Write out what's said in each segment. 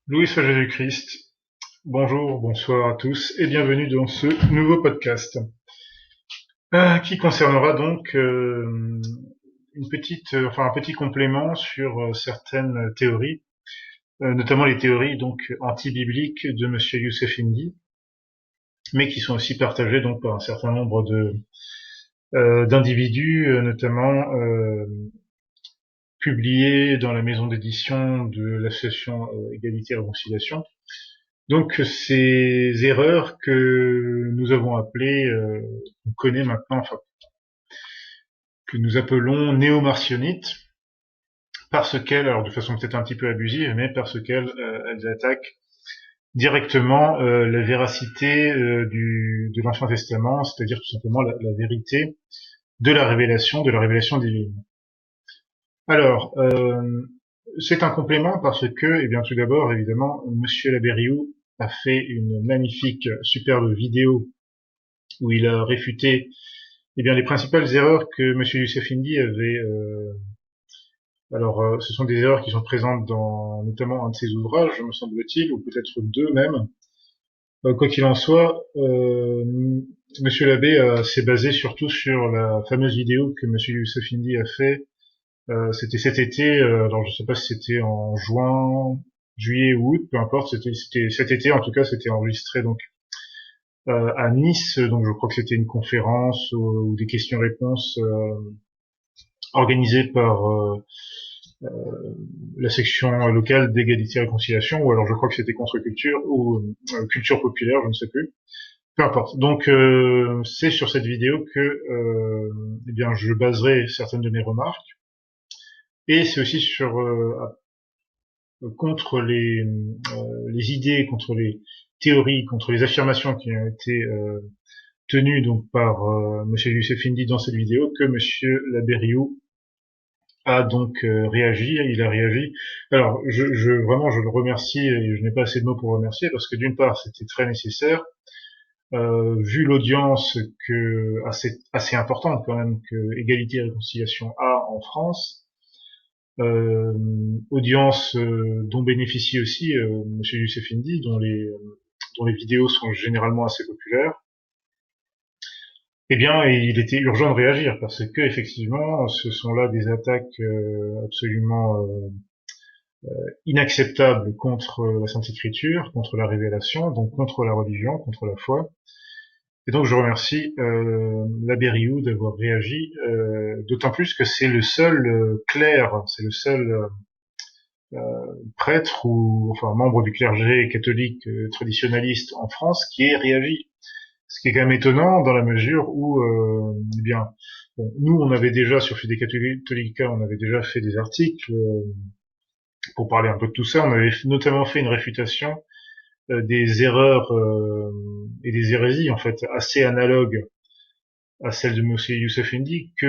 Louis soit Jésus-Christ. Bonjour, bonsoir à tous et bienvenue dans ce nouveau podcast qui concernera donc un petit complément sur certaines théories, notamment les théories donc anti-bibliques de Monsieur Youssef Indy, mais qui sont aussi partagées donc par un certain nombre de d'individus, notamment publiés dans la maison d'édition de l'association Égalité et Réconciliation. Donc ces erreurs que nous avons appelées, qu'on connaît maintenant, enfin que nous appelons néo-marcionnites, parce qu'elles, alors de façon peut-être un petit peu abusive, mais parce qu'elles elles attaquent directement la véracité de l'Ancien Testament, c'est-à-dire tout simplement la vérité de la révélation divine. Alors, c'est un complément parce que, eh bien, tout d'abord, évidemment, Monsieur Labériou a fait une magnifique, superbe vidéo où il a réfuté eh bien, les principales erreurs que Monsieur Youssef Indy avait. Ce sont des erreurs qui sont présentes dans notamment un de ses ouvrages, me semble-t-il, ou peut-être deux même. Quoi qu'il en soit, Monsieur Labbé s'est basé surtout sur la fameuse vidéo que Monsieur Youssef Indy a fait. C'était cet été. Alors, je ne sais pas si c'était en juin, juillet ou août, peu importe. C'était cet été, en tout cas, c'était enregistré donc à Nice. Donc, je crois que c'était une conférence ou des questions-réponses organisées par la section locale d'égalité et réconciliation, ou alors je crois que c'était contre-culture ou culture populaire, je ne sais plus. Peu importe. Donc c'est sur cette vidéo que eh bien je baserai certaines de mes remarques, et c'est aussi sur contre les idées, contre les théories, contre les affirmations qui ont été tenues donc par Monsieur Youssef Indy dans cette vidéo que Monsieur Labériou a donc réagi, il a réagi. Alors, vraiment, je le remercie et je n'ai pas assez de mots pour le remercier parce que d'une part, c'était très nécessaire, vu l'audience assez importante quand même que Égalité et Réconciliation a en France, euh, audience dont bénéficie aussi Monsieur Youssef Indy, dont les vidéos sont généralement assez populaires. Eh bien, il était urgent de réagir parce que effectivement, ce sont là des attaques absolument inacceptable contre la Sainte Écriture, contre la révélation, donc contre la religion, contre la foi. Et donc je remercie l'abbé Riou d'avoir réagi, d'autant plus que c'est le seul clerc, c'est le seul prêtre ou enfin membre du clergé catholique traditionnaliste en France qui ait réagi. Ce qui est quand même étonnant dans la mesure où, eh bien, bon, nous on avait déjà sur Fide Catholica, on avait déjà fait des articles pour parler un peu de tout ça. On avait notamment fait une réfutation des erreurs et des hérésies en fait assez analogues à celles de Monsieur Youssef Indy que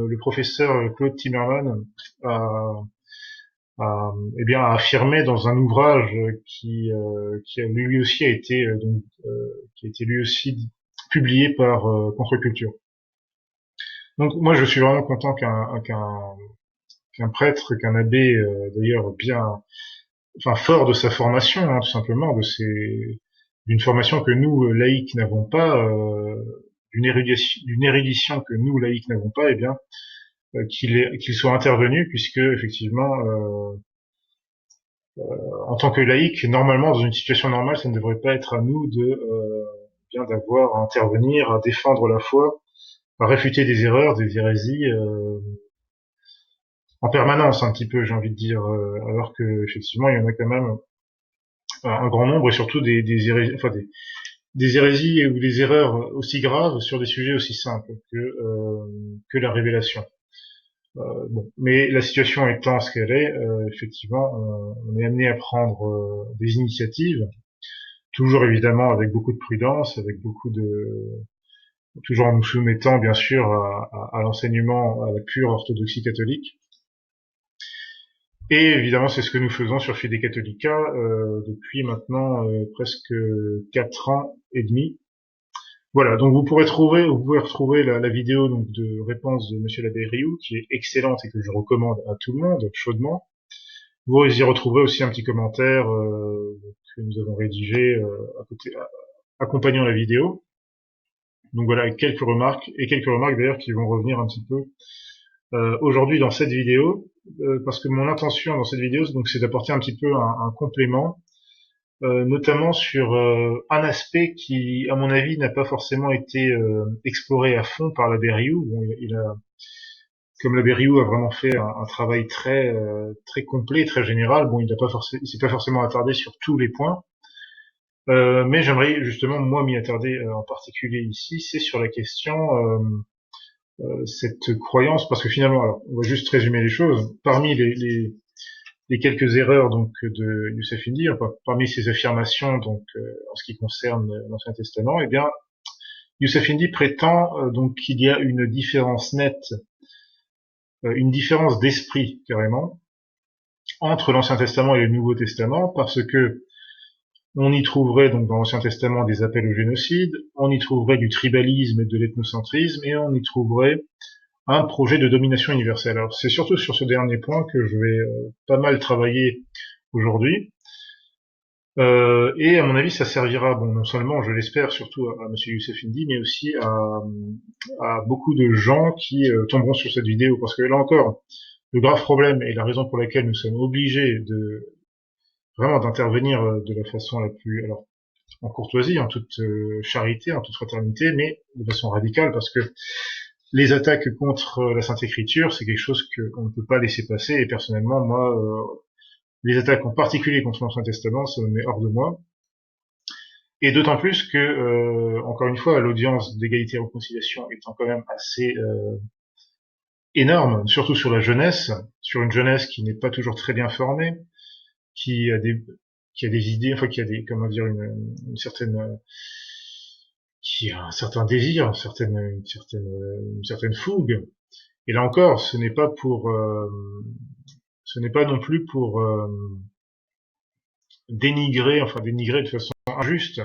le professeur Claude Timmerman a, eh bien, a affirmé dans un ouvrage qui a lui aussi a été qui a été lui aussi publié par Contre-Culture. Donc moi je suis vraiment content qu'un prêtre, qu'un abbé d'ailleurs bien enfin fort de sa formation, hein, tout simplement, d'une formation que nous laïcs n'avons pas, d'une érudition que nous laïcs n'avons pas, eh bien qu'il soit intervenu, puisque effectivement, en tant que laïcs, normalement dans une situation normale, ça ne devrait pas être à nous de bien d'avoir à intervenir, à défendre la foi, à réfuter des erreurs, des hérésies. En permanence un petit peu, j'ai envie de dire, alors que effectivement il y en a quand même un grand nombre et surtout des hérésies ou des erreurs aussi graves sur des sujets aussi simples que la révélation. Bon, mais la situation étant ce qu'elle est, effectivement, on est amené à prendre des initiatives, toujours évidemment avec beaucoup de prudence, toujours en nous soumettant bien sûr à l'enseignement, à la pure orthodoxie catholique. Et évidemment, c'est ce que nous faisons sur Fide Catholica depuis maintenant presque 4 ans et demi. Voilà, donc vous pouvez retrouver la vidéo donc de réponse de Monsieur l'abbé Rioux, qui est excellente et que je recommande à tout le monde chaudement. Vous y retrouverez aussi un petit commentaire que nous avons rédigé accompagnant la vidéo. Donc voilà, quelques remarques d'ailleurs qui vont revenir un petit peu aujourd'hui dans cette vidéo, parce que mon intention dans cette vidéo, donc, c'est d'apporter un petit peu un complément, notamment sur un aspect qui, à mon avis, n'a pas forcément été exploré à fond par la BRIU. Bon, comme la BRIU a vraiment fait un travail très complet, très général, bon, il s'est pas forcément attardé sur tous les points. Mais j'aimerais justement moi m'y attarder en particulier ici, c'est sur la question cette croyance, parce que finalement, alors, on va juste résumer les choses. Parmi les quelques erreurs donc de Youssef Indy, enfin, parmi ses affirmations donc en ce qui concerne l'Ancien Testament, eh bien Youssef Indy prétend donc qu'il y a une différence nette, une différence d'esprit carrément entre l'Ancien Testament et le Nouveau Testament, parce que on y trouverait donc dans l'Ancien Testament des appels au génocide, on y trouverait du tribalisme et de l'ethnocentrisme, et on y trouverait un projet de domination universelle. Alors c'est surtout sur ce dernier point que je vais pas mal travailler aujourd'hui. Et à mon avis, ça servira, bon, non seulement, je l'espère, surtout à Monsieur Youssef Indy, mais aussi à beaucoup de gens qui tomberont sur cette vidéo. Parce que là encore, le grave problème et la raison pour laquelle nous sommes obligés de vraiment d'intervenir de la façon la plus, alors en courtoisie, en toute charité, en toute fraternité, mais de façon radicale, parce que les attaques contre la Sainte Écriture, c'est quelque chose qu'on ne peut pas laisser passer. Et personnellement, moi, les attaques en particulier contre l'Ancien Testament, ça me met hors de moi. Et d'autant plus que, encore une fois, l'audience d'égalité et réconciliation étant quand même assez énorme, surtout sur la jeunesse, sur une jeunesse qui n'est pas toujours très bien formée, qui a des qui a des idées, enfin qui a des, comment dire, une certaine, qui a un certain désir, une certaine fougue. Et là encore, ce n'est pas non plus pour dénigrer de façon injuste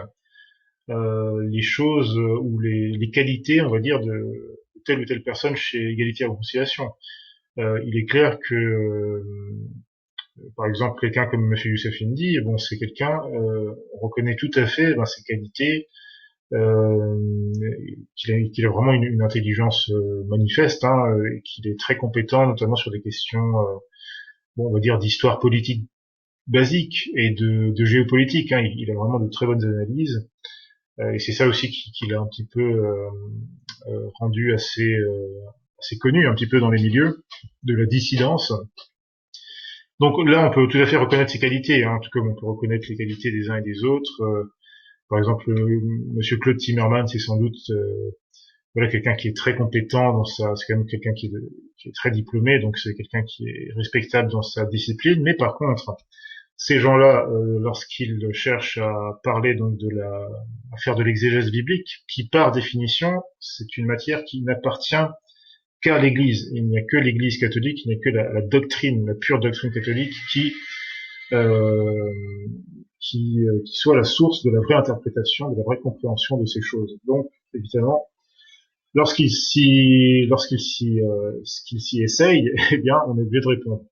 les choses ou les qualités, on va dire, de telle ou telle personne chez Égalité et Réconciliation. Il est clair que, par exemple, quelqu'un comme Monsieur Youssef Indy, bon, c'est quelqu'un, on reconnaît tout à fait ses qualités, qu'il a vraiment une intelligence manifeste, hein, et qu'il est très compétent, notamment sur des questions, bon, on va dire, d'histoire politique basique et de géopolitique. Hein. Il a vraiment de très bonnes analyses. Et c'est ça aussi qui l'a un petit peu rendu assez connu, un petit peu dans les milieux de la dissidence. Donc là, on peut tout à fait reconnaître ses qualités, hein, tout comme on peut reconnaître les qualités des uns et des autres. Par exemple, Monsieur Claude Timmermans, c'est sans doute voilà quelqu'un qui est très compétent dans c'est quand même quelqu'un qui est très diplômé, donc c'est quelqu'un qui est respectable dans sa discipline. Mais par contre, ces gens-là, lorsqu'ils cherchent à parler donc à faire de l'exégèse biblique, qui par définition, c'est une matière qui n'appartient qu'à l'Église. Il n'y a que l'Église catholique, il n'y a que la doctrine, la pure doctrine catholique euh, qui soit la source de la vraie interprétation, de la vraie compréhension de ces choses. Donc, évidemment, qu'il s'y essaye, eh bien, on est obligé de répondre.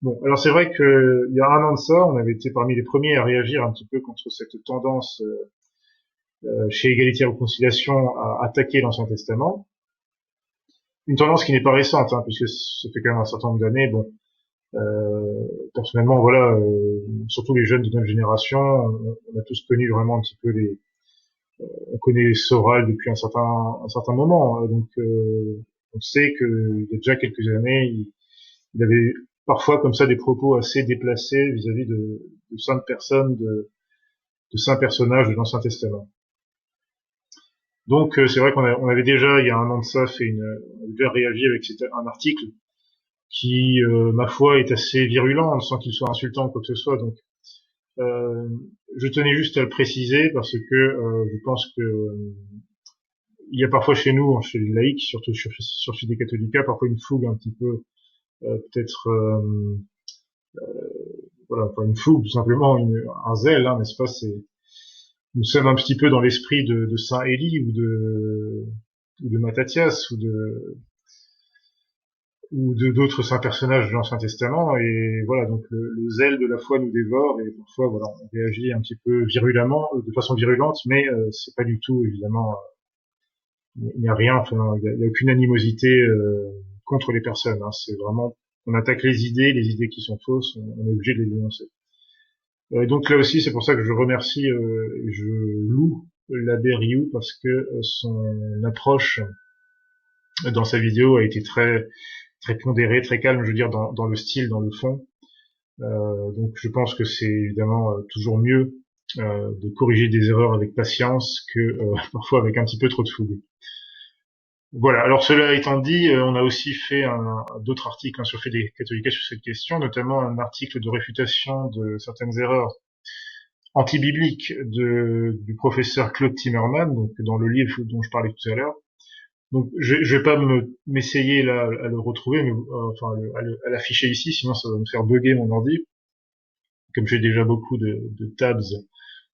Bon, alors c'est vrai que il y a un an de ça, on avait été parmi les premiers à réagir un petit peu contre cette tendance chez Égalité et Réconciliation à attaquer l'Ancien Testament. Une tendance qui n'est pas récente, hein, puisque ça fait quand même un certain nombre d'années. Bon, personnellement, voilà, surtout les jeunes de notre génération, on a tous connu vraiment un petit peu on connaît Soral depuis un certain moment, hein. Donc on sait qu'il y a déjà quelques années, il avait parfois comme ça des propos assez déplacés vis-à-vis de saintes personnes, de saints personnages de l'Ancien Testament. Donc c'est vrai on avait déjà, il y a un an de ça, on avait déjà réagi avec un article qui, ma foi, est assez virulent, sans qu'il soit insultant ou quoi que ce soit. Donc euh, je tenais juste à le préciser parce que je pense que il y a parfois chez nous, chez les laïcs, surtout chez des catholiques, parfois une fougue un petit peu, peut-être, voilà, pas une fougue, tout simplement, un zèle, hein, n'est-ce pas? Nous sommes un petit peu dans l'esprit de Saint Élie ou de Mattathias ou ou de d'autres saints personnages de l'Ancien Testament, et voilà, donc le zèle de la foi nous dévore, et parfois voilà, on réagit un petit peu virulemment, de façon virulente, mais c'est pas du tout évidemment, il n'y a rien, enfin, il y a aucune animosité contre les personnes, hein, c'est vraiment, on attaque les idées qui sont fausses, on est obligé de les dénoncer. Donc là aussi, c'est pour ça que je remercie et je loue l'abbé Rioux, parce que son approche dans sa vidéo a été très pondérée, très calme, je veux dire, dans le style, dans le fond. Donc je pense que c'est évidemment toujours mieux de corriger des erreurs avec patience que parfois avec un petit peu trop de fougue. Voilà. Alors cela étant dit, on a aussi fait d'autres articles, hein, sur Fede Catholica sur cette question, notamment un article de réfutation de certaines erreurs anti-bibliques du professeur Claude Timmerman, donc dans le livre dont je parlais tout à l'heure. Donc je vais pas m'essayer là à le retrouver, mais enfin à l'afficher ici, sinon ça va me faire bugger mon ordi, comme j'ai déjà beaucoup de tabs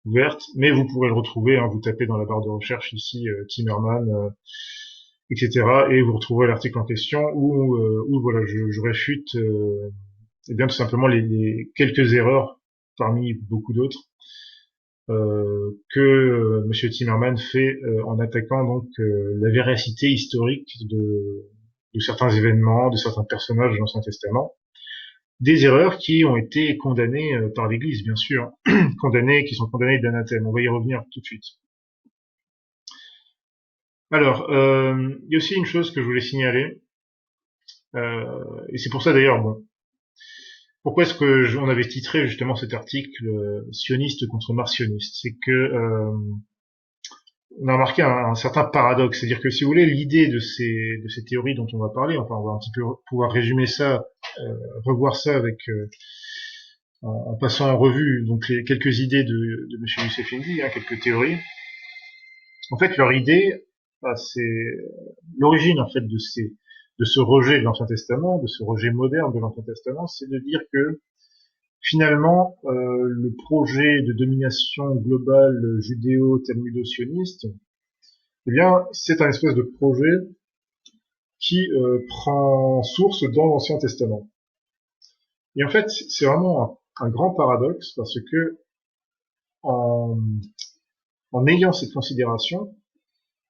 ouvertes. Mais vous pourrez le retrouver, hein, vous tapez dans la barre de recherche ici Timmerman, etc. Et vous retrouverez l'article en question où voilà, je réfute eh bien tout simplement les quelques erreurs parmi beaucoup d'autres que Monsieur Timmerman fait en attaquant donc la véracité historique de certains événements, de certains personnages de l'Ancien Testament. Des erreurs qui ont été condamnées par l'Église, bien sûr, qui sont condamnées d'anathème. On va y revenir tout de suite. Alors, il y a aussi une chose que je voulais signaler, et c'est pour ça d'ailleurs, bon, pourquoi est-ce que on avait titré justement cet article sioniste contre marcioniste, c'est que on a remarqué un certain paradoxe, c'est-à-dire que si vous voulez, l'idée de ces théories dont on va parler, enfin on va un petit peu pouvoir résumer ça, revoir ça avec en passant en revue donc quelques idées de Monsieur Youssef Indy, hein, quelques théories. En fait, leur idée, c'est l'origine en fait de ce rejet de l'Ancien Testament, de ce rejet moderne de l'Ancien Testament, c'est de dire que finalement le projet de domination globale judéo-talmudo-sioniste, eh bien, c'est un espèce de projet qui prend source dans l'Ancien Testament. Et en fait, c'est vraiment un grand paradoxe parce que en, en ayant cette considération,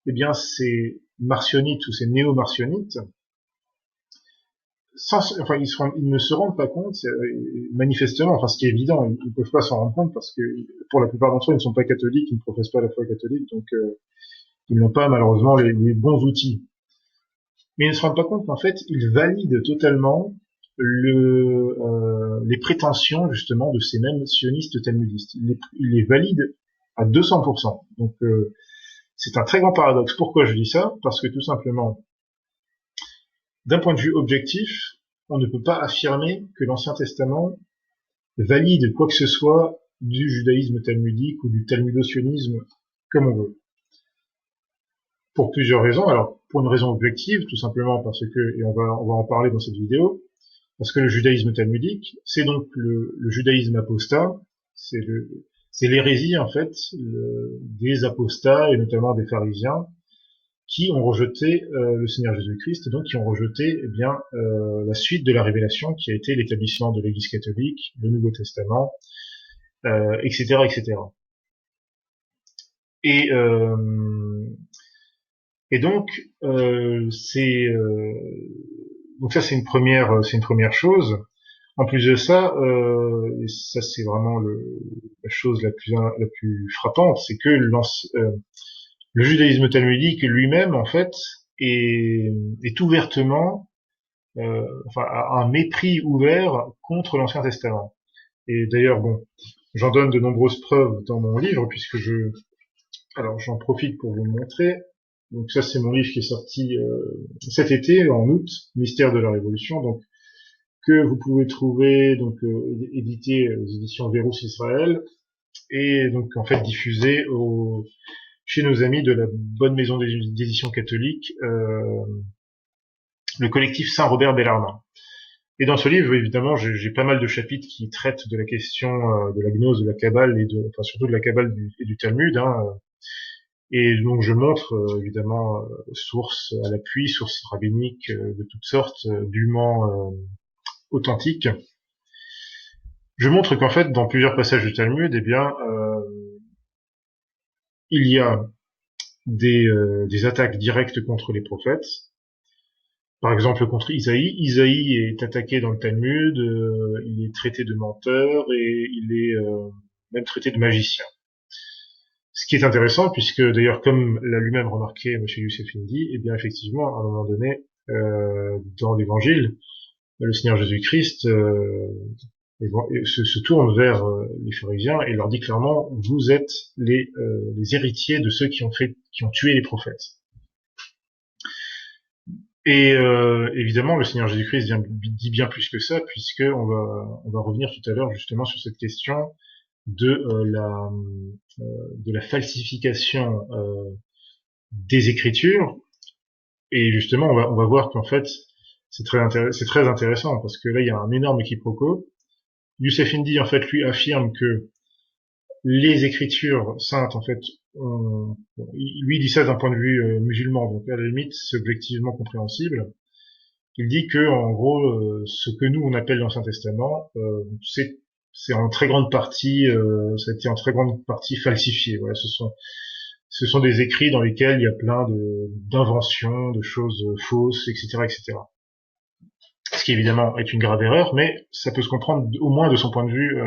eh bien, ces marcionites ou ces néo-marcionites, enfin, ils ne se rendent pas compte, manifestement, enfin, ce qui est évident, ils ne peuvent pas s'en rendre compte parce que, pour la plupart d'entre eux, ils ne sont pas catholiques, ils ne professent pas la foi catholique, donc ils n'ont pas malheureusement les bons outils. Mais ils ne se rendent pas compte qu'en fait, ils valident totalement les prétentions justement de ces mêmes sionistes talmudistes. Ils les valident à 200%. Donc c'est un très grand paradoxe. Pourquoi je dis ça? Parce que tout simplement, d'un point de vue objectif, on ne peut pas affirmer que l'Ancien Testament valide quoi que ce soit du judaïsme talmudique ou du talmudo-sionisme comme on veut. Pour plusieurs raisons. Alors, pour une raison objective, tout simplement parce que, et on va en parler dans cette vidéo, parce que le judaïsme talmudique, c'est donc le judaïsme apostat, c'est l'hérésie, en fait, des apostats, et notamment des pharisiens, qui ont rejeté le Seigneur Jésus-Christ, et donc qui ont rejeté eh bien la suite de la révélation, qui a été l'établissement de l'Église catholique, le Nouveau Testament, etc., etc. Et, et donc, donc ça c'est une première chose. En plus de ça, et ça c'est vraiment la chose la plus frappante, c'est que le judaïsme talmudique lui-même en fait est ouvertement, enfin a un mépris ouvert contre l'Ancien Testament. Et d'ailleurs bon, j'en donne de nombreuses preuves dans mon livre puisque alors j'en profite pour vous le montrer. Donc ça c'est mon livre qui est sorti cet été en août, Mystère de la Révolution, donc que vous pouvez trouver donc édité aux éditions Verus Israël et donc en fait diffusé chez nos amis de la bonne maison d'édition catholique, le collectif Saint-Robert Bellarmin. Et dans ce livre, évidemment, j'ai pas mal de chapitres qui traitent de la question de la gnose, de la Kabbale enfin surtout de la Kabbale et du Talmud, hein, Et donc je montre évidemment sources à l'appui, sources rabbiniques de toutes sortes, dûment authentiques. Je montre qu'en fait, dans plusieurs passages du Talmud, eh bien, il y a des attaques directes contre les prophètes. Par exemple, contre Isaïe. Isaïe est attaqué dans le Talmud, il est traité de menteur et il est même traité de magicien. Ce qui est intéressant, puisque d'ailleurs, comme l'a lui-même remarqué M. Youssef Indy, eh bien effectivement, à un moment donné, dans l'Évangile, le Seigneur Jésus-Christ se tourne vers les pharisiens et leur dit clairement: vous êtes les héritiers de ceux qui ont tué les prophètes. Et évidemment, le Seigneur Jésus-Christ dit bien plus que ça, puisque on va revenir tout à l'heure justement sur cette question de la falsification des Écritures. Et justement, on va voir qu'en fait, c'est très intéressant, parce que là, il y a un énorme quiproquo. Youssef Indy, en fait, lui affirme que les Écritures saintes, en fait, lui dit ça d'un point de vue musulman, donc à la limite, c'est objectivement compréhensible. Il dit que, en gros, ce que nous on appelle l'Ancien Testament, c'est en très grande partie, ça a été en très grande partie falsifié. Voilà, ce sont des écrits dans lesquels il y a plein d'inventions, de choses fausses, etc., etc. Ce qui évidemment est une grave erreur, mais ça peut se comprendre au moins de son point de vue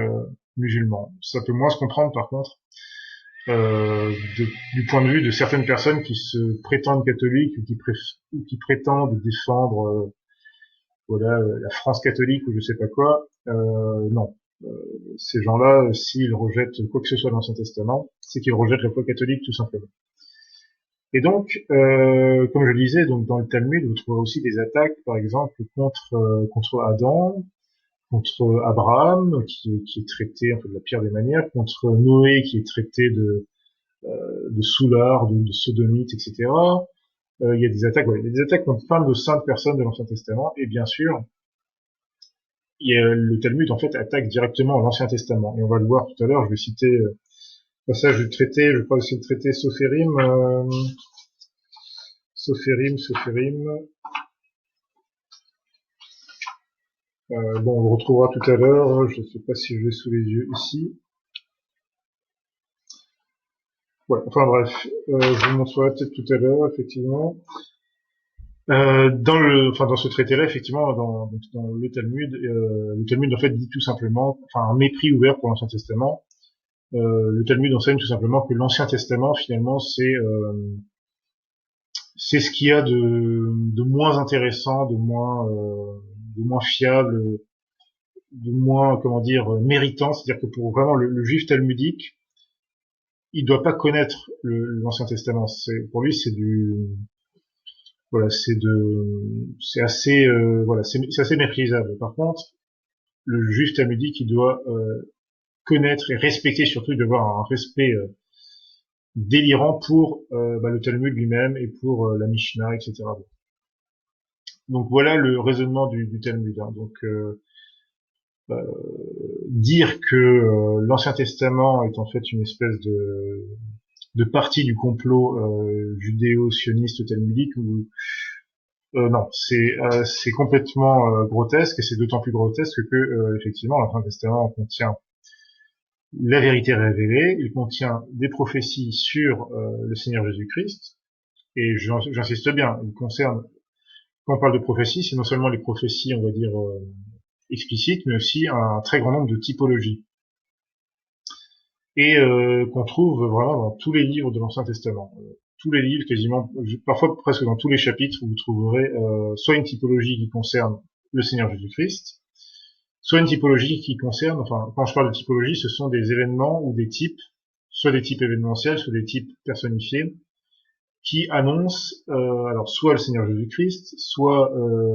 musulman. Ça peut moins se comprendre par contre du point de vue de certaines personnes qui se prétendent catholiques ou qui prétendent défendre voilà la France catholique ou je sais pas quoi. Non, ces gens-là, s'ils rejettent quoi que ce soit dans l'Ancien Testament, c'est qu'ils rejettent la foi catholique tout simplement. Et donc, comme je le disais, donc dans le Talmud, vous trouvez aussi des attaques, par exemple, contre Adam, contre Abraham, qui est traité en fait de la pire des manières, contre Noé, qui est traité de soulard, de sodomite, etc. Il y a des attaques, ouais, il y a des attaques contre plein de saintes personnes de l'Ancien Testament, et bien sûr, le Talmud en fait attaque directement l'Ancien Testament. Et on va le voir tout à l'heure. Je vais citer passage du traité, je crois que c'est le traité Sophérim. Sophérim. Bon, on le retrouvera tout à l'heure. Je ne sais pas si je l'ai sous les yeux ici. Ouais, enfin bref, je vous montrerai peut-être tout à l'heure, effectivement. Dans ce traité-là, effectivement, dans le Talmud en fait dit tout simplement, enfin un mépris ouvert pour l'Ancien Testament. Le Talmud enseigne tout simplement que l'Ancien Testament, finalement, c'est ce qu'il y a de moins intéressant, de moins fiable, de moins, comment dire, méritant. C'est-à-dire que pour vraiment le juif talmudique, il doit pas connaître l'Ancien Testament. Pour lui, voilà, c'est assez, voilà, c'est assez méprisable. Par contre, le juif talmudique, il doit connaître et respecter, surtout, il doit avoir un respect délirant pour le Talmud lui-même et pour la Mishnah, etc. Donc voilà le raisonnement du Talmud. Hein. Donc dire que l'Ancien Testament est en fait une espèce de partie du complot judéo-sioniste talmudique, non, c'est complètement grotesque, et c'est d'autant plus grotesque que effectivement l'Ancien Testament contient la vérité révélée, il contient des prophéties sur le Seigneur Jésus-Christ, et j'insiste bien, il concerne, quand on parle de prophéties, c'est non seulement les prophéties, on va dire, explicites, mais aussi un très grand nombre de typologies, et qu'on trouve vraiment dans tous les livres de l'Ancien Testament. Tous les livres, quasiment, parfois presque dans tous les chapitres, vous trouverez soit une typologie qui concerne le Seigneur Jésus-Christ, soit une typologie qui concerne, enfin, quand je parle de typologie, ce sont des événements ou des types, soit des types événementiels, soit des types personnifiés, qui annoncent, alors soit le Seigneur Jésus-Christ, soit,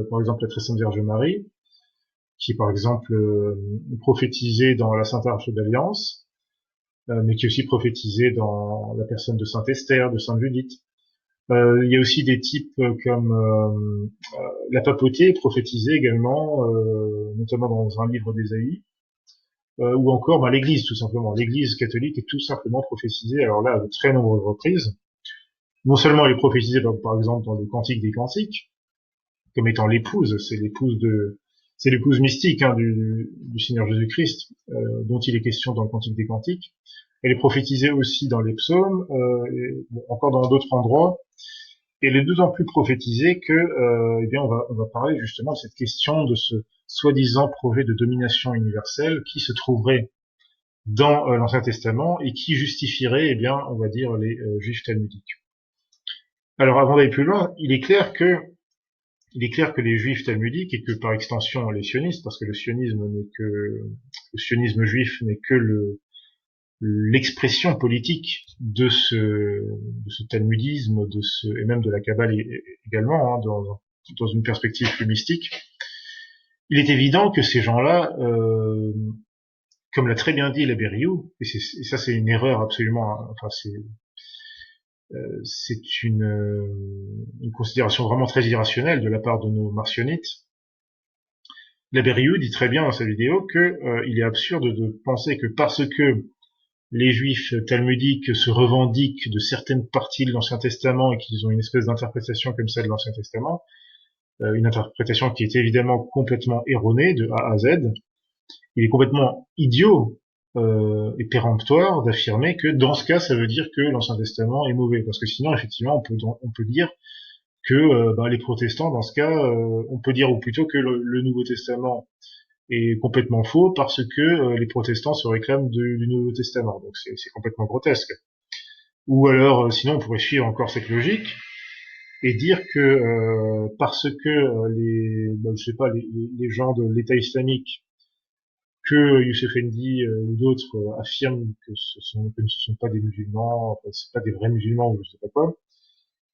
par exemple, la très sainte Vierge Marie, qui est par exemple prophétisée dans la Sainte Arche d'Alliance, mais qui est aussi prophétisée dans la personne de Sainte Esther, de Sainte Judith. Il y a aussi des types comme la papauté prophétisée également, notamment dans un livre d'Ésaïe, ou encore l'Église tout simplement. L'Église catholique est tout simplement prophétisée, alors là, à de très nombreuses reprises. Non seulement elle est prophétisée par exemple dans le Cantique des Cantiques, comme étant l'épouse, c'est l'épouse mystique hein, du Seigneur Jésus-Christ, dont il est question dans le Cantique des Cantiques. Elle est prophétisée aussi dans les psaumes, et bon, encore dans d'autres endroits. Et elle est d'autant plus prophétisée que, eh bien, on va parler justement de cette question de ce soi-disant projet de domination universelle qui se trouverait dans l'Ancien Testament et qui justifierait, eh bien, on va dire, les juifs talmudiques. Alors, avant d'aller plus loin, il est clair que les juifs talmudiques et que par extension les sionistes, parce que le sionisme juif n'est que l'expression politique de ce talmudisme, et même de la Kabbale également, hein, dans une perspective plus mystique. Il est évident que ces gens-là, comme l'a très bien dit la Berriou, et ça c'est une erreur absolument, enfin c'est une considération vraiment très irrationnelle de la part de nos marcionnites. La Berriou dit très bien dans sa vidéo que il est absurde de penser que parce que les juifs talmudiques se revendiquent de certaines parties de l'Ancien Testament et qu'ils ont une espèce d'interprétation comme ça de l'Ancien Testament, une interprétation qui est évidemment complètement erronée de A à Z, il est complètement idiot et péremptoire d'affirmer que dans ce cas, ça veut dire que l'Ancien Testament est mauvais. Parce que sinon, effectivement, on peut dire que les protestants, dans ce cas, on peut dire ou plutôt que le Nouveau Testament est complètement faux parce que les protestants se réclament du Nouveau Testament. Donc c'est complètement grotesque. Ou alors, sinon, on pourrait suivre encore cette logique et dire que parce que je sais pas, les gens de l'État islamique, que Youssef Indy ou d'autres affirment que que ce sont pas des musulmans, enfin, c'est pas des vrais musulmans ou je sais pas quoi.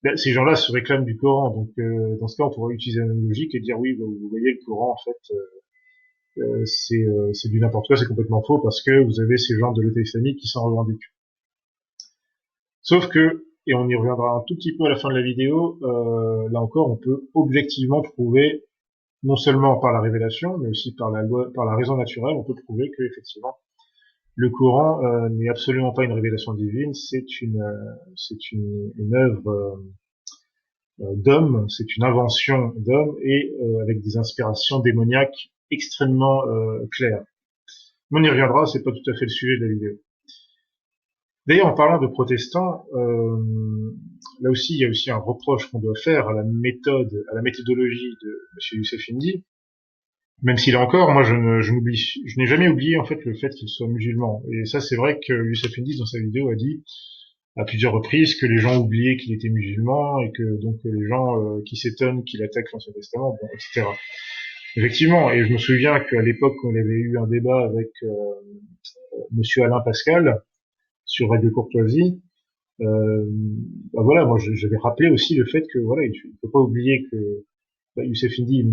Ben, ces gens-là se réclament du Coran, donc dans ce cas, on pourrait utiliser la même logique et dire oui, vous voyez le Coran en fait. C'est du n'importe quoi, c'est complètement faux parce que vous avez ces gens de l'État islamique qui s'en revendiquent. Sauf que, et on y reviendra un tout petit peu à la fin de la vidéo, là encore, on peut objectivement prouver, non seulement par la révélation, mais aussi par la loi, par la raison naturelle, on peut prouver que effectivement, le Coran n'est absolument pas une révélation divine, c'est une œuvre d'homme, c'est une invention d'homme et avec des inspirations démoniaques extrêmement claires. Mais on y reviendra, c'est pas tout à fait le sujet de la vidéo. D'ailleurs, en parlant de protestants, là aussi, il y a aussi un reproche qu'on doit faire à la méthodologie de M. Youssef Indy, même s'il est encore, moi, je n'ai jamais oublié en fait le fait qu'il soit musulman. Et ça, c'est vrai que Youssef Indy, dans sa vidéo, a dit à plusieurs reprises que les gens oubliaient qu'il était musulman et que donc les gens qui s'étonnent qu'il attaque l'Ancien Testament, bon, etc. Effectivement, et je me souviens qu'à l'époque, on avait eu un débat avec Monsieur Alain Pascal sur Radio Courtoisie. Euh, voilà, moi j'avais rappelé aussi le fait que voilà, il ne faut pas oublier que Youssef Indy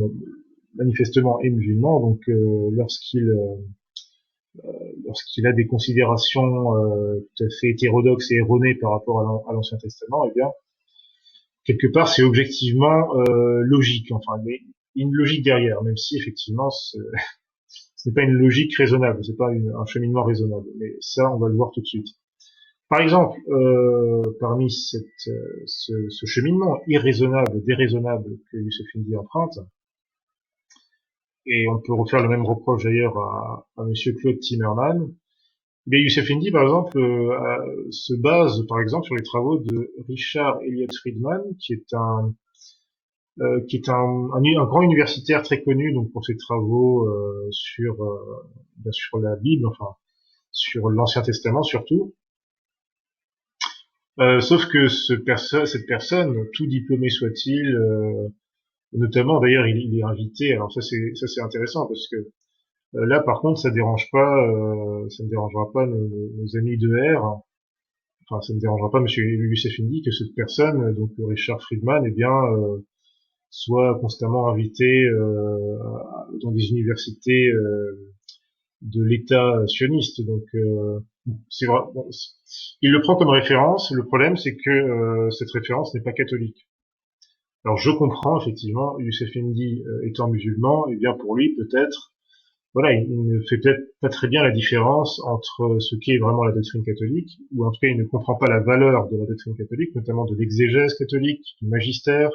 manifestement est musulman, donc lorsqu'il a des considérations tout à fait hétérodoxes et erronées par rapport à l'Ancien Testament, eh bien quelque part c'est objectivement logique, enfin mais une logique derrière, même si effectivement ce n'est pas une logique raisonnable, c'est pas un cheminement raisonnable, mais ça on va le voir tout de suite. Par exemple, parmi ce cheminement irraisonnable, déraisonnable que Youssef Indy emprunte, et on peut refaire le même reproche d'ailleurs à Monsieur Claude Timmerman, mais Youssef Indy, par exemple, se base, par exemple, sur les travaux de Richard Elliott Friedman, qui est un grand universitaire très connu donc pour ses travaux sur la Bible, enfin sur l'Ancien Testament surtout. Sauf que cette personne, tout diplômé soit-il, notamment d'ailleurs il est invité. Alors ça c'est intéressant parce que là par contre ça ne dérangera pas nos amis de R. Enfin ça ne dérangera pas Monsieur Youssef Indy que cette personne, donc Richard Friedman, eh bien soit constamment invité dans des universités de l'État sioniste. Donc c'est vrai. Bon, il le prend comme référence. Le problème, c'est que cette référence n'est pas catholique. Alors je comprends effectivement, Youssef Indy étant musulman, et bien pour lui peut-être voilà, il ne fait peut-être pas très bien la différence entre ce qu'est vraiment la doctrine catholique, ou en tout cas il ne comprend pas la valeur de la doctrine catholique, notamment de l'exégèse catholique, du magistère,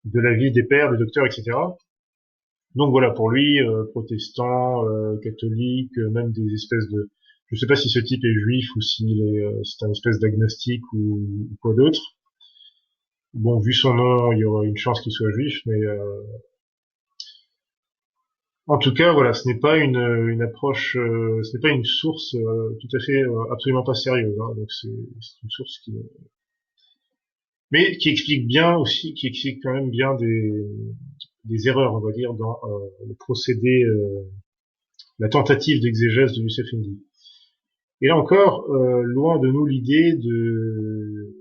de la vie des pères, des docteurs, etc. Donc voilà, pour lui, protestant, catholique, même des espèces de... Je ne sais pas si ce type est juif ou s'il est, c'est un espèce d'agnostique ou quoi d'autre. Bon, vu son nom, il y aurait une chance qu'il soit juif, mais en tout cas, voilà, ce n'est pas une approche, ce n'est pas une source tout à fait, absolument pas sérieuse. Hein, donc c'est une source qui, mais qui explique bien aussi, qui explique quand même bien des erreurs, on va dire, dans le procédé, la tentative d'exégèse de Youssef Indy. Et là encore, loin de nous l'idée de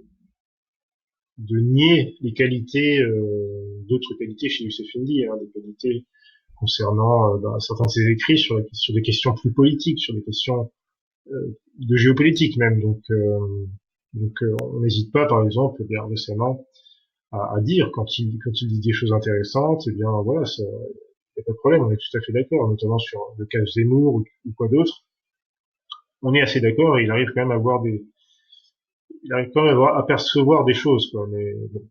nier les qualités, d'autres qualités chez Youssef Indy, hein, des qualités concernant certains de ses écrits sur des questions plus politiques, sur des questions de géopolitique même. Donc on n'hésite pas, par exemple, bien récemment, à dire quand il dit des choses intéressantes, eh bien voilà, il n'y a pas de problème, on est tout à fait d'accord, notamment sur le cas Zemmour ou quoi d'autre. On est assez d'accord et il arrive quand même à avoir il arrive quand même à percevoir des choses, quoi. Mais bon.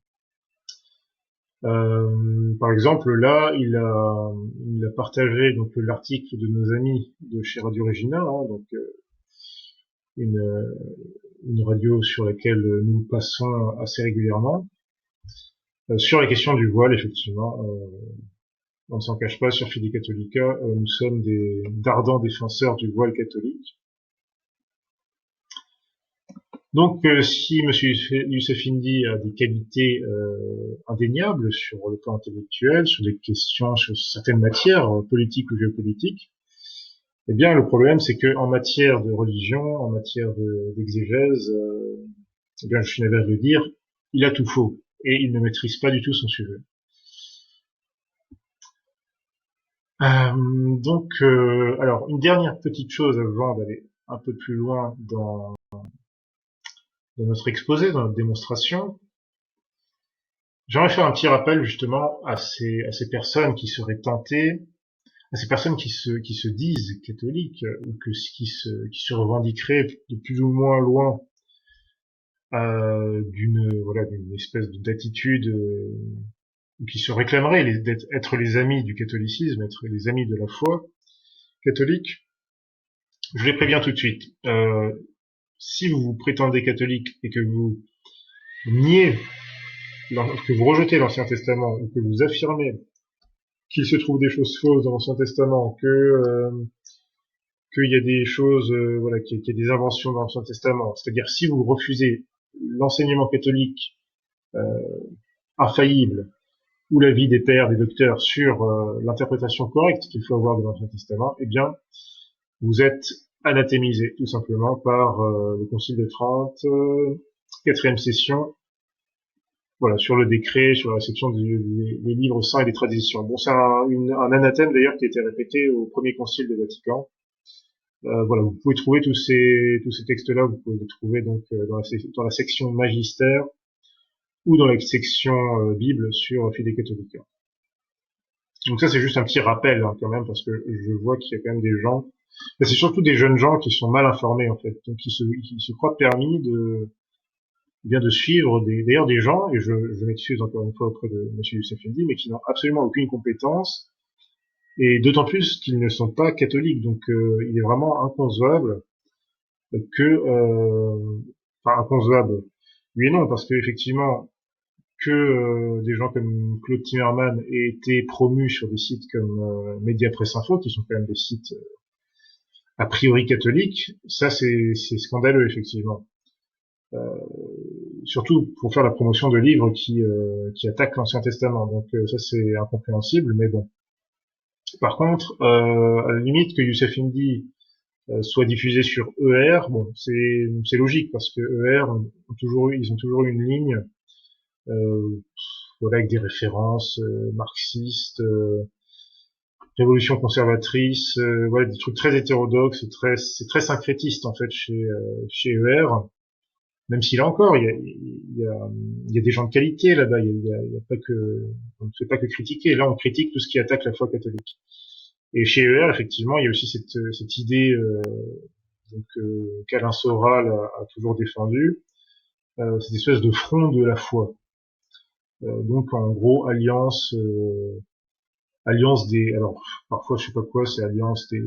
Par exemple, là, il a partagé donc l'article de nos amis de chez Radio Regina, hein, donc une, une radio sur laquelle nous passons assez régulièrement, sur la question du voile, effectivement. On ne s'en cache pas, sur Fide Catholica, nous sommes d'ardents défenseurs du voile catholique. Donc, si Monsieur Youssef Indy a des qualités indéniables sur le plan intellectuel, sur des questions, sur certaines matières politiques ou géopolitiques, eh bien, le problème, c'est que en matière de religion, en matière d'exégèse, eh bien, je suis navré de le dire, il a tout faux et il ne maîtrise pas du tout son sujet. Alors, une dernière petite chose avant d'aller un peu plus loin dans notre exposé, dans notre démonstration. J'aimerais faire un petit rappel justement à ces personnes qui seraient tentées, à ces personnes qui se disent catholiques ou qui se revendiqueraient de plus ou moins loin d'une espèce d'attitude qui se réclameraient d'être les amis du catholicisme, être les amis de la foi catholique. Je les préviens tout de suite. Si vous vous prétendez catholique et que vous niez, que vous rejetez l'Ancien Testament ou que vous affirmez qu'il se trouve des choses fausses dans l'Ancien Testament, qu'il y a des choses, voilà, qu'il y a des inventions dans l'Ancien Testament, c'est-à-dire si vous refusez l'enseignement catholique infaillible ou l'avis des pères, des docteurs sur l'interprétation correcte qu'il faut avoir de l'Ancien Testament, eh bien, vous êtes anathémisé tout simplement par le Concile de Trente, quatrième session, voilà, sur le décret, sur la réception des livres saints et des traditions. Bon, c'est un anathème d'ailleurs qui a été répété au premier concile de Vatican. Voilà, vous pouvez trouver tous ces textes-là, vous pouvez les trouver donc dans la section magistère ou dans la section Bible sur Fide Catholica. Donc ça, c'est juste un petit rappel hein, quand même, parce que je vois qu'il y a quand même des gens, c'est surtout des jeunes gens qui sont mal informés en fait, donc qui se croient permis bien de suivre d'ailleurs des gens, et je m'excuse encore une fois auprès de Monsieur Youssef Indy, mais qui n'ont absolument aucune compétence, et d'autant plus qu'ils ne sont pas catholiques, donc il est vraiment inconcevable enfin inconcevable, oui et non, parce que effectivement, que des gens comme Claude Timmerman aient été promus sur des sites comme Média Presse Info, qui sont quand même des sites a priori catholiques, ça c'est scandaleux effectivement. Surtout pour faire la promotion de livres qui attaquent l'Ancien Testament. Donc ça c'est incompréhensible, mais bon. Par contre, à la limite que Youssef Indy soit diffusé sur ER, bon, c'est logique parce que ER ils ont toujours eu une ligne, euh, voilà, avec des références marxistes, révolution conservatrice, voilà, des trucs très hétérodoxes, c'est très syncrétiste en fait chez ER. Même si là encore, il y a des gens de qualité là-bas, il y a pas que, on ne fait pas que critiquer. Là, on critique tout ce qui attaque la foi catholique. Et chez ER, effectivement, il y a aussi cette idée qu'Alain Soral a toujours défendue, cette espèce de front de la foi. Donc en gros, alliance des, alors parfois je sais pas quoi, c'est alliance des,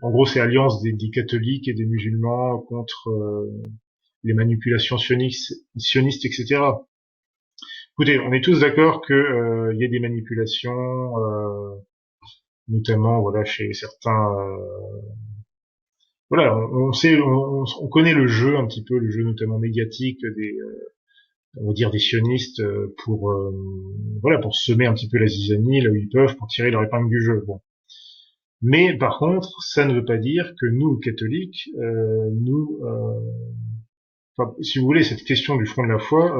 en gros c'est alliance des catholiques et des musulmans contre les manipulations sionistes, etc. Écoutez, on est tous d'accord que il y a des manipulations, notamment voilà chez certains. Voilà, on sait, on connaît le jeu un petit peu, le jeu notamment médiatique des, on va dire des sionistes pour voilà pour semer un petit peu la zizanie là où ils peuvent pour tirer leur épingle du jeu. Bon. Mais par contre, ça ne veut pas dire que nous catholiques, enfin, si vous voulez, cette question du front de la foi,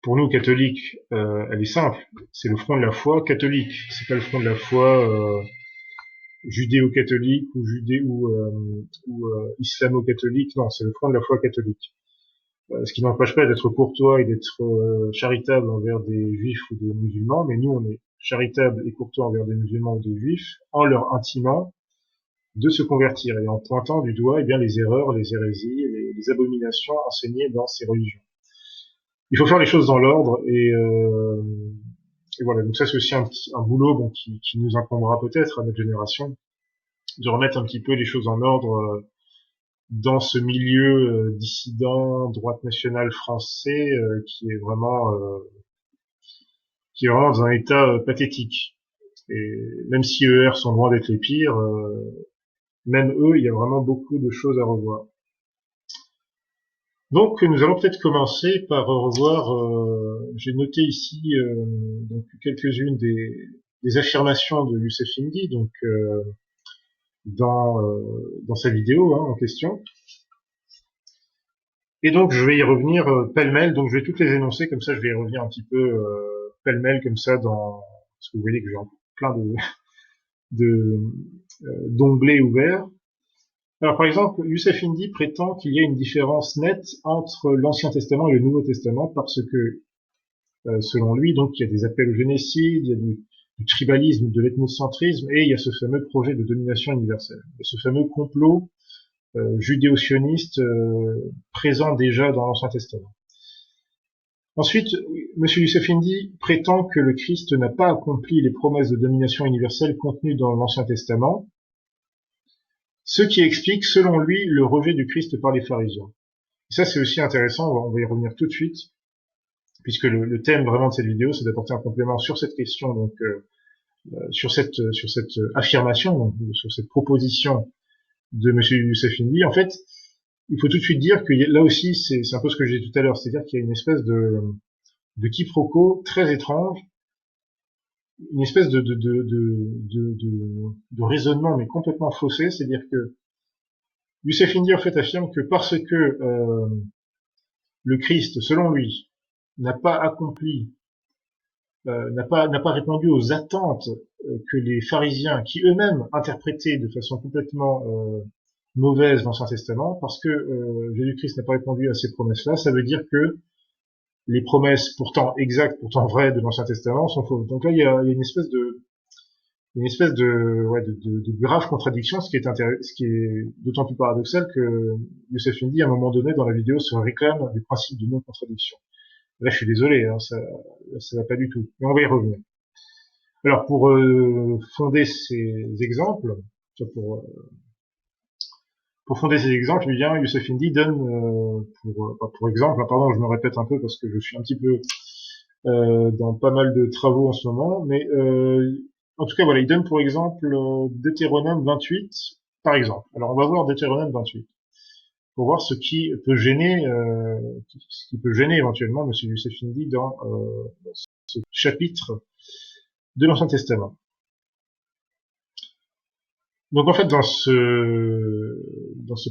pour nous catholiques, elle est simple. C'est le front de la foi catholique. C'est pas le front de la foi judéo-catholique ou islamo-catholique. Non, c'est le front de la foi catholique. Ce qui n'empêche pas d'être courtois et d'être charitable envers des juifs ou des musulmans, mais nous, on est charitable et courtois envers des musulmans ou des juifs en leur intimant de se convertir et en pointant du doigt eh bien, les erreurs, les hérésies, les abominations enseignées dans ces religions. Il faut faire les choses dans l'ordre et voilà. Donc ça, c'est aussi un boulot bon, qui nous incombera peut-être à notre génération, de remettre un petit peu les choses en ordre dans ce milieu dissident, droite nationale français qui est vraiment dans un état pathétique. Et même si ER sont loin d'être les pires, même eux, il y a vraiment beaucoup de choses à revoir. Donc nous allons peut-être commencer par revoir, j'ai noté ici donc quelques-unes des affirmations de Youssef Indy, donc dans sa vidéo en question. Et donc je vais y revenir pêle-mêle, donc je vais toutes les énoncer, comme ça je vais y revenir un petit peu pêle-mêle comme ça parce que vous voyez que j'ai plein de d'onglets ouverts. Alors par exemple, Youssef Indy prétend qu'il y a une différence nette entre l'Ancien Testament et le Nouveau Testament parce que selon lui, donc il y a des appels au génocide, il y a du tribalisme, de l'ethnocentrisme et il y a ce fameux projet de domination universelle, et ce fameux complot judéo-sioniste présent déjà dans l'Ancien Testament. Ensuite, M. Youssef Indy prétend que le Christ n'a pas accompli les promesses de domination universelle contenues dans l'Ancien Testament, ce qui explique, selon lui, le rejet du Christ par les pharisiens. Et ça, c'est aussi intéressant, on va y revenir tout de suite, puisque le thème vraiment de cette vidéo, c'est d'apporter un complément sur cette question, donc sur cette affirmation, donc, sur cette proposition de M. Youssef Indy. En fait, il faut tout de suite dire que là aussi, c'est un peu ce que j'ai dit tout à l'heure, c'est-à-dire qu'il y a une espèce de quiproquo très étrange, une espèce de raisonnement mais complètement faussé, c'est-à-dire que Youssef Indy en fait affirme que parce que le Christ, selon lui, n'a pas accompli, n'a pas répondu aux attentes que les pharisiens, qui eux-mêmes interprétaient de façon complètement mauvaise l'Ancien Testament, parce que Jésus-Christ n'a pas répondu à ces promesses-là, ça veut dire que les promesses pourtant exactes, pourtant vraies de l'Ancien Testament sont fausses. Donc là, il y a une espèce de grave contradiction, ce qui est d'autant plus paradoxal que Youssef Indy, à un moment donné, dans la vidéo, se réclame du principe de non-contradiction. Là, je suis désolé, ça va pas du tout. Mais on va y revenir. Alors, pour fonder ces exemples, pour, pour fonder ces exemples, eh bien, Youssef Indy donne, pour exemple, pardon, je me répète un peu parce que je suis un petit peu dans pas mal de travaux en ce moment, mais en tout cas, voilà, il donne pour exemple Deutéronome 28, par exemple. Alors, on va voir Deutéronome 28 pour voir ce qui peut gêner, éventuellement M. Youssef Indy dans ce chapitre de l'Ancien Testament. Donc en fait, dans ce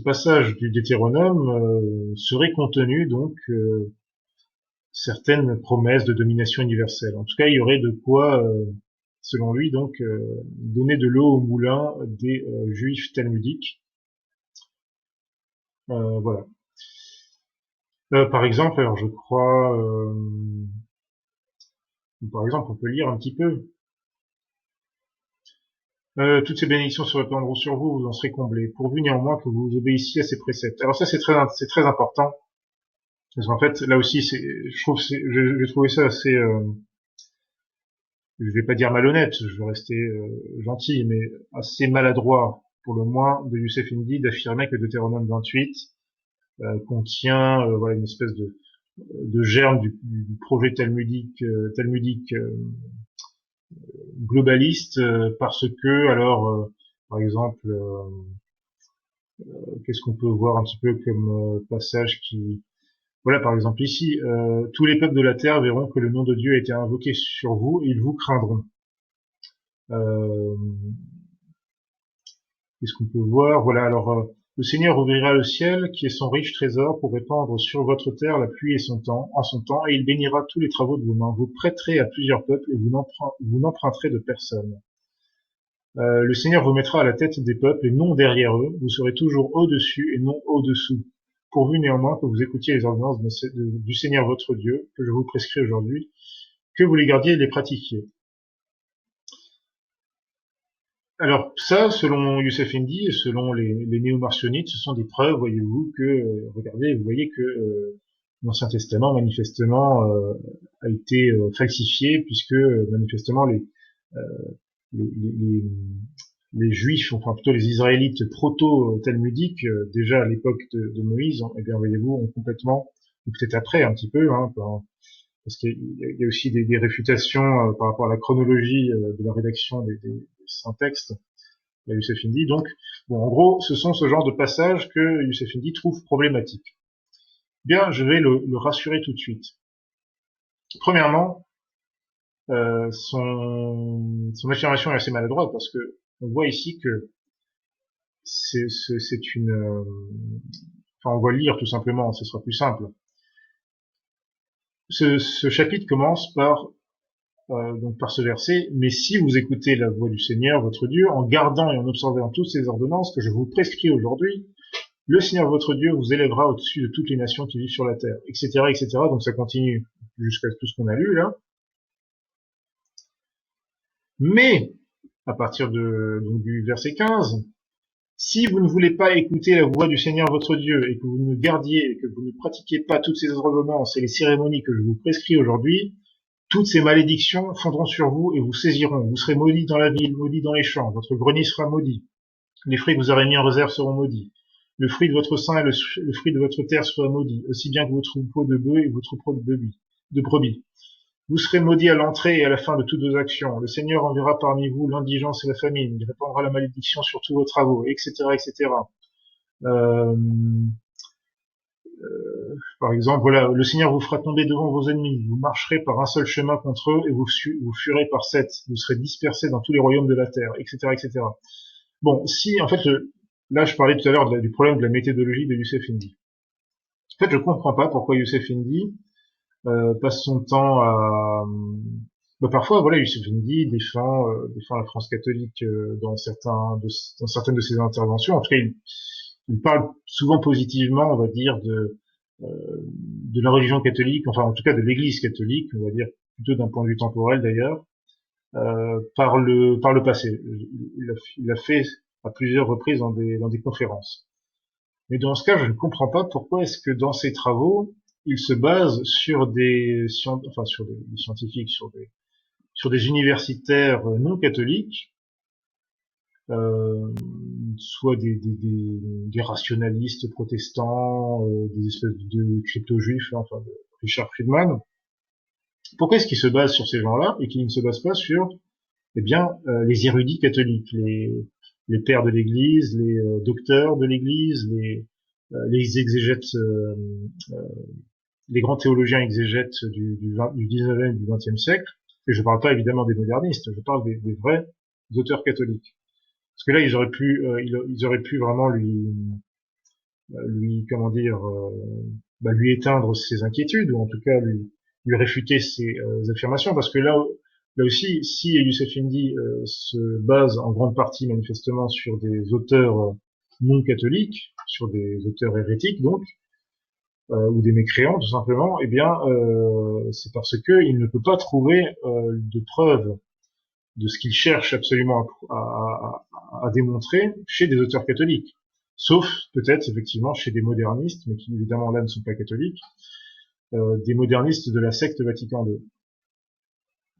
passage du Deutéronome serait contenu donc certaines promesses de domination universelle. En tout cas, il y aurait de quoi, selon lui, donc donner de l'eau au moulin des juifs talmudiques. Voilà. Par exemple, alors je crois, par exemple, on peut lire un petit peu Toutes ces bénédictions se répandront sur vous, vous en serez comblés, pourvu néanmoins que vous obéissiez à ces préceptes. Alors ça, c'est très important, parce qu'en fait, là aussi, j'ai trouvé ça assez, je vais pas dire malhonnête, je vais rester gentil, mais assez maladroit, pour le moins, de Youssef Indy d'affirmer que Deutéronome 28 contient voilà une espèce de germe du projet talmudique globaliste, parce que alors par exemple qu'est-ce qu'on peut voir un petit peu comme passage qui voilà par exemple ici tous les peuples de la terre verront que le nom de Dieu a été invoqué sur vous et ils vous craindront. Euh, Qu'est-ce qu'on peut voir? Voilà, alors le Seigneur ouvrira le ciel, qui est son riche trésor, pour répandre sur votre terre la pluie et en son temps, et il bénira tous les travaux de vos mains. Vous prêterez à plusieurs peuples et vous n'emprunterez de personne. Le Seigneur vous mettra à la tête des peuples et non derrière eux. Vous serez toujours au-dessus et non au-dessous. Pourvu néanmoins que vous écoutiez les ordonnances du Seigneur votre Dieu, que je vous prescris aujourd'hui, que vous les gardiez et les pratiquiez. Alors ça, selon Youssef Indy et selon les néo-marcionites, ce sont des preuves, voyez-vous, que, regardez, vous voyez que l'Ancien Testament, manifestement, a été falsifié, puisque, manifestement, euh, les, les Juifs, enfin plutôt les Israélites proto-talmudiques, déjà à l'époque de Moïse, eh bien, voyez-vous, ont complètement, ou peut-être après un petit peu, parce qu'il y a aussi des réfutations par rapport à la chronologie de la rédaction des saints textes, à Youssef Indy. Donc, bon, en gros, ce sont ce genre de passages que Youssef Indy trouve problématiques. Bien, je vais le rassurer tout de suite. Premièrement, son affirmation est assez maladroite parce que on voit ici que c'est une... enfin, on va lire tout simplement, ce sera plus simple. Ce chapitre commence donc par ce verset, mais si vous écoutez la voix du Seigneur, votre Dieu, en gardant et en observant toutes ces ordonnances que je vous prescris aujourd'hui, le Seigneur votre Dieu vous élèvera au-dessus de toutes les nations qui vivent sur la terre, etc., etc. Donc ça continue jusqu'à tout ce qu'on a lu là. Mais, à partir donc du verset 15, si vous ne voulez pas écouter la voix du Seigneur votre Dieu et que vous ne gardiez et que vous ne pratiquiez pas toutes ces ordonnances et les cérémonies que je vous prescris aujourd'hui, toutes ces malédictions fondront sur vous et vous saisiront. Vous serez maudits dans la ville, maudits dans les champs. Votre grenier sera maudit. Les fruits que vous aurez mis en réserve seront maudits. Le fruit de votre sein et le fruit de votre terre sera maudit, aussi bien que vos troupeaux de bœufs et vos troupeaux de brebis. Vous serez maudits à l'entrée et à la fin de toutes vos actions. Le Seigneur enverra parmi vous l'indigence et la famine. Il répandra la malédiction sur tous vos travaux, etc., etc. Euh, Par exemple, voilà, le Seigneur vous fera tomber devant vos ennemis. Vous marcherez par un seul chemin contre eux et vous fuirez par sept. Vous serez dispersés dans tous les royaumes de la terre, etc., etc. Bon, si, en fait, là, je parlais tout à l'heure du problème de la méthodologie de Youssef Indy. En fait, je comprends pas pourquoi Youssef Indy passe son temps à... parfois, voilà, Youssef Indy défend la France catholique dans certaines de ses interventions. En tout cas, il parle souvent positivement, on va dire, de la religion catholique, enfin, en tout cas, de l'Église catholique, on va dire, plutôt d'un point de vue temporel d'ailleurs, par le passé. Il a fait à plusieurs reprises dans des conférences. Mais dans ce cas, je ne comprends pas pourquoi est-ce que dans ses travaux, il se base sur sur des scientifiques, sur des universitaires non catholiques, euh, soit des rationalistes protestants, des espèces de crypto-juifs, enfin de Richard Friedman. Pourquoi est-ce qu'il se base sur ces gens-là et qu'il ne se base pas sur, eh bien, les érudits catholiques, les pères de l'Église, les docteurs de l'Église, les exégètes, les grands théologiens exégètes du 19e et du 20e siècle, et je ne parle pas évidemment des modernistes, je parle des vrais auteurs catholiques. Parce que là, ils auraient pu vraiment comment dire, lui éteindre ses inquiétudes, ou en tout cas lui réfuter ses affirmations, parce que là aussi, si Youssef Indy se base en grande partie manifestement sur des auteurs non catholiques, sur des auteurs hérétiques donc, ou des mécréants tout simplement, eh bien c'est parce que il ne peut pas trouver de preuves de ce qu'ils cherchent absolument à démontrer chez des auteurs catholiques. Sauf peut-être effectivement chez des modernistes, mais qui évidemment là ne sont pas catholiques, des modernistes de la secte Vatican II.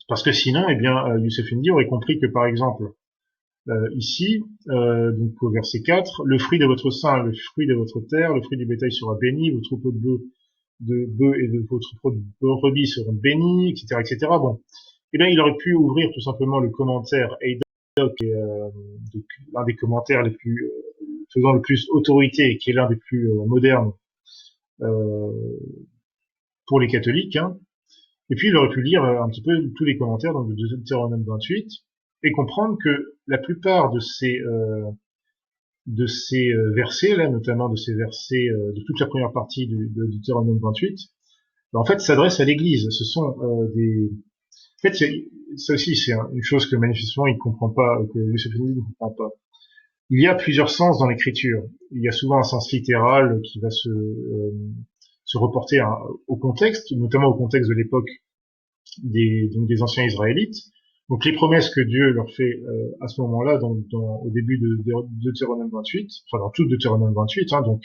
Parce que sinon, eh bien, Youssef Indy aurait compris que par exemple, ici, donc au verset 4, le fruit de votre sein, le fruit de votre terre, le fruit du bétail sera béni, vos troupeaux de bœufs et de vos troupeaux de brebis seront bénis, etc., etc. Bon, eh bien, il aurait pu ouvrir tout simplement le commentaire Haydock, l'un des commentaires les plus faisant le plus autorité et qui est l'un des plus modernes euh, pour les catholiques, hein. Et puis il aurait pu lire un petit peu tous les commentaires donc, de Deutéronome 28 et comprendre que la plupart de ces versets là, notamment de ces versets de toute la première partie de Deutéronome 28, en fait s'adressent à l'Église. Ce sont des en fait, ça aussi, c'est une chose que manifestement il ne comprend pas, que Youssef Indy ne comprend pas. Il y a plusieurs sens dans l'écriture. Il y a souvent un sens littéral qui va se reporter au contexte, notamment au contexte de l'époque donc des anciens Israélites. Donc les promesses que Dieu leur fait à ce moment-là, au début de Deutéronome 28, enfin dans tout Deutéronome 28, hein, donc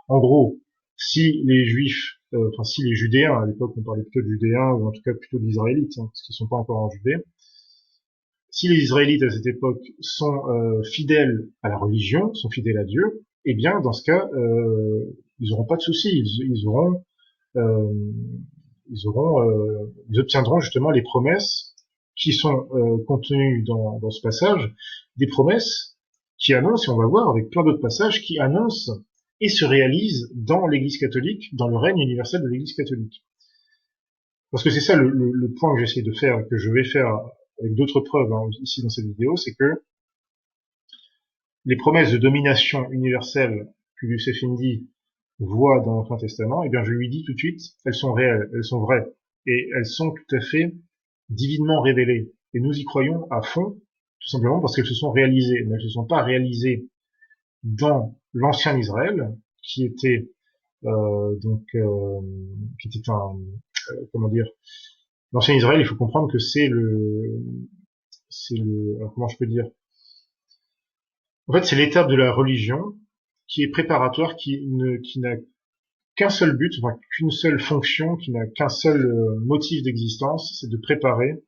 en gros, si les Juifs, enfin si les Judéens, à l'époque on parlait plutôt de Judéens, ou en tout cas plutôt d'Israélites, hein, parce qu'ils ne sont pas encore en Judée, si les Israélites à cette époque sont fidèles à la religion, sont fidèles à Dieu, eh bien dans ce cas, ils n'auront pas de soucis, euh, ils obtiendront justement les promesses qui sont contenues dans ce passage, des promesses qui annoncent, et on va voir avec plein d'autres passages, qui annoncent et se réalisent dans l'Église catholique, dans le règne universel de l'Église catholique. Parce que c'est ça le point que j'essaie de faire, que je vais faire avec d'autres preuves hein, ici dans cette vidéo, c'est que les promesses de domination universelle que Youssef Indy voit dans l'Ancien Testament, eh bien je lui dis tout de suite, elles sont réelles, elles sont vraies, et elles sont tout à fait divinement révélées. Et nous y croyons à fond, tout simplement parce qu'elles se sont réalisées, mais elles ne se sont pas réalisées dans l'ancien Israël, qui était qui était un comment dire, l'ancien Israël, il faut comprendre que alors comment je peux dire, en fait c'est l'étape de la religion qui est préparatoire, qui n'a qu'un seul but, enfin qu'une seule fonction, qui n'a qu'un seul motif d'existence, c'est de préparer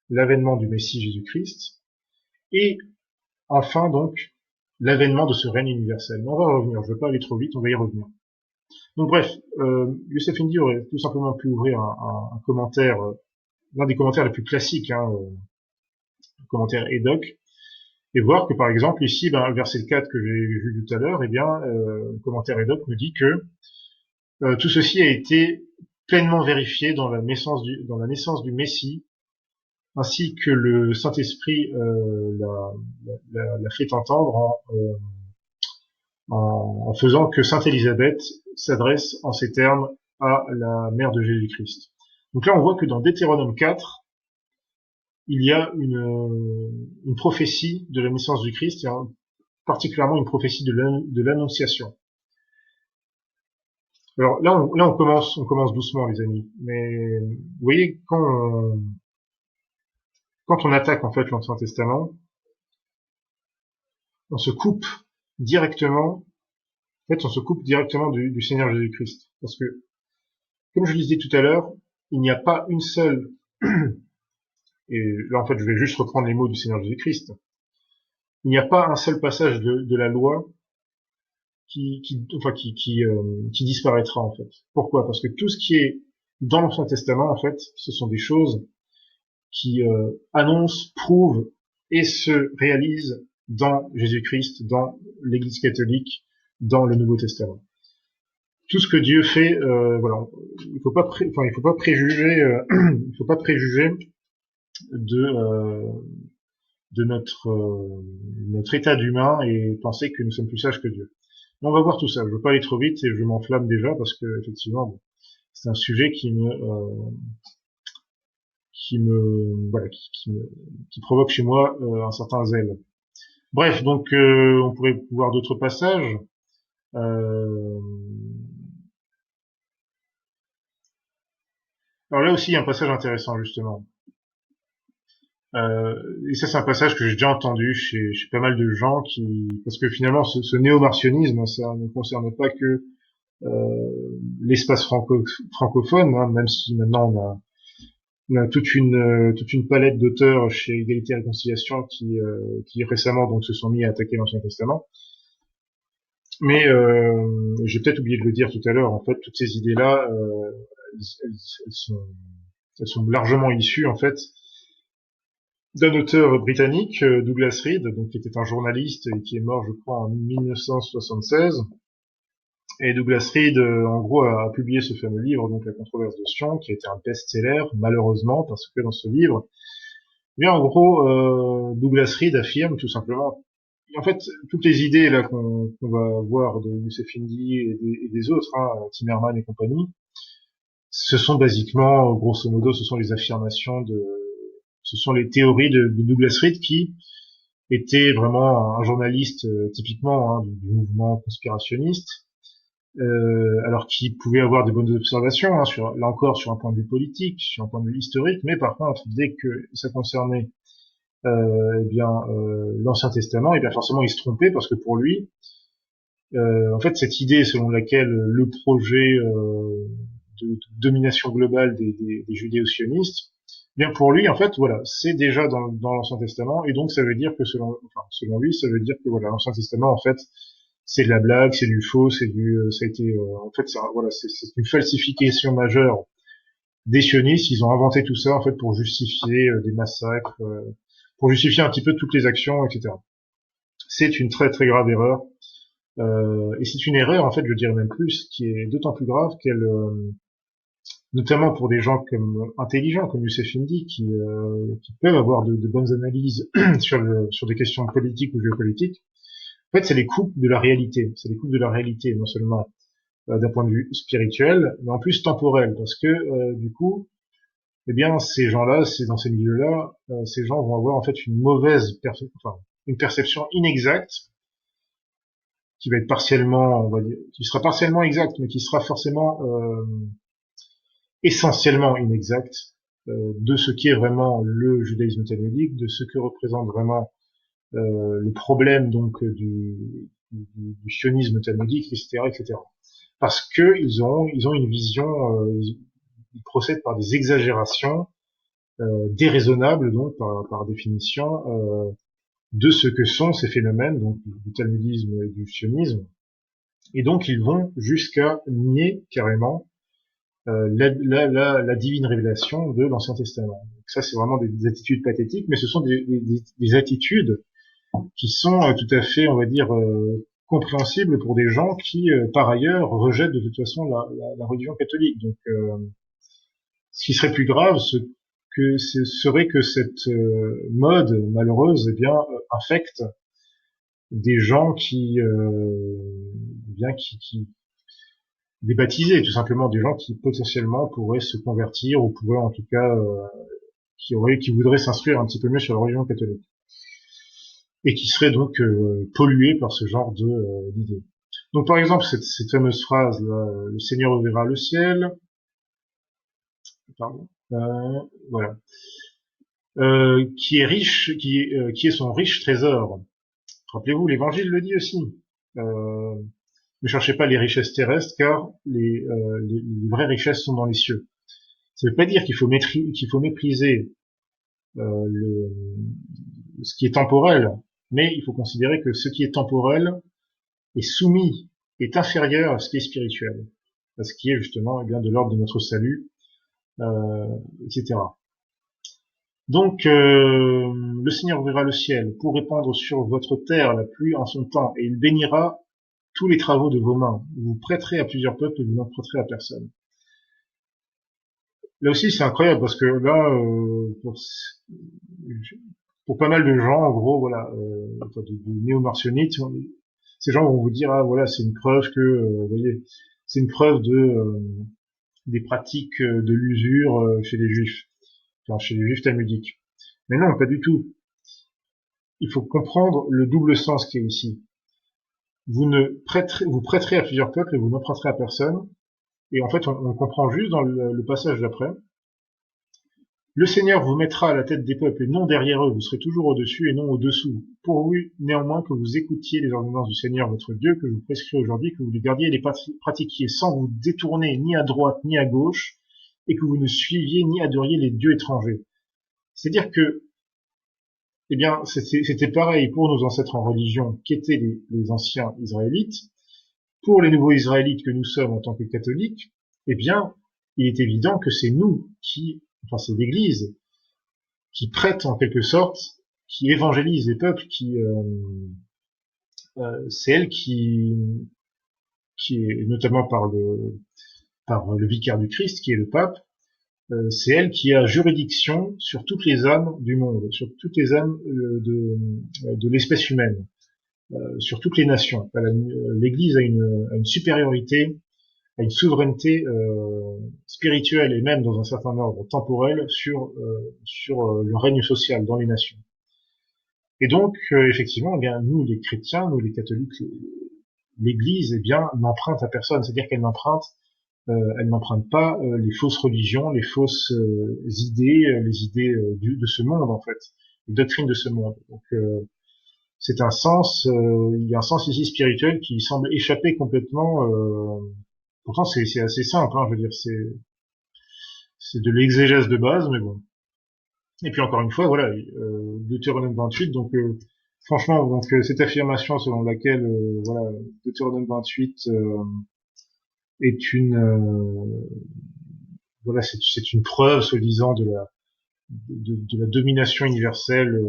l'avènement du Messie Jésus-Christ et enfin donc l'avènement de ce règne universel. Mais on va revenir, je ne veux pas aller trop vite, on va y revenir. Donc bref, Youssef Indy aurait tout simplement pu ouvrir un commentaire, l'un des commentaires les plus classiques, hein, le commentaire Haydock, et voir que par exemple ici, ben, le verset 4 que j'ai vu tout à l'heure, eh bien, le commentaire Haydock nous dit que tout ceci a été pleinement vérifié dans la naissance du Messie, ainsi que le Saint-Esprit l'a fait entendre en faisant que Sainte Élisabeth s'adresse en ces termes à la mère de Jésus-Christ. Donc là, on voit que dans Deutéronome 4, il y a une prophétie de la naissance du Christ, et particulièrement une prophétie de l'Annonciation. Alors là, on commence doucement, les amis. Mais vous voyez, quand on attaque en fait l'Ancien Testament, on se coupe directement. En fait, on se coupe directement du Seigneur Jésus-Christ, parce que, comme je le disais tout à l'heure, il n'y a pas une seule. Et là, en fait, je vais juste reprendre les mots du Seigneur Jésus-Christ. Il n'y a pas un seul passage de la loi qui disparaîtra en fait. Pourquoi? Parce que tout ce qui est dans l'Ancien Testament, en fait, ce sont des choses qui annoncent, prouvent et se réalisent dans Jésus-Christ, dans l'Église catholique, dans le Nouveau Testament. Tout ce que Dieu fait, voilà, il faut pas préjuger, il faut pas préjuger de notre état d'humain et penser que nous sommes plus sages que Dieu. Mais on va voir tout ça. Je veux pas aller trop vite et je m'enflamme déjà parce que effectivement, bon, c'est un sujet voilà, qui provoque chez moi un certain zèle. Bref, donc on pourrait voir d'autres passages. Alors là aussi, il y a un passage intéressant justement. Et ça, c'est un passage que j'ai déjà entendu chez pas mal de gens parce que finalement, ce néo-martionnisme, ça ne concerne pas que l'espace francophone, hein, même si maintenant on a toute une palette d'auteurs chez Égalité et Réconciliation qui récemment donc se sont mis à attaquer l'Ancien Testament. Mais j'ai peut-être oublié de le dire tout à l'heure. En fait, toutes ces idées-là, elles sont largement issues en fait d'un auteur britannique, Douglas Reed, donc qui était un journaliste et qui est mort, je crois, en 1976. Et Douglas Reed, en gros, a publié ce fameux livre, donc La controverse de Sion, qui a été un best-seller, malheureusement, parce que dans ce livre, eh bien, en gros, Douglas Reed affirme tout simplement, en fait, toutes les idées là qu'on va voir de Youssef Indy et des autres, hein, Timmerman et compagnie, ce sont basiquement, grosso modo, ce sont les affirmations ce sont les théories de Douglas Reed qui était vraiment un journaliste typiquement hein, du mouvement conspirationniste, alors qu'il pouvait avoir des bonnes observations, hein, là encore sur un point de vue politique, sur un point de vue historique, mais par contre, dès que ça concernait l'Ancien Testament, et bien forcément il se trompait parce que pour lui, en fait, cette idée selon laquelle le projet de domination globale des judéo-sionistes, bien pour lui, en fait, voilà, c'est déjà dans l'Ancien Testament, et donc ça veut dire que selon lui, ça veut dire que voilà, l'Ancien Testament, en fait, c'est de la blague, c'est du faux, ça a été, en fait, voilà, c'est une falsification majeure des sionistes. Ils ont inventé tout ça en fait pour justifier des massacres, pour justifier un petit peu toutes les actions, etc. C'est une très très grave erreur. Et c'est une erreur, en fait, je dirais même plus, qui est d'autant plus grave qu'elle, notamment pour des gens comme intelligents comme Youssef Indy, qui peuvent avoir de bonnes analyses sur des questions politiques ou géopolitiques. En fait, c'est les coupes de la réalité. C'est les coupes de la réalité, non seulement d'un point de vue spirituel, mais en plus temporel, parce que du coup, eh bien, ces gens-là, c'est dans ces milieux-là, ces gens vont avoir en fait une perception inexacte qui va être partiellement, on va dire, qui sera partiellement exacte, mais qui sera forcément essentiellement inexacte de ce qui est vraiment le judaïsme talmudique, de ce que représente vraiment le problème donc du sionisme talmudique, etc., etc. Parce que ils ont une vision, ils procèdent par des exagérations déraisonnables donc par définition de ce que sont ces phénomènes donc du talmudisme et du sionisme. Et donc ils vont jusqu'à nier carrément la divine révélation de l'Ancien Testament. Donc ça, c'est vraiment des attitudes pathétiques, mais ce sont des attitudes qui sont tout à fait, on va dire, compréhensibles pour des gens qui, par ailleurs, rejettent de toute façon la religion catholique. Donc, ce qui serait plus grave, ce serait que cette mode malheureuse, eh bien, infecte des gens des baptisés, tout simplement, des gens qui potentiellement pourraient se convertir ou pourraient en tout cas qui voudraient s'inscrire un petit peu mieux sur la religion catholique et qui seraient donc pollués par ce genre d'idées. Donc par exemple cette fameuse phrase là, le Seigneur ouvrira le ciel, pardon, voilà, qui est riche, qui est son riche trésor. Rappelez-vous, l'Évangile le dit aussi. Euh, ne cherchez pas les richesses terrestres, car les vraies richesses sont dans les cieux. Ça ne veut pas dire qu'il faut mépriser le, ce qui est temporel, mais il faut considérer que ce qui est temporel est soumis, est inférieur à ce qui est spirituel, à ce qui est justement eh bien, de l'ordre de notre salut, etc. Donc, le Seigneur ouvrira le ciel pour répandre sur votre terre la pluie en son temps, et il bénira tous les travaux de vos mains. Vous prêterez à plusieurs peuples et vous n'en prêterez à personne. Là aussi, c'est incroyable parce que là, pour pas mal de gens, en gros, voilà, du néo-martionnistes, ces gens vont vous dire, ah voilà, c'est une preuve que, vous voyez, c'est une preuve des pratiques de l'usure chez les juifs, enfin chez les juifs talmudiques. Mais non, pas du tout. Il faut comprendre le double sens qu'il y a ici. Vous prêterez à plusieurs peuples et vous n'emprunterez à personne. Et en fait, on comprend juste dans le passage d'après Le Seigneur vous mettra à la tête des peuples et non derrière eux, vous serez toujours au-dessus et non au-dessous. Pourvu néanmoins que vous écoutiez les ordonnances du Seigneur votre Dieu, que je vous prescris aujourd'hui, que vous les gardiez et les pratiquiez sans vous détourner ni à droite ni à gauche, et que vous ne suiviez ni adoriez les dieux étrangers. C'est-à-dire que, eh bien, c'était pareil pour nos ancêtres en religion qu'étaient les anciens Israélites. Pour les nouveaux Israélites que nous sommes en tant que catholiques, eh bien, il est évident que c'est nous enfin c'est l'Église, qui prête en quelque sorte, qui évangélise les peuples, c'est elle qui est notamment par le vicaire du Christ, qui est le pape, c'est elle qui a juridiction sur toutes les âmes du monde, sur toutes les âmes de l'espèce humaine, sur toutes les nations. L'Église a une supériorité, a une souveraineté spirituelle et même dans un certain ordre temporel sur le règne social dans les nations. Et donc, effectivement, eh bien, nous, les chrétiens, nous, les catholiques, l'Église, eh bien, n'emprunte à personne. C'est-à-dire elle n'emprunte pas les fausses religions, les fausses idées, les idées de ce monde, en fait, les doctrines de ce monde. Donc, c'est un sens, il y a un sens ici spirituel qui semble échapper complètement. Pourtant, c'est assez simple, hein, je veux dire, c'est de l'exégèse de base, mais bon. Et puis encore une fois, voilà, Deutéronome 28, donc franchement, donc cette affirmation selon laquelle voilà, Deutéronome 28 est une voilà, c'est une preuve soi-disant de la domination universelle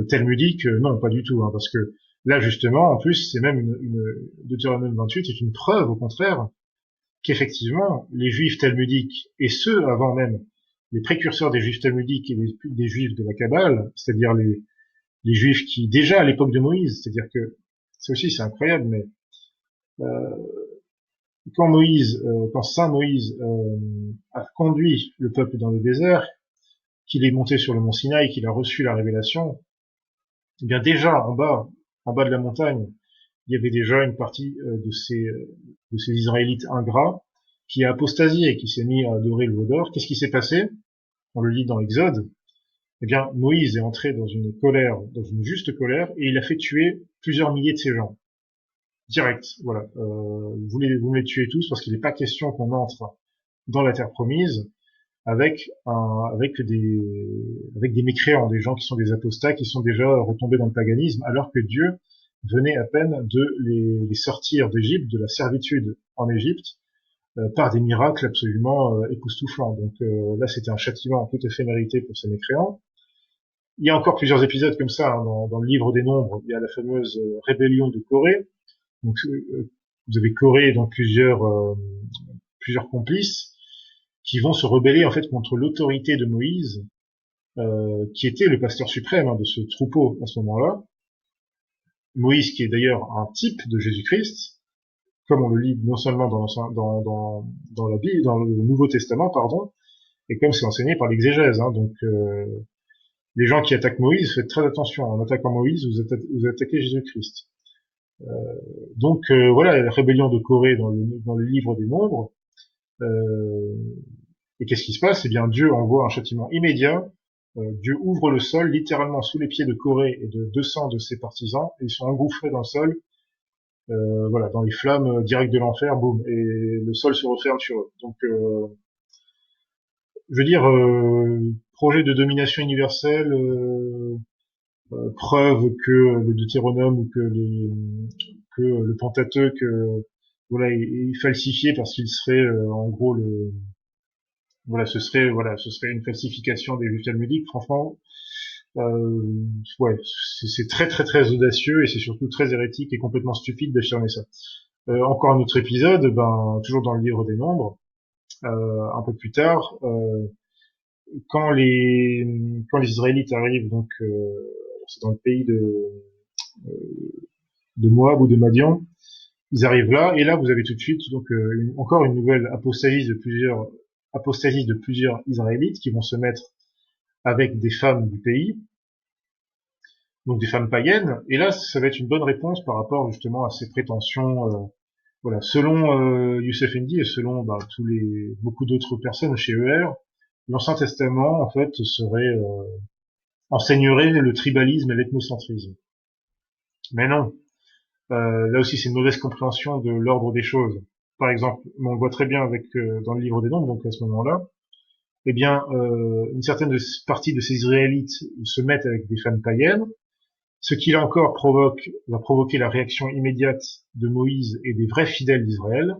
talmudique, non, pas du tout, hein, parce que là justement, en plus, c'est même Deutéronome 28 est une preuve, au contraire, qu'effectivement, les juifs talmudiques, et ceux avant même, les précurseurs des juifs talmudiques et des juifs de la Kabbale, c'est-à-dire les juifs qui, déjà à l'époque de Moïse, c'est-à-dire que, ça aussi c'est incroyable, mais euh, quand Saint Moïse a conduit le peuple dans le désert, qu'il est monté sur le mont Sinaï, qu'il a reçu la révélation, eh bien déjà en bas de la montagne, il y avait déjà une partie de ces Israélites ingrats qui a apostasié, qui s'est mis à adorer le veau d'or. Qu'est-ce qui s'est passé? On le lit dans l'Exode. Eh bien, Moïse est entré dans une colère, dans une juste colère, et il a fait tuer plusieurs milliers de ces gens. Direct, voilà. Vous me les tuez tous parce qu'il n'est pas question qu'on entre dans la terre promise avec des mécréants, des gens qui sont des apostats, qui sont déjà retombés dans le paganisme, alors que Dieu venait à peine de les sortir d'Égypte, de la servitude en Égypte, par des miracles absolument époustouflants. Donc là, c'était un châtiment tout à fait mérité pour ces mécréants. Il y a encore plusieurs épisodes comme ça hein, dans le livre des Nombres. Il y a la fameuse rébellion de Corée. Donc vous avez Corée dans plusieurs complices qui vont se rebeller en fait contre l'autorité de Moïse, qui était le pasteur suprême hein, de ce troupeau à ce moment-là. Moïse qui est d'ailleurs un type de Jésus-Christ, comme on le lit non seulement dans la Bible, dans le Nouveau Testament, pardon, et comme c'est enseigné par l'exégèse. Hein, donc les gens qui attaquent Moïse, faites très attention. En attaquant Moïse, vous attaquez Jésus-Christ. Donc voilà, la rébellion de Corée dans le livre des Nombres. Et qu'est-ce qui se passe? Eh bien, Dieu envoie un châtiment immédiat. Dieu ouvre le sol littéralement sous les pieds de Corée et de 200 de ses partisans, et ils sont engouffrés dans le sol, voilà, dans les flammes directes de l'enfer, boum, et le sol se referme sur eux. Donc, je veux dire, projet de domination universelle, preuve que le Deutéronome ou que le Pentateuque, voilà, est falsifié parce qu'il serait en gros voilà, ce serait une falsification des juifs talmudiques. Franchement, ouais, c'est très très très audacieux et c'est surtout très hérétique et complètement stupide d'affirmer ça. Encore un autre épisode, ben toujours dans le livre des Nombres, un peu plus tard, quand les Israélites arrivent, donc c'est dans le pays de Moab ou de Madian, ils arrivent là et là vous avez tout de suite donc encore une nouvelle apostasie de plusieurs Israélites qui vont se mettre avec des femmes du pays, donc des femmes païennes, et là ça va être une bonne réponse par rapport justement à ces prétentions. Voilà, selon Youssef Indy et selon beaucoup d'autres personnes chez ER, l'Ancien Testament, en fait, enseignerait le tribalisme et l'ethnocentrisme. Mais non. Là aussi, c'est une mauvaise compréhension de l'ordre des choses. Par exemple, on le voit très bien dans le livre des Nombres, donc à ce moment-là, eh bien, une certaine partie de ces Israélites se mettent avec des femmes païennes, ce qui là encore va provoquer la réaction immédiate de Moïse et des vrais fidèles d'Israël,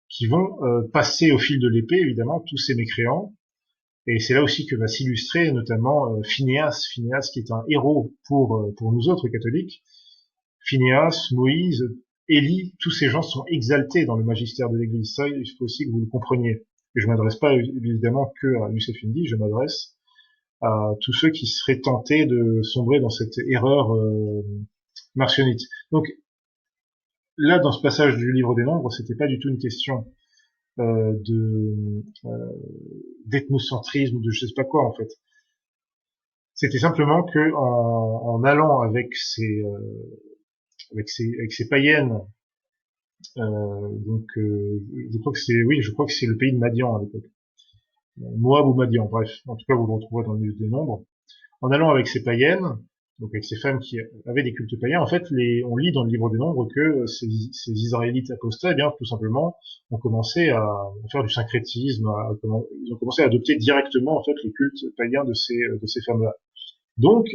qui vont passer au fil de l'épée, évidemment, tous ces mécréants. Et c'est là aussi que va s'illustrer notamment Phinéas, qui est un héros pour nous autres catholiques. Phinéas, Moïse, Élie, tous ces gens sont exaltés dans le magistère de l'Église. Ça, il faut aussi que vous le compreniez. Et je m'adresse pas évidemment que à Youssef Indy, je m'adresse à tous ceux qui seraient tentés de sombrer dans cette erreur martionnite. Donc là, dans ce passage du livre des Nombres, c'était pas du tout une question d'ethnocentrisme ou de je sais pas quoi en fait. C'était simplement que en allant avec ces païennes, je crois que je crois que c'est le pays de Madian à l'époque, Moab ou Madian, bref, en tout cas vous le retrouverez dans le livre des Nombres. En allant avec ces païennes, donc avec ces femmes qui avaient des cultes païens, en fait, on lit dans le livre des Nombres que ces Israélites apostats, eh bien, tout simplement, ont commencé à faire du syncrétisme, ils ont commencé à adopter directement, en fait, les cultes païens de ces femmes-là. Donc,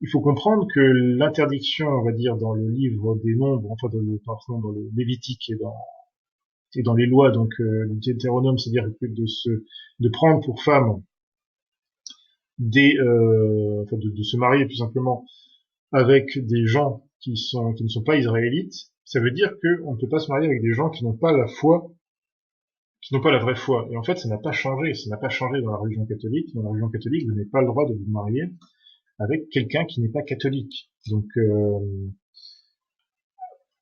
il faut comprendre que l'interdiction, on va dire, dans le livre des Nombres, enfin, dans le Lévitique et dans les lois, donc, du Deutéronome, c'est-à-dire de prendre pour femme de se marier tout simplement avec des gens qui ne sont pas israélites, ça veut dire qu'on ne peut pas se marier avec des gens qui n'ont pas la foi, qui n'ont pas la vraie foi. Et en fait, ça n'a pas changé. Ça n'a pas changé dans la religion catholique. Dans la religion catholique, vous n'avez pas le droit de vous marier avec quelqu'un qui n'est pas catholique.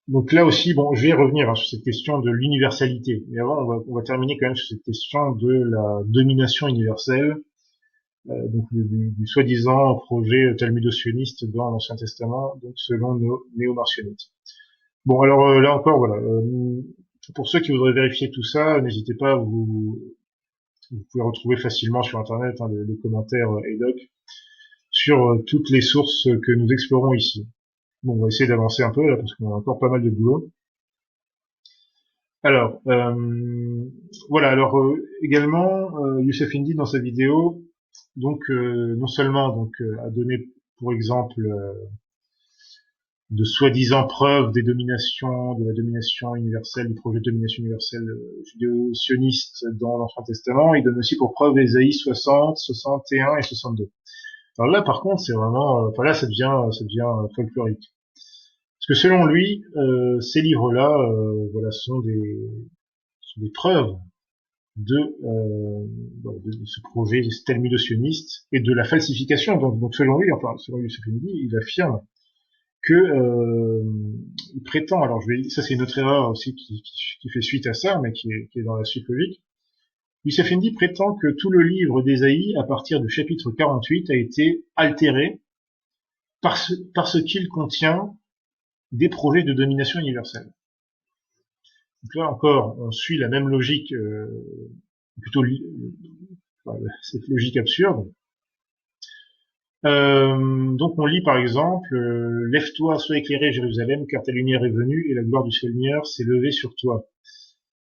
Donc là aussi, bon, je vais revenir sur cette question de l'universalité. Mais avant, on va terminer quand même sur cette question de la domination universelle, donc du soi-disant projet talmudo-sioniste dans l'Ancien Testament, donc selon nos néo-martionnites. Bon, alors là encore, voilà. Pour ceux qui voudraient vérifier tout ça, n'hésitez pas, vous pouvez retrouver facilement sur Internet les commentaires EDOC sur toutes les sources que nous explorons ici. Bon, on va essayer d'avancer un peu là parce qu'on a encore pas mal de boulot. Alors, voilà. Alors également, Youssef Indy dans sa vidéo, donc non seulement a donné pour exemple de soi-disant preuves de la domination universelle, du projet de domination universelle judéo-sioniste dans l'Ancien Testament, il donne aussi pour preuve Ésaïe 60, 61 et 62. Alors là, par contre, c'est vraiment, enfin là, ça devient folklorique. Parce que selon lui, ces livres-là, voilà, sont des preuves de ce projet talmudo-sioniste et de la falsification. Donc selon lui, enfin selon Youssef Indy, il affirme que il prétend, alors ça c'est une autre erreur aussi qui fait suite à ça, mais qui est dans la suite logique. Youssef Indy prétend que tout le livre d'Ésaïe, à partir du chapitre 48, a été altéré parce qu'il contient des projets de domination universelle. Donc là encore, on suit la même logique, plutôt cette logique absurde. Donc on lit par exemple Lève-toi, sois éclairé Jérusalem, car ta lumière est venue et la gloire du Seigneur s'est levée sur toi.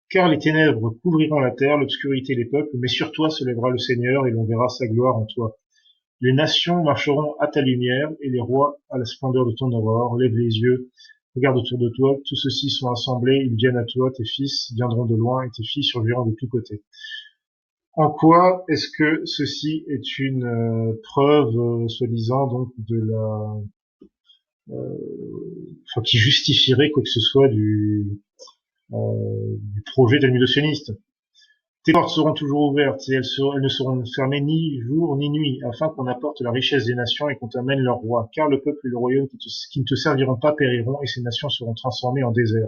Car les ténèbres couvriront la terre, l'obscurité les peuples, mais sur toi se lèvera le Seigneur et l'on verra sa gloire en toi. Les nations marcheront à ta lumière et les rois à la splendeur de ton aurore. Lève les yeux, regarde autour de toi, tous ceux-ci sont assemblés, ils viennent à toi, tes fils viendront de loin et tes filles surgiront de tous côtés. En quoi est-ce que ceci est une preuve, soi-disant, donc enfin, qui justifierait quoi que ce soit du projet talmudo-sioniste? Tes portes seront toujours ouvertes et elles ne seront fermées ni jour ni nuit, afin qu'on apporte la richesse des nations et qu'on t'amène leur roi. Car le peuple et le royaume qui ne te serviront pas périront et ces nations seront transformées en désert.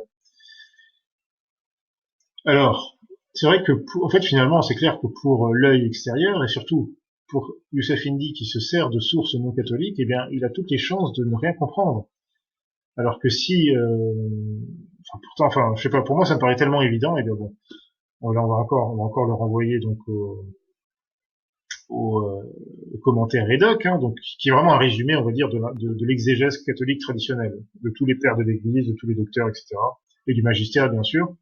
Alors, c'est vrai que, en fait, finalement, c'est clair que pour l'œil extérieur, et surtout pour Youssef Indy qui se sert de sources non catholiques, eh bien, il a toutes les chances de ne rien comprendre. Alors que si, enfin, pourtant, enfin, je sais pas, pour moi, ça me paraît tellement évident, et bien bon. on va encore le renvoyer donc au commentaire Rédoc, hein, donc qui est vraiment un résumé, on va dire, de l'exégèse catholique traditionnelle, de tous les pères de l'Église, de tous les docteurs, etc., et du magistère, bien sûr.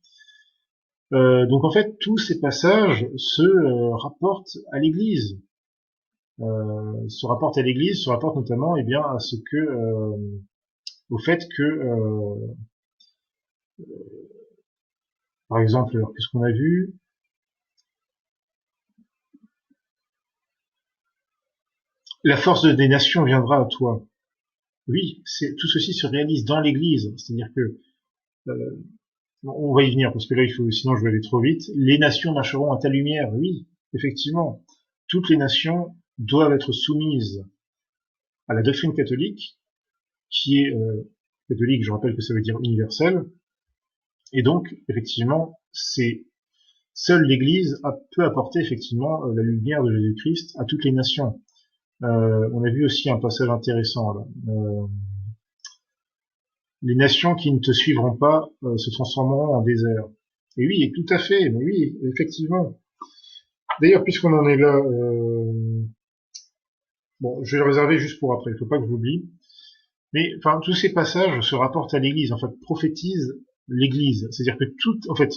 Donc en fait, tous ces passages rapportent à l'Église, se rapportent notamment, eh bien, à ce que, au fait que, par exemple, qu'est-ce qu'on a vu? La force des nations viendra à toi. Oui, tout ceci se réalise dans l'Église, c'est-à-dire que euh, on va y venir parce que là, sinon je vais aller trop vite. Les nations marcheront à ta lumière. Oui, effectivement, toutes les nations doivent être soumises à la doctrine catholique, qui est catholique. Je rappelle que ça veut dire universel, et donc effectivement, seule l'Église peut apporter effectivement la lumière de Jésus-Christ à toutes les nations. On a vu aussi un passage intéressant là. Les nations qui ne te suivront pas se transformeront en désert. Et oui, tout à fait, mais oui, effectivement. D'ailleurs, puisqu'on en est là, bon, je vais le réserver juste pour après, il faut pas que je l'oublie. Mais enfin, tous ces passages se rapportent à l'Église, en fait, prophétisent l'Église. C'est-à-dire que en fait,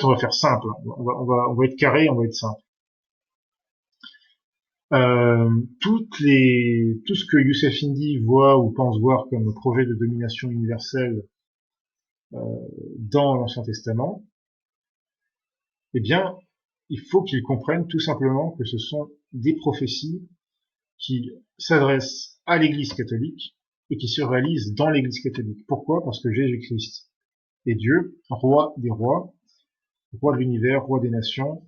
on va faire simple, hein. On va être carré, on va être simple. Tout ce que Youssef Indy voit ou pense voir comme projet de domination universelle dans l'Ancien Testament, eh bien, il faut qu'ils comprennent tout simplement que ce sont des prophéties qui s'adressent à l'Église catholique et qui se réalisent dans l'Église catholique. Pourquoi? Parce que Jésus-Christ est Dieu, roi des rois, roi de l'univers, roi des nations,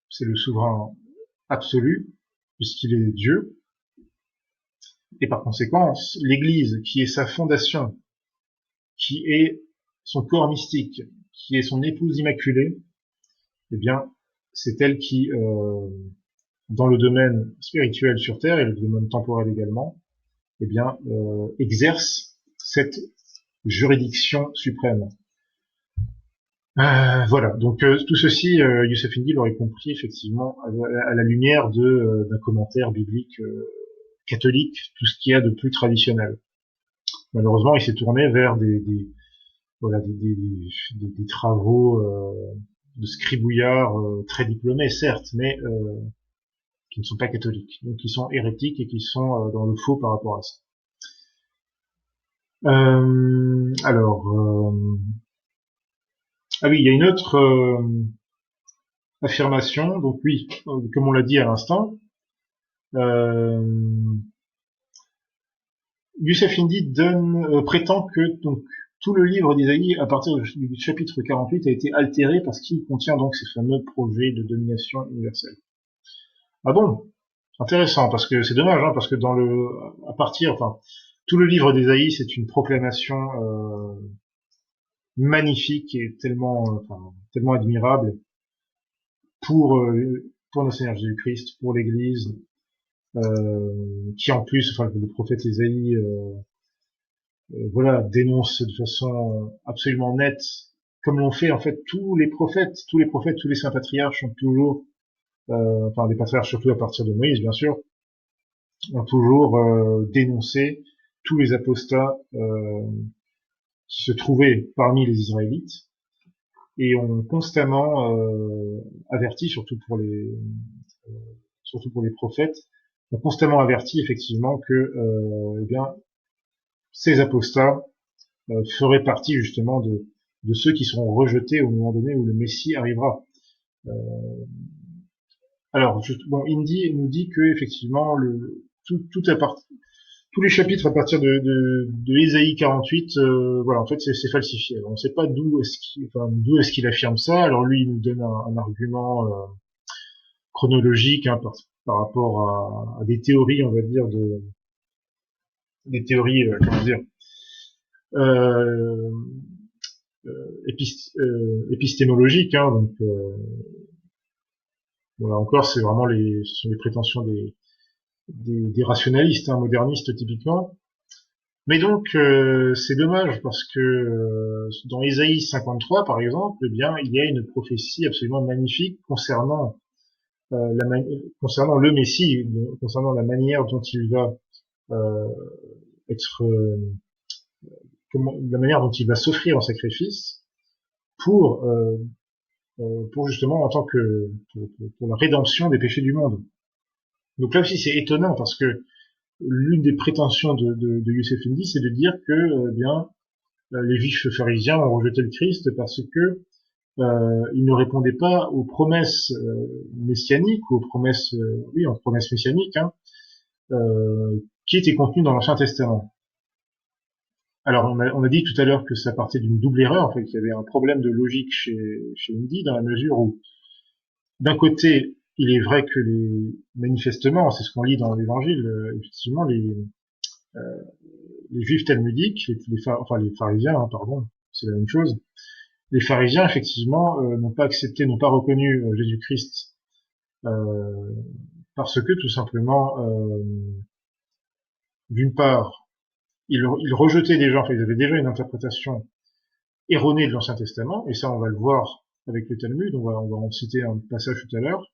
c'est le souverain absolu, puisqu'il est Dieu, et par conséquent, l'Église, qui est sa fondation, qui est son corps mystique, qui est son épouse immaculée, eh bien, c'est elle qui, dans le domaine spirituel sur Terre et le domaine temporel également, eh bien, exerce cette juridiction suprême. Voilà, donc tout ceci, Youssef Indy l'aurait compris effectivement à la lumière d'un commentaire biblique catholique, tout ce qu'il y a de plus traditionnel. Malheureusement, il s'est tourné vers voilà, des travaux de scribouillards très diplômés, certes, mais qui ne sont pas catholiques, donc qui sont hérétiques et qui sont dans le faux par rapport à ça. Alors, ah oui, il y a une autre affirmation. Donc oui, comme on l'a dit à l'instant, euh, Youssef Indy prétend que donc tout le livre d'Isaïe, à partir du chapitre 48, a été altéré parce qu'il contient donc ces fameux projets de domination universelle. Ah bon? Intéressant, parce que c'est dommage, hein, parce que enfin, tout le livre d'Isaïe, c'est une proclamation magnifique et tellement admirable pour notre Seigneur Jésus-Christ, pour l'Église, qui en plus, enfin, le prophète Isaïe, voilà, dénonce de façon absolument nette, comme l'ont fait en fait tous les saints patriarches ont toujours, enfin les patriarches surtout à partir de Moïse, bien sûr, ont toujours dénoncé tous les apostats qui se trouvaient parmi les Israélites et ont constamment averti, surtout pour les prophètes, ont constamment averti effectivement que eh bien ces apostats feraient partie justement de ceux qui seront rejetés au moment donné où le Messie arrivera. Euh, alors, bon, Indy nous dit que effectivement tous les chapitres à partir de Ésaïe 48, voilà, en fait, c'est falsifié. On ne sait pas d'où est-ce qu'il affirme ça. Alors lui, il nous donne un argument chronologique, hein, par rapport à des théories, on va dire, des théories, comment dire, euh, épistémologiques. Hein, donc, voilà, encore, ce sont les prétentions des rationalistes, hein, modernistes typiquement. Mais donc, c'est dommage parce que dans Ésaïe 53, par exemple, eh bien, il y a une prophétie absolument magnifique concernant le Messie, concernant la manière dont il va euh, être, la manière dont il va s'offrir en sacrifice pour pour justement en tant que pour la rédemption des péchés du monde. Donc là aussi, c'est étonnant parce que l'une des prétentions de Youssef Indy, c'est de dire que bien les juifs pharisiens ont rejeté le Christ parce que il ne répondait pas aux promesses messianiques, aux promesses, oui, aux promesses messianiques, hein, qui étaient contenues dans l'Ancien Testament. Alors, on a dit tout à l'heure que ça partait d'une double erreur, en fait, qu'il y avait un problème de logique chez Indy, dans la mesure où, d'un côté, il est vrai que manifestement, c'est ce qu'on lit dans l'Évangile, effectivement, les juifs talmudiques, enfin les pharisiens, hein, pardon, c'est la même chose. Les pharisiens, effectivement, n'ont pas accepté, n'ont pas reconnu Jésus-Christ euh, parce que tout simplement, d'une part, ils rejetaient déjà, enfin, ils avaient déjà une interprétation erronée de l'Ancien Testament, et ça, on va le voir avec le Talmud. On va en citer un passage tout à l'heure.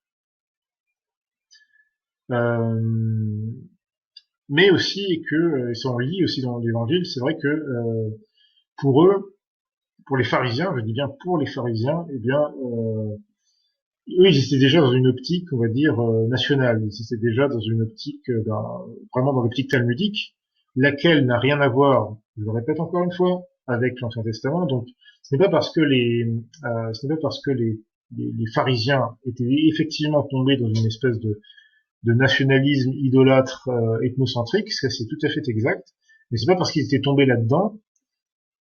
Euh, mais aussi que, et ça on lit aussi dans l'Évangile, c'est vrai que pour eux, pour les pharisiens, je dis bien pour les pharisiens, eh bien, eux, ils étaient déjà dans une optique, on va dire, nationale. Ils étaient déjà dans une optique, vraiment dans l'optique talmudique, laquelle n'a rien à voir, je le répète encore une fois, avec l'Ancien Testament. Donc, ce n'est pas parce que les pharisiens étaient effectivement tombés dans une espèce de nationalisme idolâtre, ethnocentrique, ça c'est tout à fait exact. Mais c'est pas parce qu'ils étaient tombés là-dedans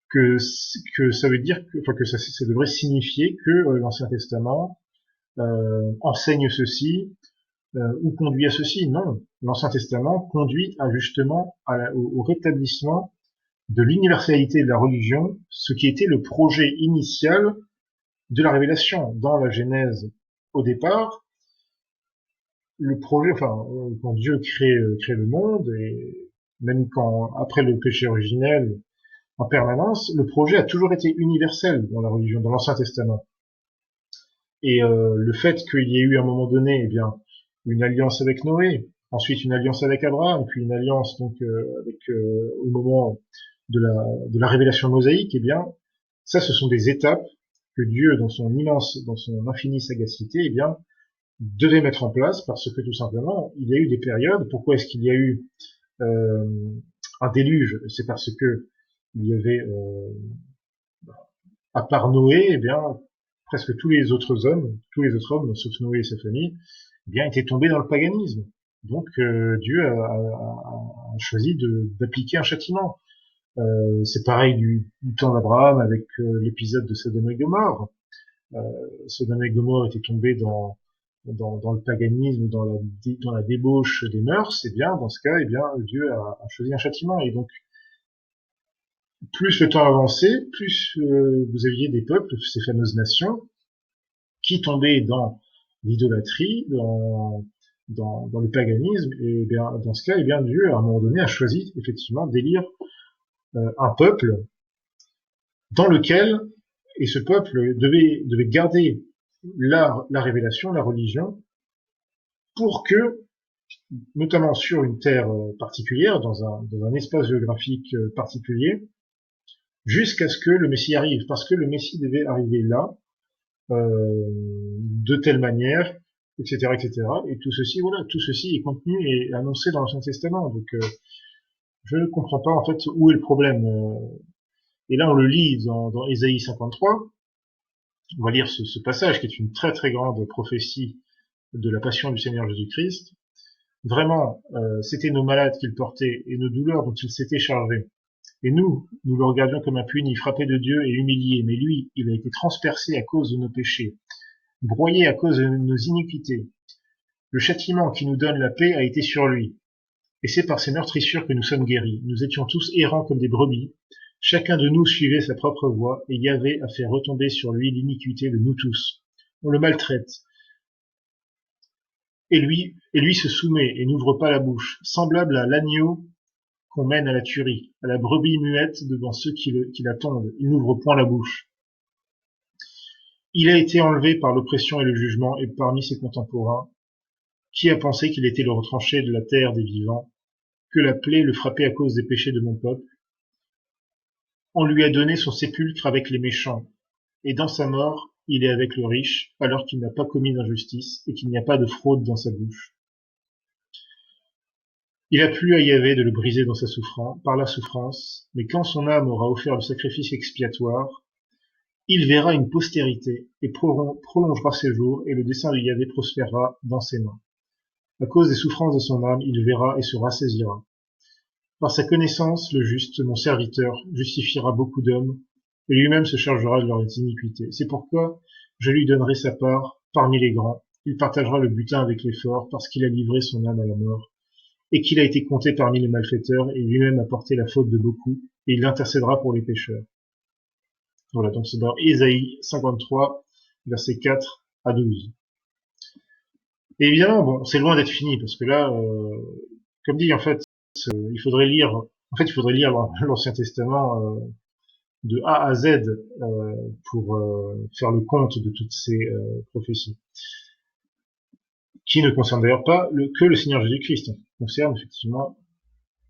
que ça veut dire que, enfin que ça devrait signifier que l'Ancien Testament enseigne ceci ou conduit à ceci. Non, l'Ancien Testament conduit à justement au rétablissement de l'universalité de la religion, ce qui était le projet initial de la révélation. Dans la Genèse, au départ, le projet, enfin, quand Dieu crée le monde, et même quand, après le péché originel, en permanence, le projet a toujours été universel dans la religion, dans l'Ancien Testament. Et le fait qu'il y ait eu à un moment donné, eh bien, une alliance avec Noé, ensuite une alliance avec Abraham, puis une alliance donc avec au moment de la révélation mosaïque, eh bien, ça, ce sont des étapes que Dieu, dans son infinie sagacité, eh bien, devait mettre en place parce que tout simplement, il y a eu des périodes. Pourquoi est-ce qu'il y a eu euh, un déluge? C'est parce que il y avait, à part Noé, eh bien, presque tous les autres hommes, sauf Noé et sa famille, eh bien, étaient tombés dans le paganisme. Donc Dieu a choisi d'appliquer un châtiment. C'est pareil du temps d'Abraham avec l'épisode de Sodome et Gomorrhe. Euh, Sodome et Gomorrhe étaient tombés dans le paganisme, dans la débauche des mœurs. Et bien, dans ce cas, eh bien, Dieu a choisi un châtiment. Et donc, plus le temps avançait, plus vous aviez des peuples, ces fameuses nations, qui tombaient dans l'idolâtrie, dans le paganisme, et bien, dans ce cas, eh bien, Dieu, à un moment donné, a choisi effectivement d'élire un peuple dans lequel, et ce peuple devait garder la révélation, la religion, pour que, notamment sur une terre particulière, dans un espace géographique particulier, jusqu'à ce que le Messie arrive, parce que le Messie devait arriver là, de telle manière, etc., etc. Et tout ceci, voilà, tout ceci est contenu et annoncé dans l'Ancien Testament. Donc, je ne comprends pas en fait où est le problème. Et là, on le lit dans Ésaïe 53. On va lire ce passage qui est une très très grande prophétie de la passion du Seigneur Jésus-Christ. Vraiment, c'était nos malades qu'il portait et nos douleurs dont il s'était chargé. Et nous le regardions comme un puni, frappé de Dieu et humilié. Mais lui, il a été transpercé à cause de nos péchés, broyé à cause de nos iniquités. Le châtiment qui nous donne la paix a été sur lui. Et c'est par ses meurtrissures que nous sommes guéris. Nous étions tous errants comme des brebis. Chacun de nous suivait sa propre voie, et Yahvé a fait retomber sur lui l'iniquité de nous tous. On le maltraite, et lui se soumet et n'ouvre pas la bouche, semblable à l'agneau qu'on mène à la tuerie, à la brebis muette devant ceux qui la tondent. Il n'ouvre point la bouche. Il a été enlevé par l'oppression et le jugement, et parmi ses contemporains, qui a pensé qu'il était le retranché de la terre des vivants, que la plaie le frappait à cause des péchés de mon peuple? On lui a donné son sépulcre avec les méchants, et dans sa mort, il est avec le riche, alors qu'il n'a pas commis d'injustice et qu'il n'y a pas de fraude dans sa bouche. Il a plu à Yahvé de le briser par la souffrance, mais quand son âme aura offert le sacrifice expiatoire, il verra une postérité et prolongera ses jours, et le dessein de Yahvé prospérera dans ses mains. À cause des souffrances de son âme, il verra et se rassaisira. Par sa connaissance, le juste, mon serviteur, justifiera beaucoup d'hommes, et lui-même se chargera de leurs iniquités. C'est pourquoi je lui donnerai sa part parmi les grands. Il partagera le butin avec les forts, parce qu'il a livré son âme à la mort, et qu'il a été compté parmi les malfaiteurs, et lui-même a porté la faute de beaucoup, et il intercédera pour les pécheurs. Voilà, donc c'est dans Ésaïe 53, versets 4 à 12. Et évidemment, bon, c'est loin d'être fini, parce que là, comme dit, en fait, il faudrait lire l'Ancien Testament de A à Z pour faire le compte de toutes ces prophéties, qui ne concernent d'ailleurs pas que le Seigneur Jésus-Christ, qui concerne effectivement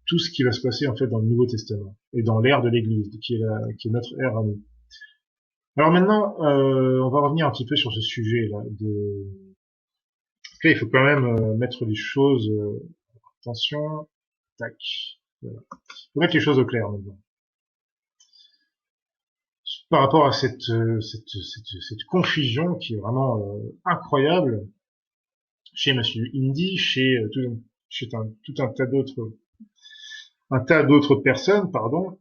tout ce qui va se passer en fait dans le Nouveau Testament et dans l'ère de l'Église, qui est notre ère à nous. Alors maintenant, on va revenir un petit peu sur ce sujet-là. Là, il faut quand même mettre les choses. Attention, tac. Voilà. Il faut mettre les choses au clair maintenant. Par rapport à cette confusion qui est vraiment incroyable chez Monsieur Indy, chez tout un tas d'autres personnes, pardon,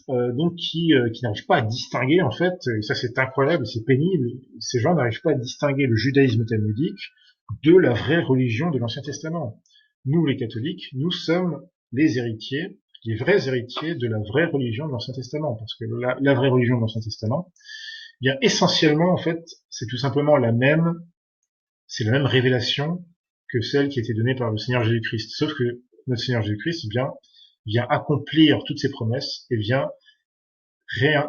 donc qui n'arrivent pas à distinguer en fait, et ça c'est incroyable, c'est pénible, ces gens n'arrivent pas à distinguer le judaïsme talmudique de la vraie religion de l'Ancien Testament. Nous les catholiques, nous sommes les héritiers, les vrais héritiers de la vraie religion de l'Ancien Testament, parce que la vraie religion de l'Ancien Testament, eh bien essentiellement en fait, c'est tout simplement c'est la même révélation que celle qui a été donnée par le Seigneur Jésus-Christ, sauf que notre Seigneur Jésus-Christ, eh bien, vient accomplir toutes ses promesses et vient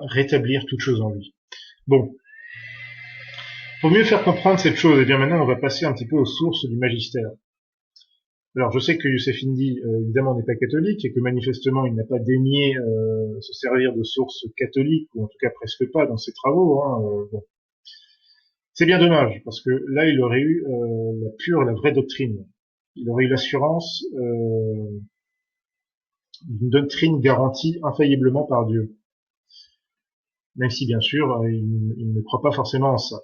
rétablir toutes choses en lui. Bon, pour mieux faire comprendre cette chose, eh bien maintenant on va passer un petit peu aux sources du magistère. Alors je sais que Youssef Indy évidemment n'est pas catholique et que manifestement il n'a pas daigné se servir de sources catholiques, ou en tout cas presque pas dans ses travaux. Bon. C'est bien dommage, parce que là il aurait eu la vraie doctrine. Il aurait eu l'assurance d'une doctrine garantie infailliblement par Dieu. Même si bien sûr il ne croit pas forcément en ça.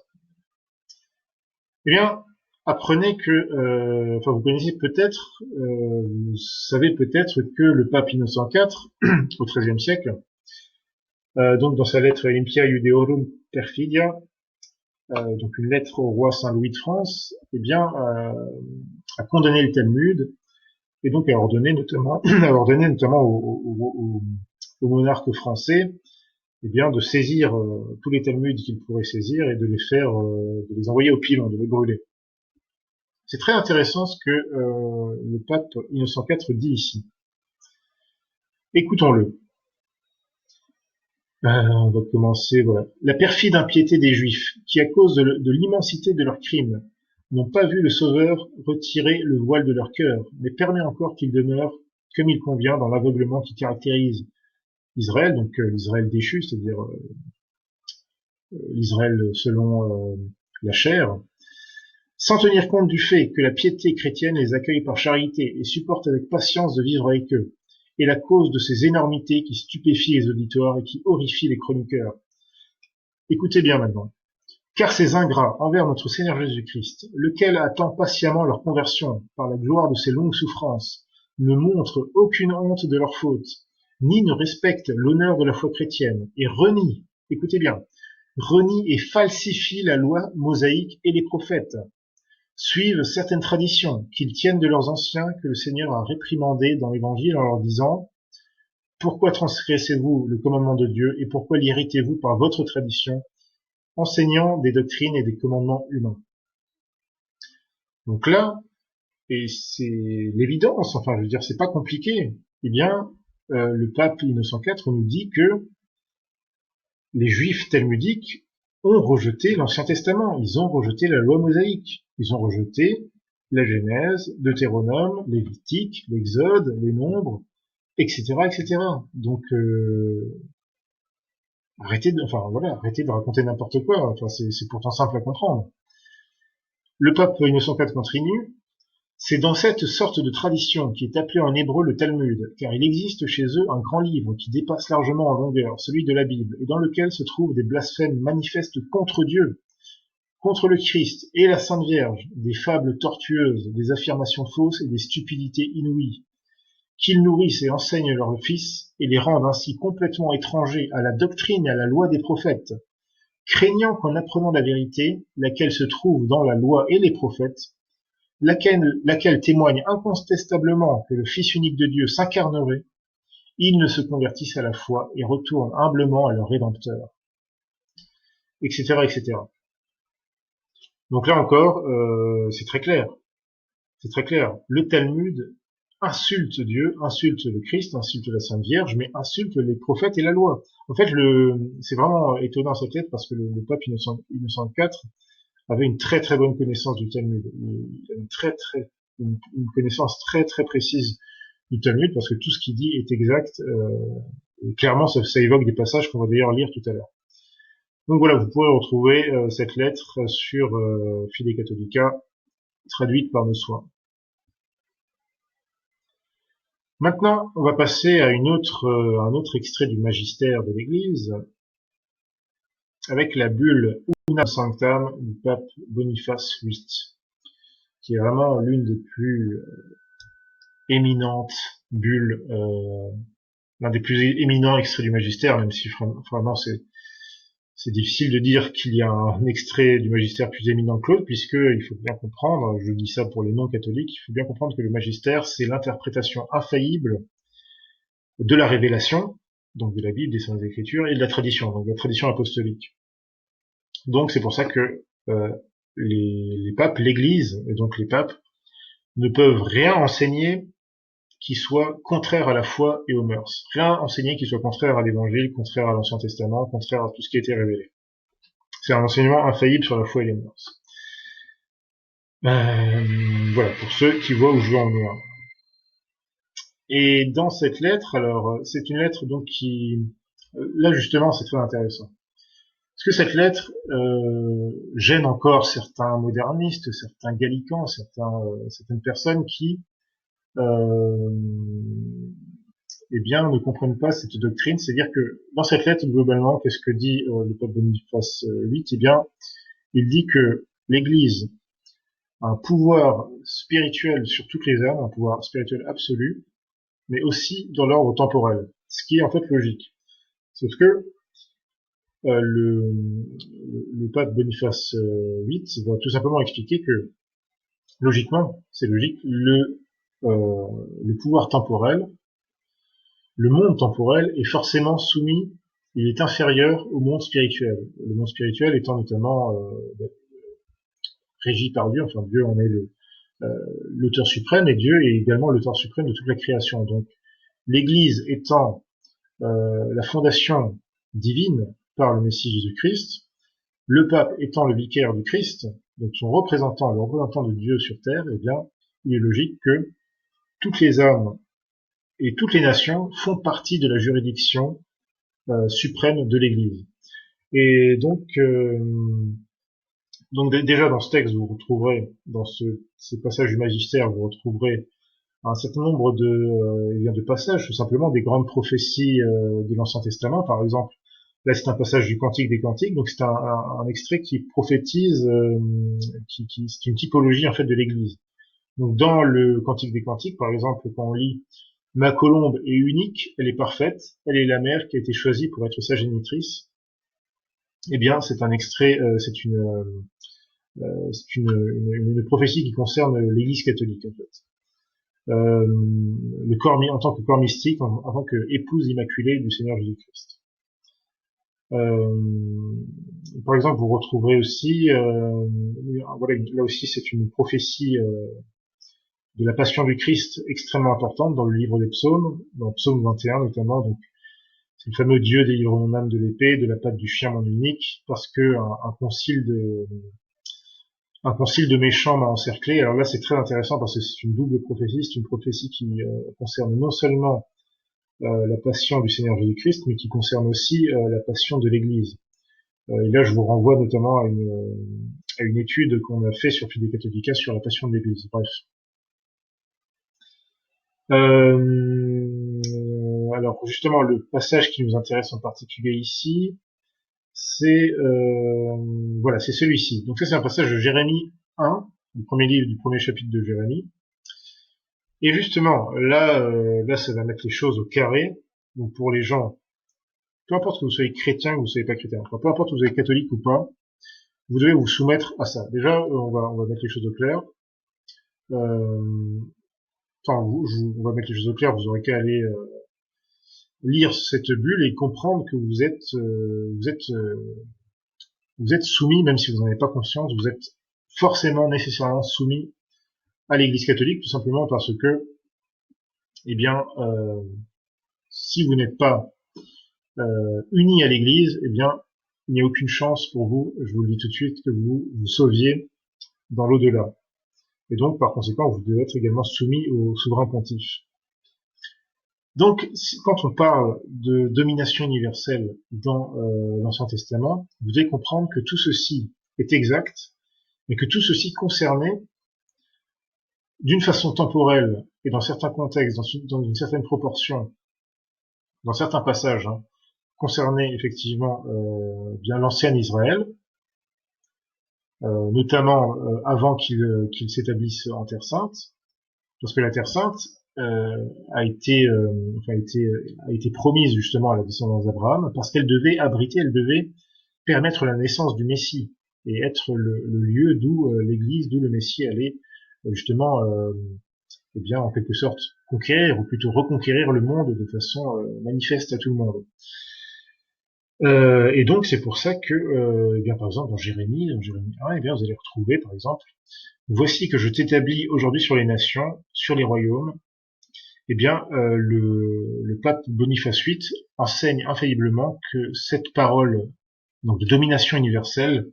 Eh bien, apprenez que, vous connaissez peut-être, vous savez peut-être que le pape Innocent IV, au XIIIe siècle, donc dans sa lettre Olympia Judeorum Perfidia, donc une lettre au roi Saint Louis de France, eh bien, a condamné le Talmud et donc a ordonné notamment, au monarque français, eh bien, de saisir tous les Talmuds qu'il pourrait saisir et de de les envoyer au pilon, de les brûler. C'est très intéressant ce que le pape Innocent IV dit ici. Écoutons-le. On va commencer, voilà. La perfide impiété des Juifs, qui à cause de l'immensité de leurs crimes, n'ont pas vu le Sauveur retirer le voile de leur cœur, mais permet encore qu'ils demeurent comme il convient dans l'aveuglement qui caractérise Israël, donc l'Israël déchu, c'est-à-dire l'Israël selon la chair, sans tenir compte du fait que la piété chrétienne les accueille par charité et supporte avec patience de vivre avec eux, est la cause de ces énormités qui stupéfient les auditoires et qui horrifient les chroniqueurs. Écoutez bien maintenant. Car ces ingrats envers notre Seigneur Jésus-Christ, lequel attend patiemment leur conversion par la gloire de ses longues souffrances, ne montrent aucune honte de leur faute, ni ne respectent l'honneur de la foi chrétienne, et renient, écoutez bien, renient et falsifient la loi mosaïque et les prophètes, suivent certaines traditions qu'ils tiennent de leurs anciens que le Seigneur a réprimandées dans l'Évangile en leur disant « Pourquoi transgressez-vous le commandement de Dieu et pourquoi l'irritez-vous par votre tradition, enseignant des doctrines et des commandements humains ?» Donc là, et c'est l'évidence, enfin je veux dire c'est pas compliqué, eh bien le pape Innocent IV nous dit que les juifs talmudiques ont rejeté l'Ancien Testament, ils ont rejeté la loi mosaïque, ils ont rejeté la Genèse, Deutéronome, Lévitique, l'Exode, les Nombres, etc., etc. Donc arrêtez de raconter n'importe quoi. Enfin, c'est pourtant simple à comprendre. Le pape Innocent IV continue. C'est dans cette sorte de tradition qui est appelée en hébreu le Talmud, car il existe chez eux un grand livre qui dépasse largement en longueur celui de la Bible, et dans lequel se trouvent des blasphèmes manifestes contre Dieu, contre le Christ et la Sainte Vierge, des fables tortueuses, des affirmations fausses et des stupidités inouïes, qu'ils nourrissent et enseignent leurs fils, et les rendent ainsi complètement étrangers à la doctrine et à la loi des prophètes, craignant qu'en apprenant la vérité, laquelle se trouve dans la loi et les prophètes, laquelle témoigne incontestablement que le Fils unique de Dieu s'incarnerait, ils ne se convertissent à la foi et retournent humblement à leur Rédempteur, etc., etc. Donc là encore, c'est très clair. C'est très clair. Le Talmud insulte Dieu, insulte le Christ, insulte la Sainte Vierge, mais insulte les prophètes et la loi. En fait, c'est vraiment étonnant cette lettre parce que le pape Innocent IV avait une très très bonne connaissance du Talmud. Il a une connaissance très très précise du Talmud parce que tout ce qu'il dit est exact. Et clairement, ça évoque des passages qu'on va d'ailleurs lire tout à l'heure. Donc voilà, vous pourrez retrouver cette lettre sur Fide Catholica, traduite par nos soins. Maintenant, on va passer à un autre extrait du magistère de l'Église, avec la bulle Unam Sanctam du pape Boniface VIII, qui est vraiment l'une des plus éminentes bulles, l'un des plus éminents extraits du magistère, même si vraiment c'est difficile de dire qu'il y a un extrait du magistère plus éminent que l'autre, puisque il faut bien comprendre, je dis ça pour les non-catholiques, il faut bien comprendre que le magistère, c'est l'interprétation infaillible de la révélation, donc de la Bible, des Saintes Écritures, et de la tradition, donc de la tradition apostolique. Donc c'est pour ça que les papes, l'Église, et donc les papes, ne peuvent rien enseigner qui soit contraire à la foi et aux mœurs. Rien enseigner qui soit contraire à l'Évangile, contraire à l'Ancien Testament, contraire à tout ce qui a été révélé. C'est un enseignement infaillible sur la foi et les mœurs. Voilà, pour ceux qui voient où je veux en venir. Et dans cette lettre, alors, c'est une lettre donc qui... Là, justement, c'est très intéressant. Est-ce que cette lettre gêne encore certains modernistes, certains gallicans, certaines personnes qui eh bien, ne comprennent pas cette doctrine. C'est-à-dire que dans cette lettre, globalement, qu'est-ce que dit le pape Boniface VIII? Eh bien, il dit que l'Église a un pouvoir spirituel sur toutes les âmes, un pouvoir spirituel absolu, mais aussi dans l'ordre temporel, ce qui est en fait logique. Sauf que le pape Boniface VIII va tout simplement expliquer que, logiquement, c'est logique, le pouvoir temporel, le monde temporel est forcément soumis, il est inférieur au monde spirituel. Le monde spirituel étant notamment régi par Dieu, enfin Dieu en est l'auteur suprême, et Dieu est également l'auteur suprême de toute la création. Donc l'Église étant la fondation divine par le Messie Jésus-Christ, le pape étant le vicaire du Christ, donc son représentant, le représentant de Dieu sur terre, eh bien, il est logique que toutes les âmes et toutes les nations font partie de la juridiction suprême de l'Église. Et donc déjà dans ce texte, vous retrouverez, dans ces passages du magistère, vous retrouverez un certain nombre de passages, tout simplement des grandes prophéties de l'Ancien Testament. Par exemple, là c'est un passage du Cantique des Cantiques, donc c'est un extrait qui prophétise, c'est une typologie en fait de l'Église. Donc dans le Cantique des Cantiques, par exemple, quand on lit Ma colombe est unique, elle est parfaite, elle est la mère qui a été choisie pour être sa génitrice. Eh bien, c'est un extrait, c'est une prophétie qui concerne l'Église catholique en fait. Le corps en tant que corps mystique, en tant que épouse immaculée du Seigneur Jésus-Christ. Par exemple, vous retrouverez aussi, voilà, là aussi c'est une prophétie de la Passion du Christ extrêmement importante dans le livre des Psaumes, dans Psaume 21 notamment. Donc, c'est le fameux Dieu délivre mon âme de l'épée, de la patte du chien mon unique, parce que un concile de méchants m'a encerclé. Alors là, c'est très intéressant parce que c'est une double prophétie. C'est une prophétie qui concerne non seulement la passion du Seigneur Jésus-Christ, mais qui concerne aussi la passion de l'Église. Et là, je vous renvoie notamment à une étude qu'on a fait sur Fide Catholica sur la passion de l'Église. Bref. Alors justement, le passage qui nous intéresse en particulier ici, c'est voilà, c'est celui-ci. Donc ça, c'est un passage de Jérémie 1, du premier livre, du premier chapitre de Jérémie. Et justement, là, ça va mettre les choses au carré. Donc pour les gens, peu importe que vous soyez chrétien ou que vous soyez pas chrétien, enfin, peu importe que vous soyez catholique ou pas, vous devez vous soumettre à ça. Déjà, on va mettre les choses au clair. Enfin, on va mettre les choses au clair. Vous aurez qu'à aller lire cette bulle et comprendre que vous êtes soumis, même si vous n'en avez pas conscience, vous êtes forcément, nécessairement soumis à l'Église catholique, tout simplement parce que, eh bien, si vous n'êtes pas unis à l'Église, eh bien, il n'y a aucune chance pour vous, je vous le dis tout de suite, que vous vous sauviez dans l'au-delà. Et donc, par conséquent, vous devez être également soumis au souverain pontife. Donc, quand on parle de domination universelle dans l'Ancien Testament, vous devez comprendre que tout ceci est exact, mais que tout ceci concernait, d'une façon temporelle et dans certains contextes, dans une certaine proportion, dans certains passages, concernait effectivement bien l'ancien Israël, notamment avant qu'il s'établisse en Terre Sainte, parce que la Terre Sainte a été promise justement à la descendance d'Abraham, parce qu'elle devait abriter, elle devait permettre la naissance du Messie et être le lieu d'où l'Église, d'où le Messie allait justement, eh bien en quelque sorte conquérir ou plutôt reconquérir le monde de façon manifeste à tout le monde. Et donc c'est pour ça que, eh bien par exemple dans Jérémie 1, eh bien vous allez retrouver par exemple: voici que je t'établis aujourd'hui sur les nations, sur les royaumes. Eh bien, le pape Boniface VIII enseigne infailliblement que cette parole, donc de domination universelle,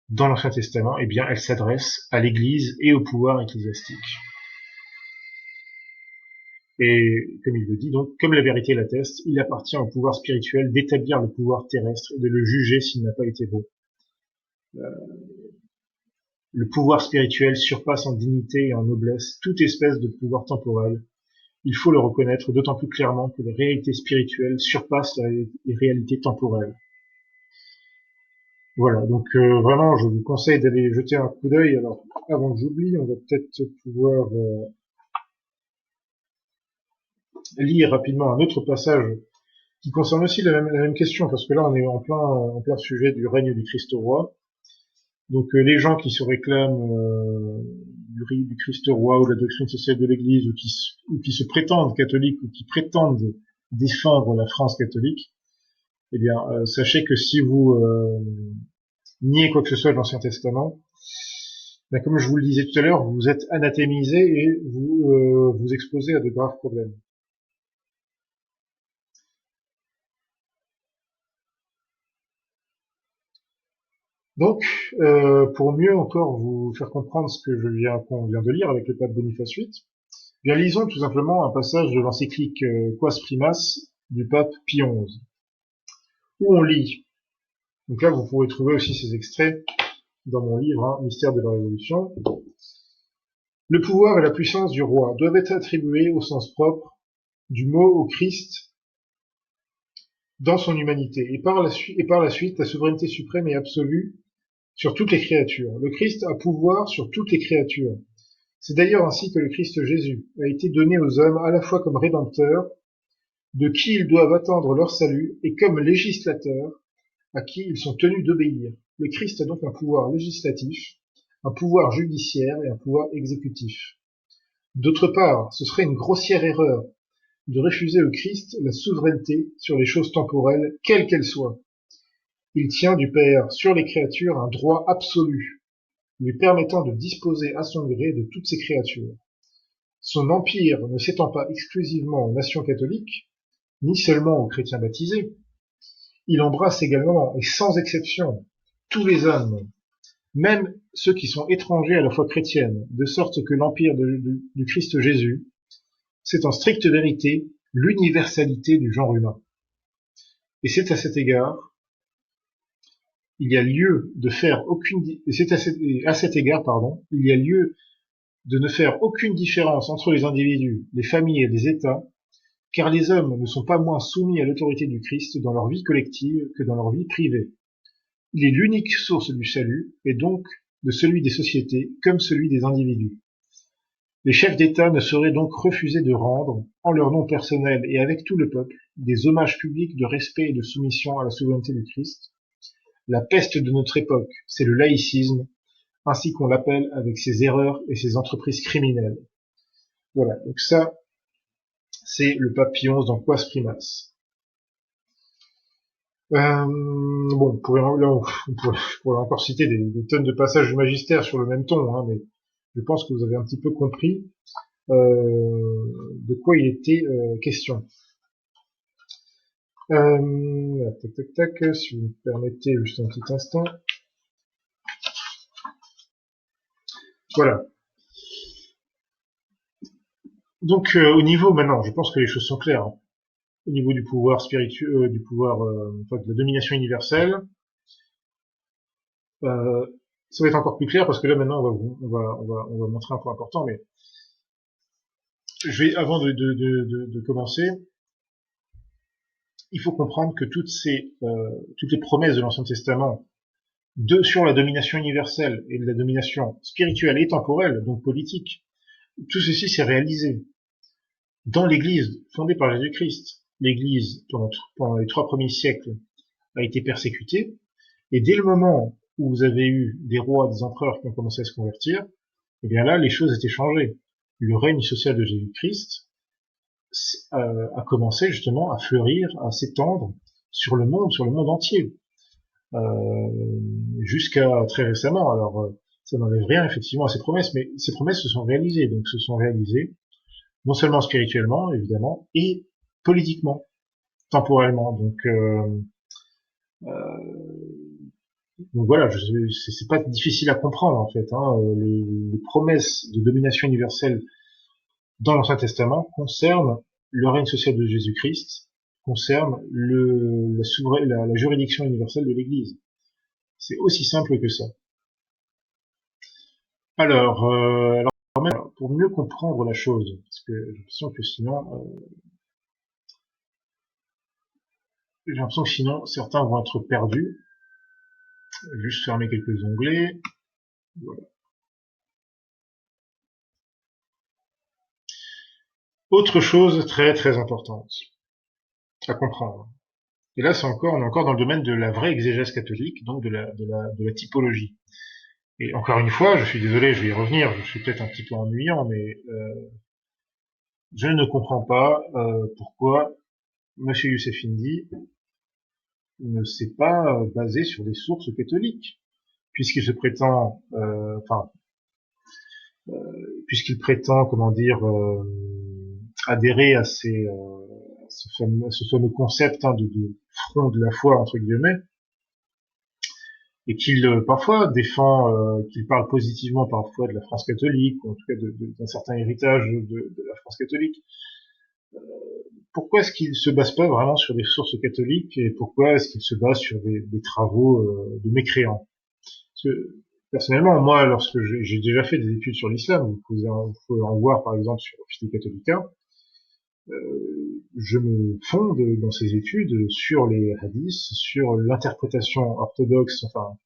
dans l'Ancien Testament, eh bien, elle s'adresse à l'Église et au pouvoir ecclésiastique. Et comme il le dit, donc, comme la vérité l'atteste, il appartient au pouvoir spirituel d'établir le pouvoir terrestre et de le juger s'il n'a pas été beau. Le pouvoir spirituel surpasse en dignité et en noblesse toute espèce de pouvoir temporel. Il faut le reconnaître d'autant plus clairement que les réalités spirituelles surpassent les réalités temporelles. Voilà, donc vraiment, je vous conseille d'aller jeter un coup d'œil. Alors, avant que j'oublie, on va peut-être pouvoir lire rapidement un autre passage qui concerne aussi la même question, parce que là, on est en plein sujet du règne du Christ roi. Donc, les gens qui se réclament du Christ roi ou de la doctrine sociale de l'Église, ou qui se prétendent catholiques, ou qui prétendent défendre la France catholique, eh bien, sachez que si vous niez quoi que ce soit de l'Ancien Testament, ben, comme je vous le disais tout à l'heure, vous êtes anathémisé et vous vous exposez à de graves problèmes. Donc, pour mieux encore vous faire comprendre ce que qu'on vient de lire avec le pape Boniface VIII, bien lisons tout simplement un passage de l'encyclique Quas Primas du pape Pie XI, où on lit. Donc là, vous pourrez trouver aussi ces extraits dans mon livre, Mystère de la Révolution. Le pouvoir et la puissance du roi doivent être attribués au sens propre du mot au Christ dans son humanité, et par la suite, la souveraineté suprême et absolue sur toutes les créatures. Le Christ a pouvoir sur toutes les créatures. C'est d'ailleurs ainsi que le Christ Jésus a été donné aux hommes à la fois comme rédempteur, de qui ils doivent attendre leur salut, et comme législateur, à qui ils sont tenus d'obéir. Le Christ a donc un pouvoir législatif, un pouvoir judiciaire et un pouvoir exécutif. D'autre part, ce serait une grossière erreur de refuser au Christ la souveraineté sur les choses temporelles, quelles qu'elles soient. Il tient du Père sur les créatures un droit absolu, lui permettant de disposer à son gré de toutes ces créatures. Son empire ne s'étend pas exclusivement aux nations catholiques, ni seulement aux chrétiens baptisés, il embrasse également, et sans exception, tous les hommes, même ceux qui sont étrangers à la foi chrétienne, de sorte que l'empire du Christ Jésus, c'est en stricte vérité l'universalité du genre humain. Et c'est à cet égard, il y a lieu de faire aucune, et c'est à cet égard, pardon, il y a lieu de ne faire aucune différence entre les individus, les familles et les États, car les hommes ne sont pas moins soumis à l'autorité du Christ dans leur vie collective que dans leur vie privée. Il est l'unique source du salut, et donc de celui des sociétés comme celui des individus. Les chefs d'État ne sauraient donc refuser de rendre, en leur nom personnel et avec tout le peuple, des hommages publics de respect et de soumission à la souveraineté du Christ. La peste de notre époque, c'est le laïcisme, ainsi qu'on l'appelle avec ses erreurs et ses entreprises criminelles. Voilà, donc ça, c'est le pape Pie XI dans Quas Primas. Bon, on pourrait encore citer des tonnes de passages du magistère sur le même ton, hein, mais je pense que vous avez un petit peu compris de quoi il était question. Si vous me permettez juste un petit instant. Voilà. Donc au niveau maintenant, je pense que les choses sont claires. Hein. Au niveau du pouvoir spirituel, du pouvoir, de la domination universelle, ça va être encore plus clair parce que là maintenant on va montrer un point important, mais je vais avant de commencer, il faut comprendre que toutes les promesses de l'Ancien Testament sur la domination universelle et de la domination spirituelle et temporelle, donc politique, tout ceci s'est réalisé dans l'Église fondée par Jésus-Christ. L'Église, pendant les 3 premiers siècles, a été persécutée, et dès le moment où vous avez eu des rois, des empereurs qui ont commencé à se convertir, eh bien là, les choses étaient changées. Le règne social de Jésus-Christ a commencé justement à fleurir, à s'étendre sur le monde entier, jusqu'à très récemment. Alors, ça n'enlève rien effectivement à ces promesses, mais ces promesses se sont réalisées, donc se sont réalisées non seulement spirituellement, évidemment, et politiquement, temporellement. Donc voilà, c'est pas difficile à comprendre en fait. Hein. Les promesses de domination universelle dans l'Ancien Testament concernent le règne social de Jésus-Christ, concernent la juridiction universelle de l'Église. C'est aussi simple que ça. Alors, pour mieux comprendre la chose, parce que j'ai l'impression que sinon certains vont être perdus. Juste fermer quelques onglets. Voilà. Autre chose très très importante à comprendre. Et là, on est encore dans le domaine de la vraie exégèse catholique, donc de la typologie. Et encore une fois, je suis désolé, je vais y revenir, je suis peut-être un petit peu ennuyant, mais je ne comprends pas pourquoi Monsieur Youssef Indy ne s'est pas basé sur des sources catholiques, puisqu'il se prétend, puisqu'il prétend, comment dire, adhérer à ce fameux concept de front de la foi entre guillemets, et qu'il parfois défend, qu'il parle positivement parfois de la France catholique, ou en tout cas d'un certain héritage de la France catholique. Pourquoi est-ce qu'il se base pas vraiment sur des sources catholiques, et pourquoi est-ce qu'il se base sur des travaux de mécréants? Parce que, personnellement, moi, lorsque j'ai déjà fait des études sur l'islam, vous pouvez en voir par exemple sur Fide Catholica, je me fonde dans ces études sur les hadiths, sur l'interprétation orthodoxe, enfin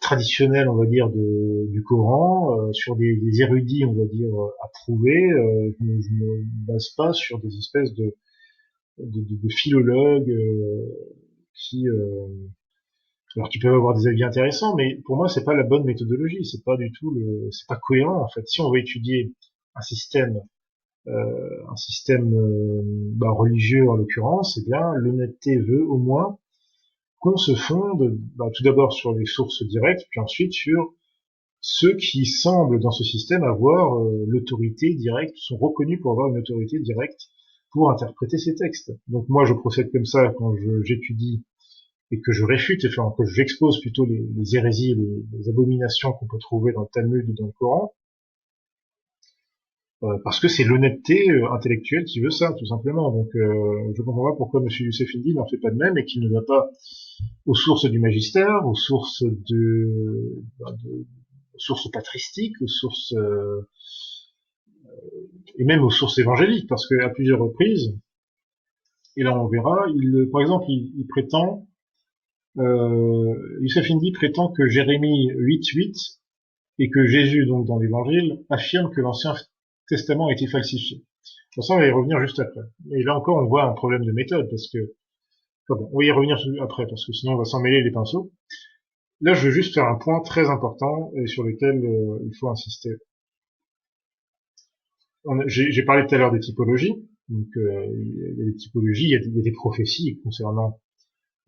traditionnelle, on va dire, du Coran, sur des érudits, on va dire, approuvés. Je me base pas sur des espèces de philologues qui alors tu peux avoir des avis intéressants, mais pour moi c'est pas la bonne méthodologie, c'est pas cohérent en fait. Si on veut étudier un système religieux en l'occurrence, eh bien l'honnêteté veut au moins qu'on se fonde tout d'abord sur les sources directes, puis ensuite sur ceux qui semblent dans ce système avoir l'autorité directe, sont reconnus pour avoir une autorité directe pour interpréter ces textes. Donc moi je procède comme ça quand j'étudie et que je réfute, enfin que j'expose plutôt les hérésies, les abominations qu'on peut trouver dans le Talmud ou dans le Coran, parce que c'est l'honnêteté intellectuelle qui veut ça, tout simplement. Donc je comprends pas pourquoi M. Youssef Indy n'en fait pas de même et qu'il ne va pas aux sources du magistère, aux sources aux sources patristiques, aux sources et même aux sources évangéliques, parce qu'à plusieurs reprises, et là on verra, par exemple, il prétend, Youssef Indy prétend que Jérémie 8.8 et que Jésus, donc dans l'Évangile, affirme que l'Ancien Testament a été falsifié. Pour ça, on va y revenir juste après. Et là encore, on voit un problème de méthode, parce que, enfin bon, on va y revenir après, parce que sinon on va s'en mêler les pinceaux. Là, je veux juste faire un point très important et sur lequel il faut insister. J'ai parlé tout à l'heure des typologies. Donc, il y a des typologies, il y a des prophéties concernant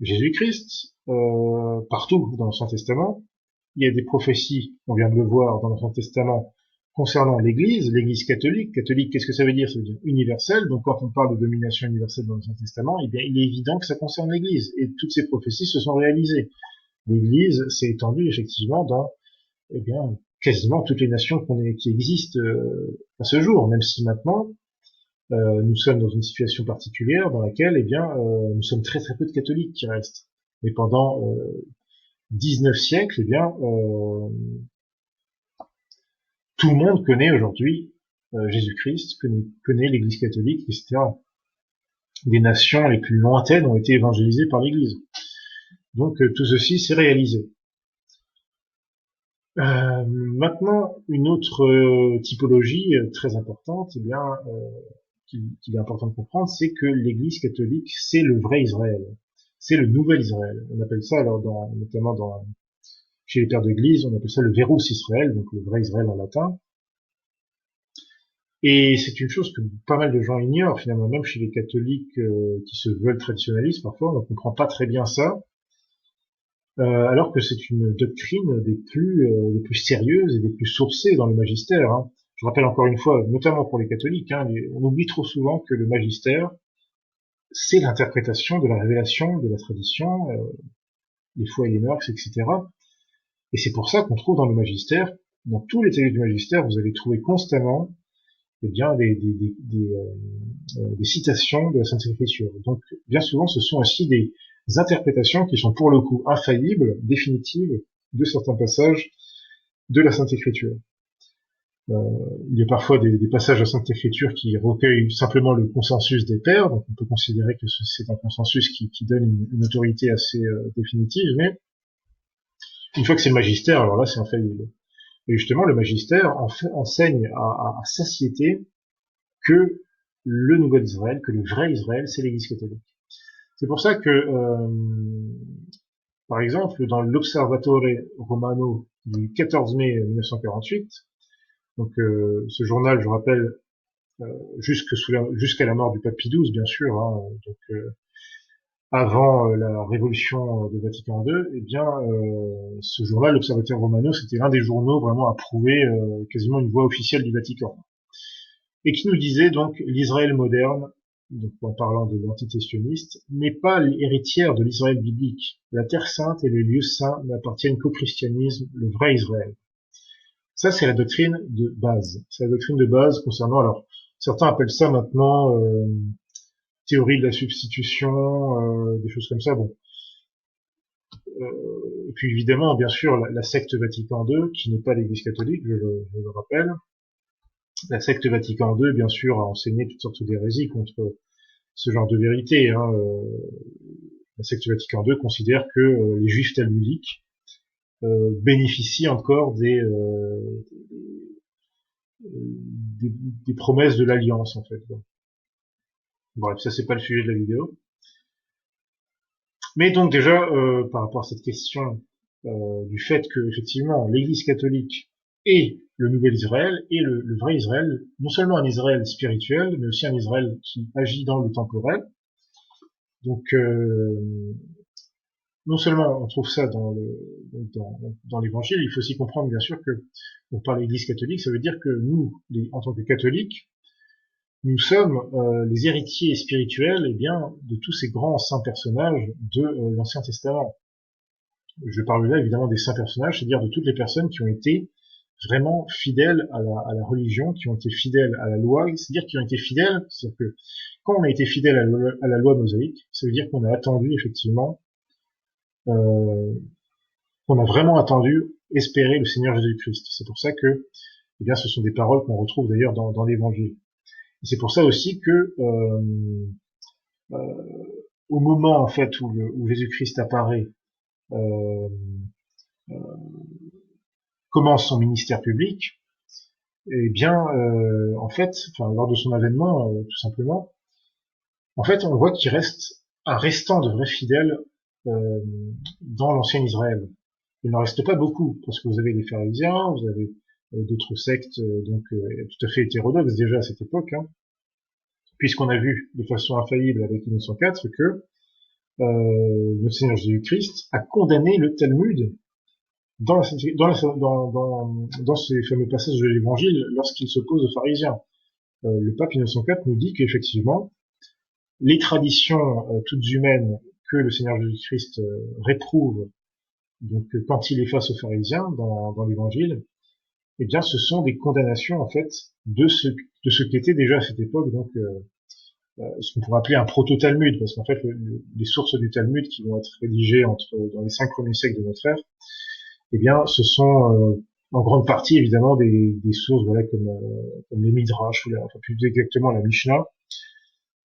Jésus-Christ partout dans l'Ancien Testament. Il y a des prophéties, on vient de le voir dans l'Ancien Testament, concernant l'Église catholique. Catholique, qu'est-ce que ça veut dire? Ça veut dire universelle. Donc, quand on parle de domination universelle dans l'Ancien Testament, eh bien, il est évident que ça concerne l'Église. Et toutes ces prophéties se sont réalisées. L'Église s'est étendue effectivement dans, eh bien, quasiment toutes les nations qui existent à ce jour, même si maintenant nous sommes dans une situation particulière dans laquelle, eh bien, nous sommes très très peu de catholiques qui restent. Mais pendant 19 siècles, eh bien, tout le monde connaît aujourd'hui Jésus-Christ, connaît l'Église catholique, etc. Les nations les plus lointaines ont été évangélisées par l'Église. Donc tout ceci s'est réalisé. Maintenant, une autre typologie très importante, eh bien, qu'il est important de comprendre, c'est que l'Église catholique, c'est le vrai Israël, c'est le nouvel Israël. On appelle ça, alors, notamment chez les pères d'Église, on appelle ça le Verus Israël, donc le vrai Israël en latin. Et c'est une chose que pas mal de gens ignorent, finalement, même chez les catholiques qui se veulent traditionnalistes, parfois, on ne comprend pas très bien ça. Alors que c'est une doctrine des plus sérieuses et des plus sourcées dans le magistère. Hein. Je rappelle encore une fois, notamment pour les catholiques, hein, on oublie trop souvent que le magistère, c'est l'interprétation de la révélation, de la tradition, les foi et les mœurs, etc. Et c'est pour ça qu'on trouve dans le magistère, dans tous les textes du magistère, vous allez trouver constamment eh bien, des citations de la Sainte Écriture. Donc, bien souvent, ce sont aussi des interprétations qui sont pour le coup infaillibles, définitives, de certains passages de la Sainte Écriture. Il y a parfois des passages de la Sainte Écriture qui recueillent simplement le consensus des pères, donc on peut considérer que c'est un consensus qui donne une autorité assez définitive, mais une fois que c'est le magistère, alors là c'est infaillible. Et justement, le magistère enseigne à satiété que le nouvel Israël, que le vrai Israël, c'est l'Église catholique. C'est pour ça que, par exemple, dans l'Observatore Romano du 14 mai 1948, donc ce journal, je rappelle, jusqu'à la mort du pape Pie XII, bien sûr, hein, donc avant la révolution de Vatican II, eh bien, ce journal, l'Observatore Romano, c'était l'un des journaux vraiment à prouver quasiment une voix officielle du Vatican. Et qui nous disait donc l'Israël moderne, donc en parlant de l'antitestionniste, n'est pas l'héritière de l'Israël biblique. La Terre sainte et les lieux saints n'appartiennent qu'au christianisme, le vrai Israël. Ça, c'est la doctrine de base. C'est la doctrine de base concernant, alors, certains appellent ça maintenant théorie de la substitution, des choses comme ça. Bon. Et puis évidemment, bien sûr, la secte Vatican II, qui n'est pas l'Église catholique, je le rappelle. La secte Vatican II, bien sûr, a enseigné toutes sortes d'hérésies contre ce genre de vérité. Hein. La secte Vatican II considère que les juifs talmudiques bénéficient encore des promesses de l'alliance, en fait. Bon. Bref, ça c'est pas le sujet de la vidéo. Mais donc déjà, par rapport à cette question du fait que effectivement l'Église catholique est le nouvel Israël et le vrai Israël, non seulement un Israël spirituel, mais aussi un Israël qui agit dans le temporel. Donc non seulement on trouve ça dans l'Évangile, il faut aussi comprendre bien sûr que pour parler d'Église catholique, ça veut dire que nous, en tant que catholiques, nous sommes les héritiers spirituels, eh bien, de tous ces grands saints personnages de l'Ancien Testament. Je parle là évidemment des saints personnages, c'est-à-dire de toutes les personnes qui ont été vraiment fidèles à la religion, qui ont été fidèles à la loi, c'est-à-dire qui ont été fidèles, c'est-à-dire que quand on a été fidèle à la loi mosaïque, ça veut dire qu'on a attendu effectivement, euh, qu'on a vraiment attendu, espérer le Seigneur Jésus-Christ. C'est pour ça que, eh bien, ce sont des paroles qu'on retrouve d'ailleurs dans l'Évangile. Et c'est pour ça aussi que euh, au moment en fait où Jésus-Christ apparaît, euh, commence son ministère public, eh bien, en fait, enfin, lors de son avènement, tout simplement, en fait, on voit qu'il reste un restant de vrais fidèles euh, dans l'ancien Israël. Il n'en reste pas beaucoup, parce que vous avez les pharisiens, vous avez d'autres sectes tout à fait hétérodoxes déjà à cette époque, hein, puisqu'on a vu de façon infaillible avec 1904 que le Seigneur Jésus-Christ a condamné le Talmud dans ces fameux passages de l'Évangile lorsqu'il s'oppose aux pharisiens. Le pape Innocent IV nous dit qu'effectivement, les traditions toutes humaines que le Seigneur Jésus-Christ réprouve donc quand il est face aux pharisiens dans l'Évangile, eh bien ce sont des condamnations en fait de ce qu'était déjà à cette époque donc ce qu'on pourrait appeler un proto-Talmud, parce qu'en fait les sources du Talmud qui vont être rédigées dans les 5 premiers siècles de notre ère, eh bien ce sont en grande partie évidemment des sources voilà comme les Midrash ou enfin plus exactement la Mishnah.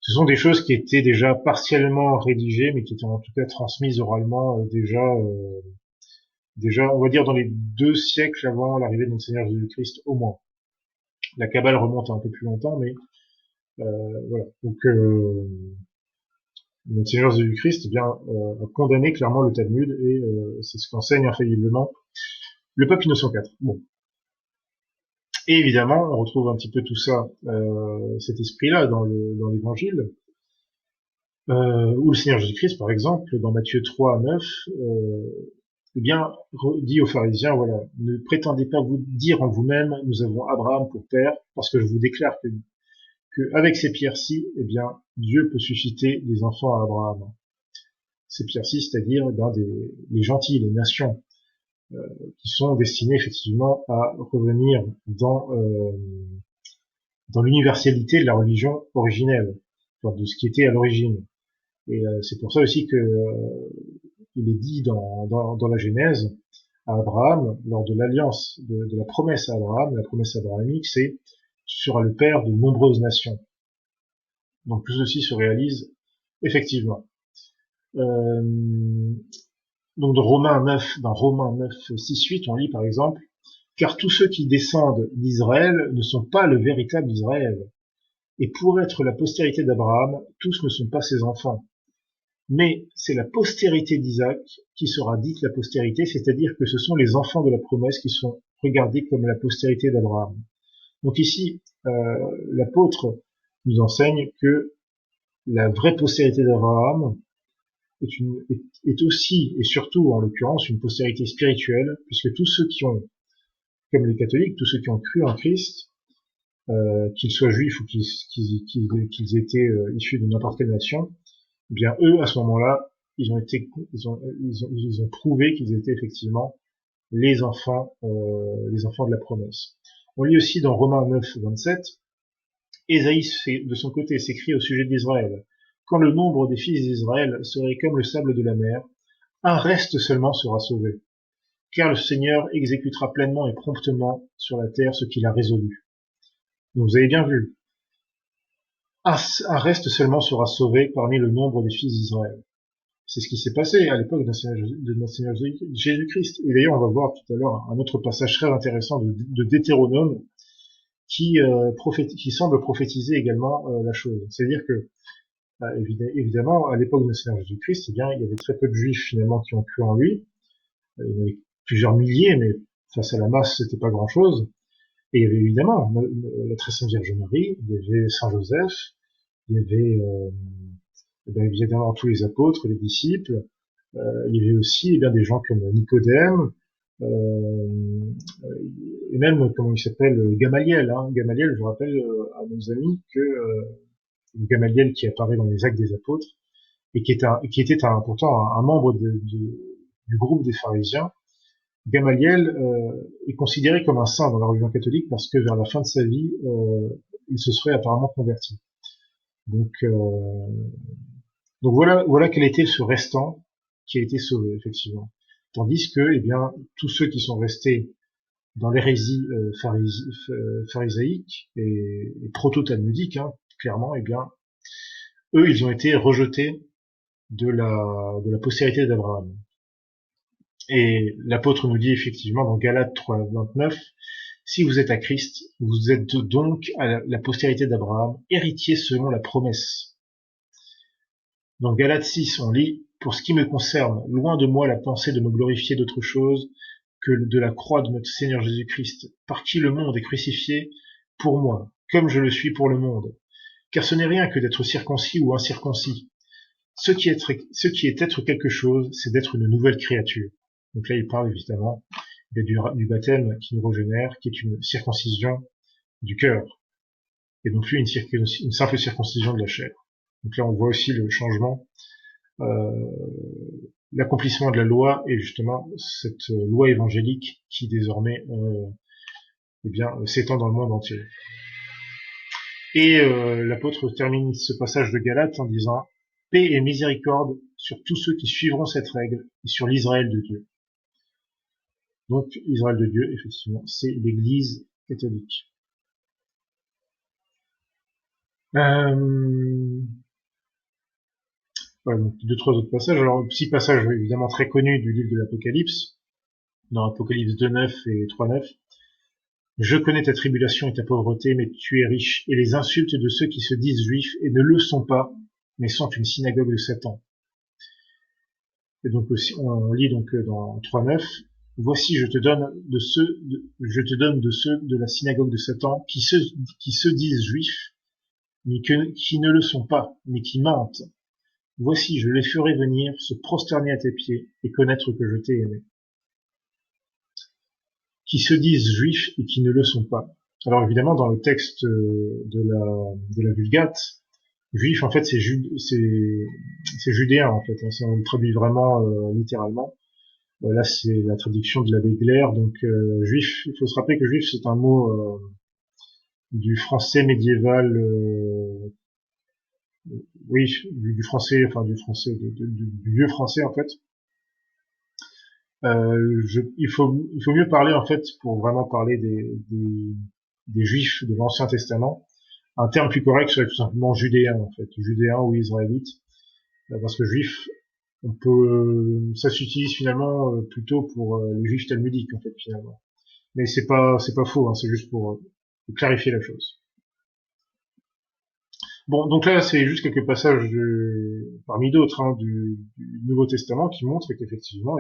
Ce sont des choses qui étaient déjà partiellement rédigées, mais qui étaient en tout cas transmises oralement déjà, on va dire dans les 2 siècles avant l'arrivée de notre Seigneur Jésus-Christ au moins. La Kabbale remonte à un peu plus longtemps, mais voilà. Donc notre Seigneur Jésus-Christ eh bien a condamné clairement le Talmud et c'est ce qu'enseigne infailliblement le pape Innocent IV. Bon. Et évidemment, on retrouve un petit peu tout ça, cet esprit-là dans l'Évangile, où le Seigneur Jésus-Christ, par exemple, dans Matthieu 3, 9, eh bien, dit aux pharisiens, voilà, ne prétendez pas vous dire en vous-même, nous avons Abraham pour père, parce que je vous déclare que avec ces pierres-ci, eh bien, Dieu peut susciter des enfants à Abraham. Ces pierres-ci, c'est-à-dire eh bien, les gentils, les nations, qui sont destinées effectivement à revenir dans l'universalité de la religion originelle, enfin, de ce qui était à l'origine. Et c'est pour ça aussi que il est dit dans la Genèse à Abraham, lors de l'alliance, de la promesse à Abraham, la promesse abrahamique, c'est tu seras le père de nombreuses nations. Donc tout ceci se réalise effectivement. Euh, donc dans Romains 9, 6, 8, on lit par exemple, car tous ceux qui descendent d'Israël ne sont pas le véritable Israël. Et pour être la postérité d'Abraham, tous ne sont pas ses enfants. Mais c'est la postérité d'Isaac qui sera dite la postérité, c'est-à-dire que ce sont les enfants de la promesse qui sont regardés comme la postérité d'Abraham. Donc ici, l'apôtre nous enseigne que la vraie postérité d'Abraham est aussi et surtout en l'occurrence une postérité spirituelle, puisque tous ceux qui ont, comme les catholiques, tous ceux qui ont cru en Christ, qu'ils soient juifs ou qu'ils étaient issus de n'importe quelle nation, eh bien eux à ce moment-là, ils ont prouvé qu'ils étaient effectivement les enfants de la promesse. On lit aussi dans Romains 9, 27, Ésaïe de son côté s'écrit au sujet d'Israël. Quand le nombre des fils d'Israël serait comme le sable de la mer, un reste seulement sera sauvé. Car le Seigneur exécutera pleinement et promptement sur la terre ce qu'il a résolu. Donc vous avez bien vu, un reste seulement sera sauvé parmi le nombre des fils d'Israël. C'est ce qui s'est passé à l'époque de notre Seigneur Jésus-Christ. Et d'ailleurs, on va voir tout à l'heure un autre passage très intéressant de Deutéronome qui semble prophétiser également la chose. C'est-à-dire que, évidemment, à l'époque de notre Seigneur Jésus-Christ, eh bien, il y avait très peu de juifs finalement qui ont cru en lui. Il y en avait plusieurs milliers, mais face à la masse, c'était pas grand-chose. Et il y avait évidemment la très sainte Vierge Marie, il y avait Saint Joseph, il y avait évidemment tous les apôtres, les disciples, Il y avait aussi eh bien, des gens comme Nicodème, euh, et même, comment il s'appelle, Gamaliel. Hein. Gamaliel, je rappelle à nos amis que Gamaliel qui apparaît dans les Actes des Apôtres, et qui était pourtant un membre du groupe des pharisiens. Gamaliel est considéré comme un saint dans la religion catholique parce que vers la fin de sa vie, il se serait apparemment converti. Donc, euh, donc voilà quel était ce restant qui a été sauvé, effectivement. Tandis que, eh bien, tous ceux qui sont restés dans l'hérésie pharisaïque et proto-talmudique, hein, clairement, eh bien, eux, ils ont été rejetés de la postérité d'Abraham. Et l'apôtre nous dit effectivement dans Galates 3:29, si vous êtes à Christ, vous êtes donc à la postérité d'Abraham, héritier selon la promesse. Dans Galates 6, on lit, pour ce qui me concerne, loin de moi la pensée de me glorifier d'autre chose que de la croix de notre Seigneur Jésus-Christ, par qui le monde est crucifié pour moi, comme je le suis pour le monde. Car ce n'est rien que d'être circoncis ou incirconcis. Ce qui est être quelque chose, c'est d'être une nouvelle créature. Donc là, il parle évidemment du baptême qui nous régénère, qui est une circoncision du cœur, et non plus une simple circoncision de la chair. Donc là, on voit aussi le changement, l'accomplissement de la loi, et justement cette loi évangélique qui désormais eh bien, s'étend dans le monde entier. Et l'apôtre termine ce passage de Galates en disant « Paix et miséricorde sur tous ceux qui suivront cette règle et sur l'Israël de Dieu ». Donc, Israël de Dieu, effectivement, c'est l'Église catholique. Voilà, donc 2-3 autres passages. Alors, petit passage évidemment très connu du livre de l'Apocalypse, dans Apocalypse 2:9 et 3:9. Je connais ta tribulation et ta pauvreté, mais tu es riche, et les insultes de ceux qui se disent juifs et ne le sont pas, mais sont une synagogue de Satan. Et donc aussi, on lit donc dans 3:9, voici je te donne de ceux de la synagogue de Satan qui se disent juifs, mais qui ne le sont pas, mais qui mentent. Voici je les ferai venir se prosterner à tes pieds et connaître que je t'ai aimé. Qui se disent juifs et qui ne le sont pas. Alors évidemment, dans le texte de la Vulgate, juif en fait c'est judéen en fait. Si on le traduit vraiment littéralement. Là, c'est la traduction de l'abbé Glaire. Donc, juif, il faut se rappeler que juif, c'est un mot du français médiéval, oui, du français, enfin du français, du vieux français en fait. Il faut mieux parler en fait pour vraiment parler des juifs de l'Ancien Testament. Un terme plus correct serait tout simplement judéen en fait, judéen ou israélite, parce que juif, ça s'utilise finalement plutôt pour les juifs talmudiques en fait finalement. Mais c'est pas faux, hein, c'est juste pour clarifier la chose. Bon, donc là c'est juste quelques passages parmi d'autres hein, du Nouveau Testament qui montrent qu'effectivement,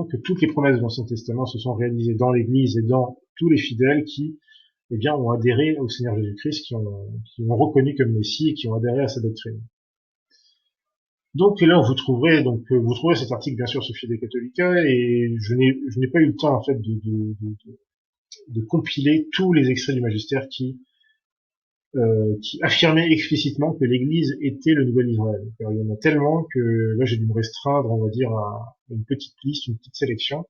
que toutes les promesses de l'Ancien Testament se sont réalisées dans l'Église et dans tous les fidèles qui, ont adhéré au Seigneur Jésus-Christ, qui l'ont reconnu comme Messie et qui ont adhéré à sa doctrine. Donc là, vous trouverez cet article bien sûr sur Fide Catholica et je n'ai pas eu le temps en fait de compiler tous les extraits du magistère qui affirmaient explicitement que l'Église était le nouvel Israël. Alors, il y en a tellement que là j'ai dû me restreindre, on va dire, à une petite liste, une petite sélection.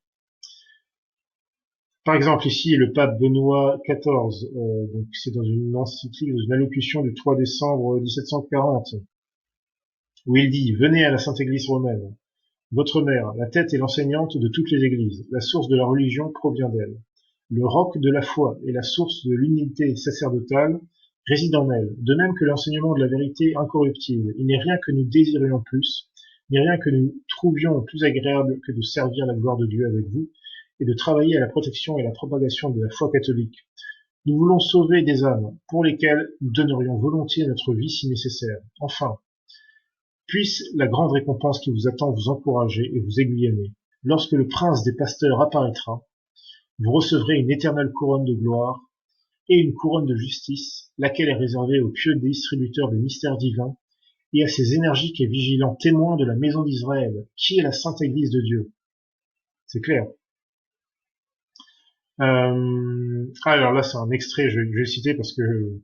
Par exemple, ici, le pape Benoît XIV, donc c'est dans une encyclique, dans une allocution du 3 décembre 1740, où il dit « Venez à la Sainte Église romaine. Votre mère, la tête et l'enseignante de toutes les églises, la source de la religion provient d'elle. Le roc de la foi et la source de l'unité sacerdotale réside en elle, de même que l'enseignement de la vérité incorruptible. Il n'est rien que nous désirions plus, ni rien que nous trouvions plus agréable que de servir la gloire de Dieu avec vous, et de travailler à la protection et à la propagation de la foi catholique. Nous voulons sauver des âmes, pour lesquelles nous donnerions volontiers notre vie si nécessaire. Enfin, puisse la grande récompense qui vous attend vous encourager et vous aiguillonner. Lorsque le prince des pasteurs apparaîtra, vous recevrez une éternelle couronne de gloire et une couronne de justice, laquelle est réservée aux pieux distributeurs des mystères divins et à ces énergiques et vigilants témoins de la maison d'Israël, qui est la sainte Église de Dieu. C'est clair. Alors là, c'est un extrait, je vais le citer parce que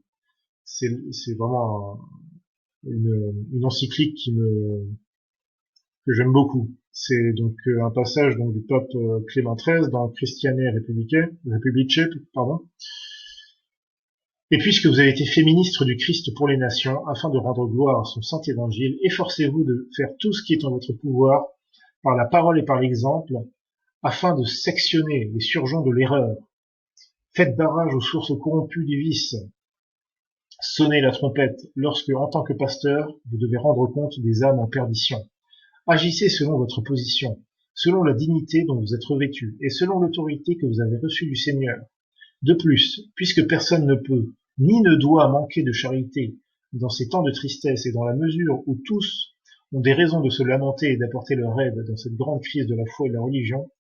c'est vraiment une encyclique que j'aime beaucoup. C'est donc un passage donc du pape Clément XIII dans Christianae Republicae, pardon. Et puisque vous avez été fait ministre du Christ pour les nations, afin de rendre gloire à son saint évangile, efforcez-vous de faire tout ce qui est en votre pouvoir, par la parole et par l'exemple, afin de sectionner les surgeons de l'erreur. Faites barrage aux sources corrompues du vice. Sonnez la trompette lorsque, en tant que pasteur, vous devez rendre compte des âmes en perdition. Agissez selon votre position, selon la dignité dont vous êtes revêtu, et selon l'autorité que vous avez reçue du Seigneur. De plus, puisque personne ne peut, ni ne doit manquer de charité dans ces temps de tristesse et dans la mesure où tous ont des raisons de se lamenter et d'apporter leur aide dans cette grande crise de la foi et de la religion,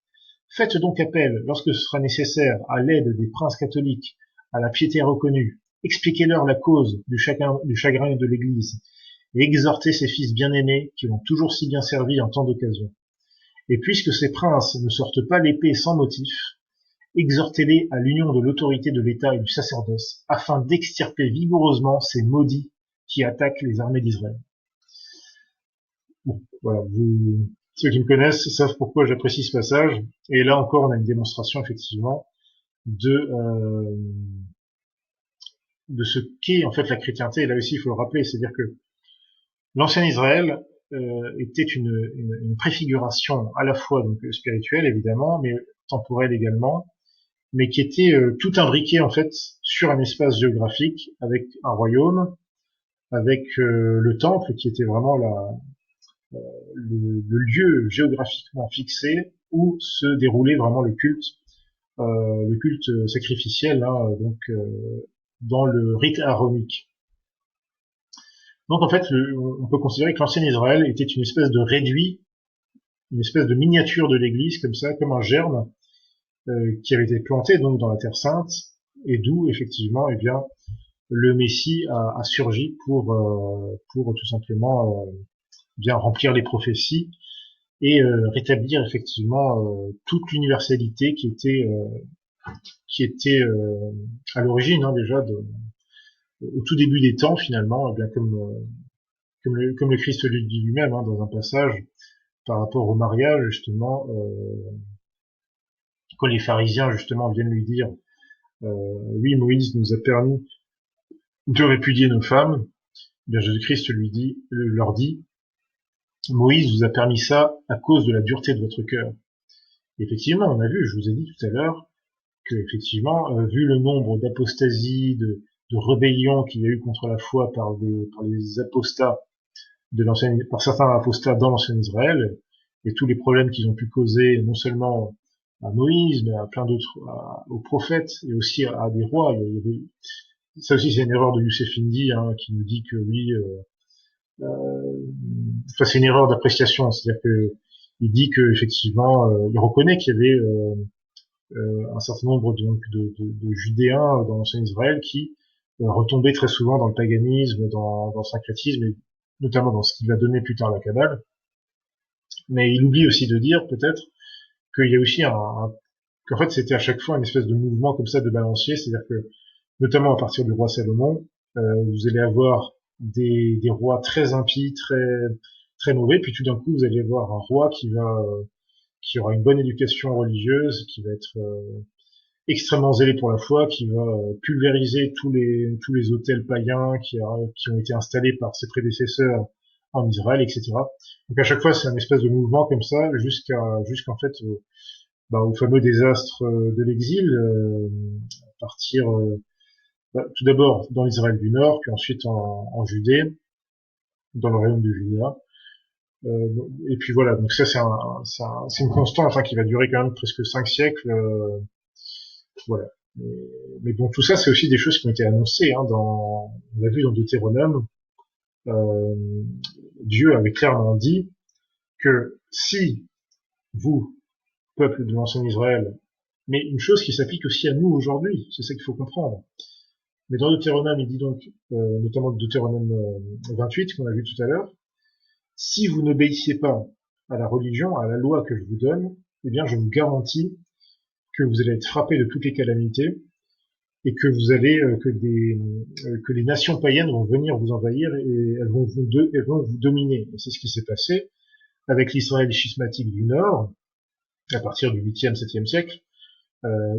faites donc appel, lorsque ce sera nécessaire, à l'aide des princes catholiques, à la piété reconnue, expliquez-leur la cause du chagrin de l'Église, et exhortez ces fils bien-aimés qui l'ont toujours si bien servi en tant d'occasion. Et puisque ces princes ne sortent pas l'épée sans motif, exhortez-les à l'union de l'autorité de l'État et du sacerdoce, afin d'extirper vigoureusement ces maudits qui attaquent les armées d'Israël. Bon, voilà, ceux qui me connaissent savent pourquoi j'apprécie ce passage, et là encore on a une démonstration effectivement de ce qu'est en fait la chrétienté, et là aussi il faut le rappeler, c'est-à-dire que l'ancien Israël était une préfiguration à la fois donc spirituelle évidemment, mais temporelle également, mais qui était tout imbriqué en fait sur un espace géographique avec un royaume, avec le temple qui était vraiment le lieu géographiquement fixé où se déroulait vraiment le culte sacrificiel, hein, donc dans le rite aaronique. Donc en fait, on peut considérer que l'ancien Israël était une espèce de réduit, une espèce de miniature de l'Église comme ça, comme un germe qui avait été planté donc dans la Terre Sainte, et d'où effectivement, eh bien, le Messie a surgi pour tout simplement bien remplir les prophéties et rétablir effectivement toute l'universalité qui était à l'origine hein, déjà au tout début des temps finalement, eh bien comme le Christ le dit lui-même hein, dans un passage par rapport au mariage justement, quand les pharisiens justement viennent lui dire oui Moïse nous a permis de répudier nos femmes, eh bien Jésus-Christ leur dit Moïse vous a permis ça à cause de la dureté de votre cœur. Et effectivement, on a vu, je vous ai dit tout à l'heure, que effectivement, vu le nombre d'apostasies, de rébellions qu'il y a eu contre la foi par les apostats par certains apostats dans l'ancien Israël, et tous les problèmes qu'ils ont pu causer non seulement à Moïse, mais à plein d'autres, aux prophètes et aussi à des rois. Ça aussi c'est une erreur de Youssef Indy hein, qui nous dit que oui, enfin c'est une erreur d'appréciation, c'est-à-dire que il dit que effectivement, il reconnaît qu'il y avait un certain nombre donc de Judéens dans l'ancien Israël qui retombaient très souvent dans le paganisme, dans le syncrétisme, et notamment dans ce qui va donner plus tard la Kabbale. Mais il oublie aussi de dire peut-être qu'il y a aussi qu'en fait c'était à chaque fois une espèce de mouvement comme ça de balancier, c'est-à-dire que notamment à partir du roi Salomon, vous allez avoir des rois très impies, très mauvais, puis tout d'un coup vous allez avoir un roi qui aura une bonne éducation religieuse, qui va être extrêmement zélé pour la foi, qui va pulvériser tous les autels païens qui ont été installés par ses prédécesseurs en Israël, etc. Donc à chaque fois, c'est un espèce de mouvement comme ça, jusqu'en fait au fameux désastre de l'exil, à partir tout d'abord dans l'Israël du Nord, puis ensuite en Judée, dans le royaume de Juda. Et puis voilà, donc ça c'est une constante enfin, qui va durer quand même presque 5 siècles. Voilà. Mais bon, tout ça, c'est aussi des choses qui ont été annoncées. Hein, on l'a vu dans Deutéronome, euh, Dieu avait clairement dit que si vous, peuple de l'ancien Israël, mais une chose qui s'applique aussi à nous aujourd'hui, c'est ça qu'il faut comprendre, Mais dans Deutéronome, il dit donc, notamment Deutéronome 28 qu'on a vu tout à l'heure, si vous n'obéissez pas à la religion, à la loi que je vous donne, eh bien je vous garantis que vous allez être frappés de toutes les calamités et que vous allez que les nations païennes vont venir vous envahir et elles vont vous dominer. Et c'est ce qui s'est passé avec l'Israël schismatique du Nord à partir du 8e, 7e siècle,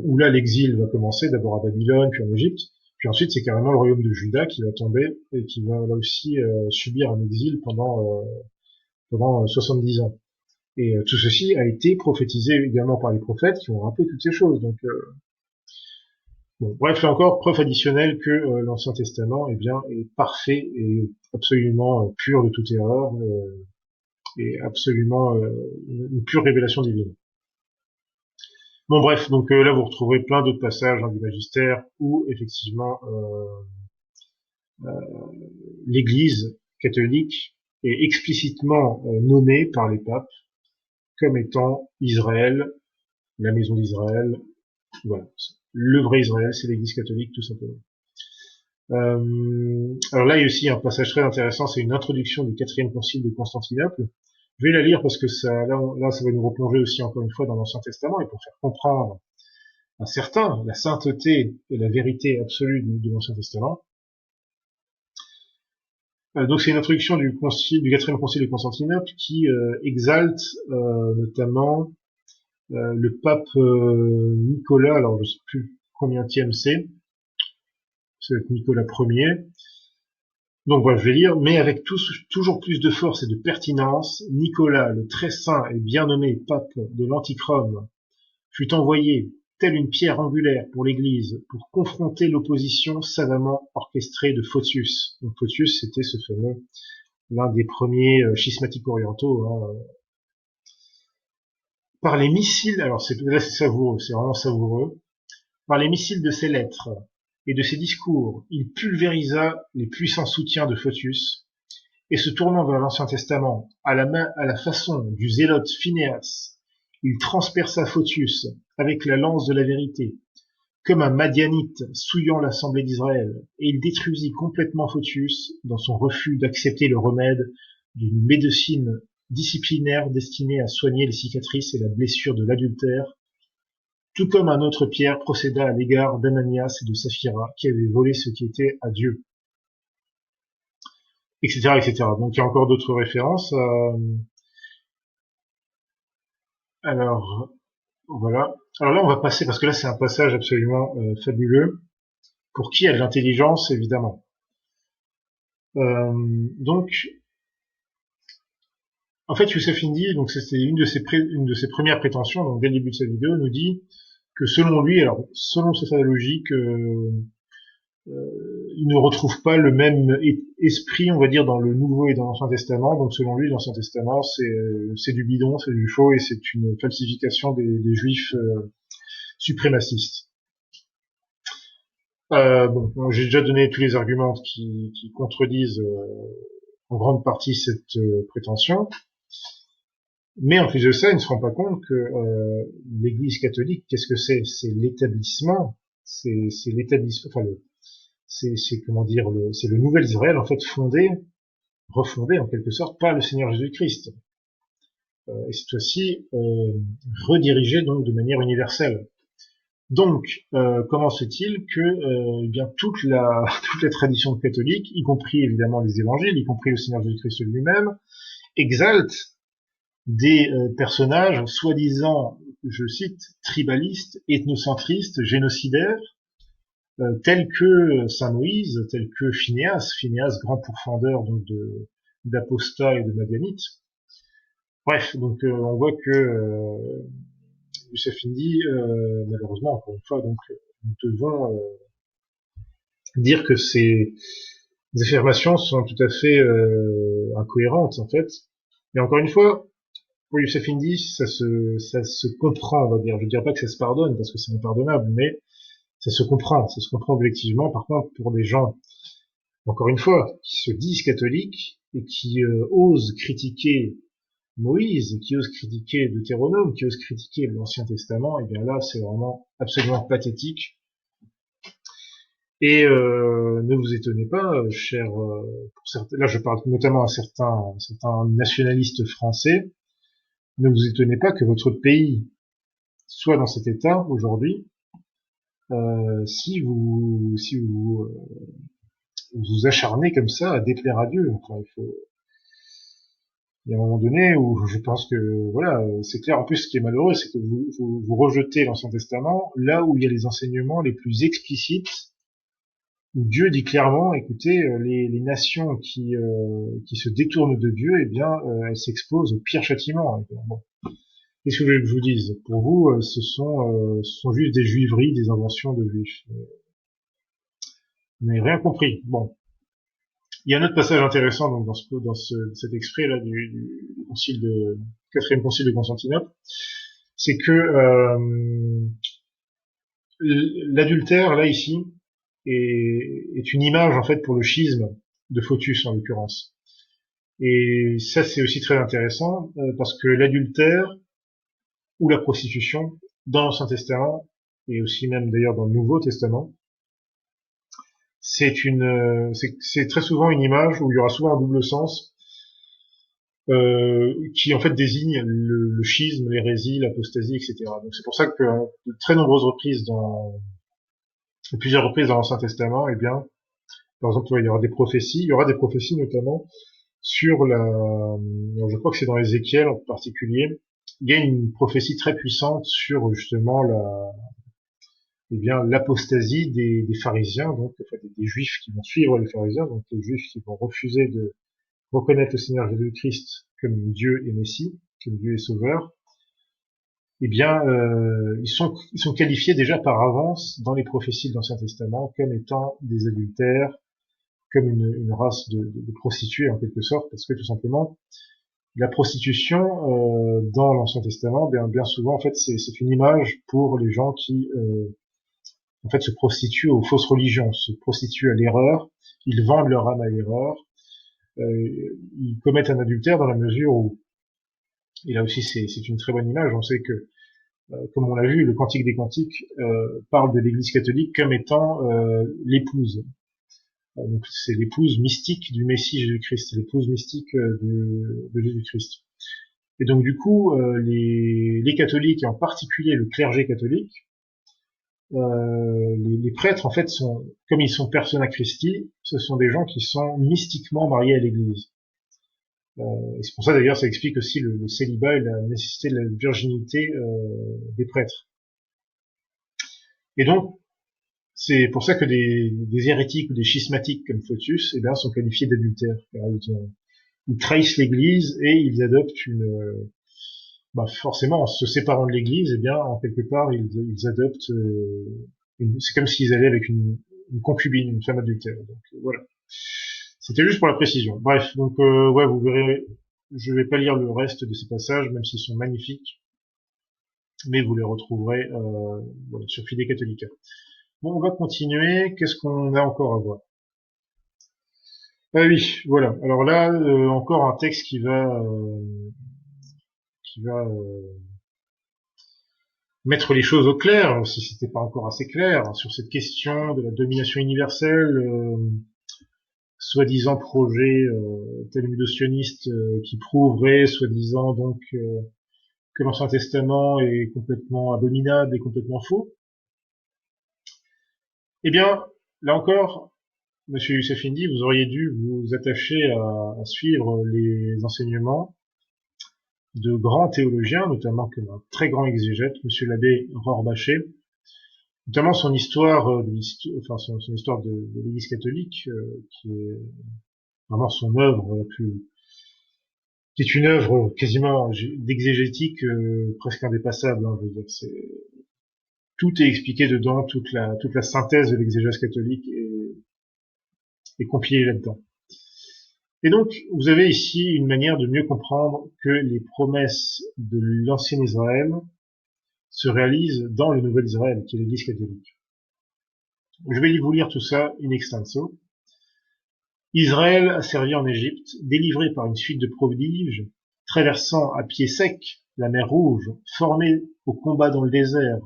où là l'exil va commencer d'abord à Babylone, puis en Égypte, puis ensuite c'est carrément le royaume de Juda qui va tomber et qui va là aussi subir un exil pendant 70 ans. Et tout ceci a été prophétisé également par les prophètes qui ont rappelé toutes ces choses. Donc bon, bref, là encore, preuve additionnelle que l'Ancien Testament eh bien, est parfait et absolument pur de toute erreur et absolument une pure révélation divine. Bon bref, donc là vous retrouverez plein d'autres passages du Magistère où effectivement l'Église catholique est explicitement nommée par les papes comme étant Israël, la maison d'Israël, voilà. Le vrai Israël, c'est l'Église catholique tout simplement. Alors là, il y a aussi un passage très intéressant, c'est une introduction du 4e concile de Constantinople. Je vais la lire parce que là, ça va nous replonger aussi encore une fois dans l'Ancien Testament et pour faire comprendre à certains la sainteté et la vérité absolue de l'Ancien Testament. Donc c'est une introduction du 4e concile de Constantinople qui exalte notamment le pape Nicolas, alors je sais plus combienième c'est Nicolas Ier. Donc voilà, je vais lire, mais avec toujours plus de force et de pertinence, Nicolas, le très saint et bien nommé pape de l'Antichrome, fut envoyé, telle une pierre angulaire pour l'Église, pour confronter l'opposition savamment orchestrée de Photius. Donc Photius, c'était ce fameux, l'un des premiers schismatiques orientaux. Hein. Par les missiles, alors là c'est savoureux, c'est vraiment savoureux, par les missiles de ses lettres et de ses discours, il pulvérisa les puissants soutiens de Photius, et se tournant vers l'Ancien Testament, à la façon du zélote Phinéas, il transperça Photius avec la lance de la vérité, comme un Madianite souillant l'assemblée d'Israël, et il détruisit complètement Photius dans son refus d'accepter le remède d'une médecine disciplinaire destinée à soigner les cicatrices et la blessure de l'adultère, tout comme un autre Pierre procéda à l'égard d'Ananias et de Saphira, qui avaient volé ce qui était à Dieu, etc., etc. Donc il y a encore d'autres références. Alors, voilà. Alors là, on va passer, parce que là, c'est un passage absolument fabuleux, pour qui a de l'intelligence, évidemment. Donc, en fait, Youssef Indy, donc c'était une de ses premières prétentions, donc dès le début de sa vidéo, nous dit que selon lui, alors selon sa logique, il ne retrouve pas le même esprit, on va dire, dans le Nouveau et dans l'Ancien Testament. Donc selon lui, l'Ancien Testament, c'est du bidon, c'est du faux et c'est une falsification des Juifs suprémacistes. Bon, j'ai déjà donné tous les arguments qui contredisent en grande partie cette prétention. Mais en plus de ça, il ne se rend pas compte que l'Église catholique, qu'est-ce que c'est? C'est l'établissement, c'est l'établissement, enfin c'est comment dire, c'est le nouvel Israël en fait refondé en quelque sorte par le Seigneur Jésus-Christ. Et cette fois-ci redirigé donc de manière universelle. Donc, comment se fait-il que eh bien toute la tradition catholique, y compris évidemment les évangiles, y compris le Seigneur Jésus-Christ lui-même, exalte des personnages soi-disant, je cite, tribalistes, ethnocentristes, génocidaires, tels que Saint Moïse, tels que Phinéas, grand pourfendeur donc d'apostats et de madianites. Bref, donc on voit que Youssef Indy, malheureusement, encore une fois, donc nous devons dire que ces affirmations sont tout à fait incohérentes en fait. Et encore une fois, pour Youssef Indy, ça se comprend, on va dire. Je ne dirais pas que ça se pardonne parce que c'est impardonnable, mais ça se comprend objectivement. Par contre, pour des gens, encore une fois, qui se disent catholiques et qui osent critiquer Moïse, qui ose critiquer Deutéronome, qui ose critiquer l'Ancien Testament, et bien là, c'est vraiment absolument pathétique. Et ne vous étonnez pas, cher, pour certains, là je parle notamment à certains nationalistes français, ne vous étonnez pas que votre pays soit dans cet état aujourd'hui, si vous vous acharnez comme ça à déplaire à Dieu. Enfin, il y a un moment donné où je pense que voilà, c'est clair. En plus, ce qui est malheureux, c'est que vous rejetez l'Ancien Testament là où il y a les enseignements les plus explicites, où Dieu dit clairement, écoutez, les nations qui se détournent de Dieu, eh bien, elles s'exposent au pire châtiment. Eh bien, bon. Qu'est-ce que vous voulez que je vous dise? Pour vous, ce sont juste des juiveries, des inventions de juifs. Vous n'avez rien compris. Bon. Il y a un autre passage intéressant donc, cet extrait là du concile de quatrième concile de Constantinople, c'est que l'adultère là ici est une image en fait pour le schisme de Photius en l'occurrence. Et ça c'est aussi très intéressant parce que l'adultère ou la prostitution dans l'Ancien Testament et aussi même d'ailleurs dans le Nouveau Testament, c'est très souvent une image où il y aura souvent un double sens qui en fait désigne le schisme, l'hérésie, l'apostasie, etc. Donc c'est pour ça que de très nombreuses reprises plusieurs reprises dans l'Ancien Testament, eh bien, par exemple, il y aura des prophéties notamment sur je crois que c'est dans Ézéchiel en particulier, il y a une prophétie très puissante sur justement eh bien, l'apostasie des pharisiens, donc en fait, des juifs qui vont suivre les pharisiens, donc les juifs qui vont refuser de reconnaître le Seigneur Jésus-Christ comme Dieu et Messie, comme Dieu et Sauveur. Eh bien, ils sont qualifiés déjà par avance dans les prophéties de l'Ancien Testament comme étant des adultères, comme une race de prostituées en quelque sorte, parce que tout simplement, la prostitution dans l'Ancien Testament, bien souvent, en fait, c'est une image pour les gens qui, en fait, se prostituent aux fausses religions, se prostituent à l'erreur, ils vendent leur âme à l'erreur, ils commettent un adultère dans la mesure où, et là aussi c'est une très bonne image, on sait que comme on l'a vu, le Cantique des Cantiques parle de l'Église catholique comme étant l'épouse. Donc c'est l'épouse mystique du Messie Jésus-Christ, l'épouse mystique de Jésus-Christ. Et donc du coup, les catholiques, et en particulier le clergé catholique, les prêtres en fait sont, comme ils sont persona Christi, ce sont des gens qui sont mystiquement mariés à l'Église. Et c'est pour ça d'ailleurs, ça explique aussi le célibat et la nécessité de la virginité des prêtres. Et donc, c'est pour ça que des hérétiques ou des schismatiques comme Photius, eh bien, sont qualifiés d'adultères. Ils trahissent l'Église et ils adoptent forcément, en se séparant de l'Église, eh bien, en quelque part, ils adoptent. C'est comme s'ils allaient avec une concubine, une femme adultère. Donc voilà. C'était juste pour la précision. Bref, donc ouais, vous verrez. Je vais pas lire le reste de ces passages, même s'ils sont magnifiques, mais vous les retrouverez voilà, sur Fide Catholica. Bon, on va continuer. Qu'est-ce qu'on a encore à voir? Ah oui, voilà. Alors là, encore un texte qui va mettre les choses au clair, si c'était pas encore assez clair, sur cette question de la domination universelle, soi-disant projet talmudo-sioniste qui prouverait, soi-disant donc que l'Ancien Testament est complètement abominable et complètement faux. Eh bien, là encore, Monsieur Youssef Indy, vous auriez dû vous attacher à suivre les enseignements de grands théologiens, notamment comme un très grand exégète, Monsieur l'abbé Rohrbacher, notamment son histoire, son histoire de l'Église catholique, qui est vraiment son œuvre la plus, qui est une œuvre quasiment d'exégétique presque indépassable. Hein, je veux dire, tout est expliqué dedans, toute la synthèse de l'exégèse catholique est compilée là-dedans. Et donc, vous avez ici une manière de mieux comprendre que les promesses de l'ancien Israël se réalisent dans le nouvel Israël, qui est l'Église catholique. Je vais vous lire tout ça in extenso. Israël a servi en Égypte, délivré par une suite de prodiges, traversant à pied sec la mer Rouge, formé au combat dans le désert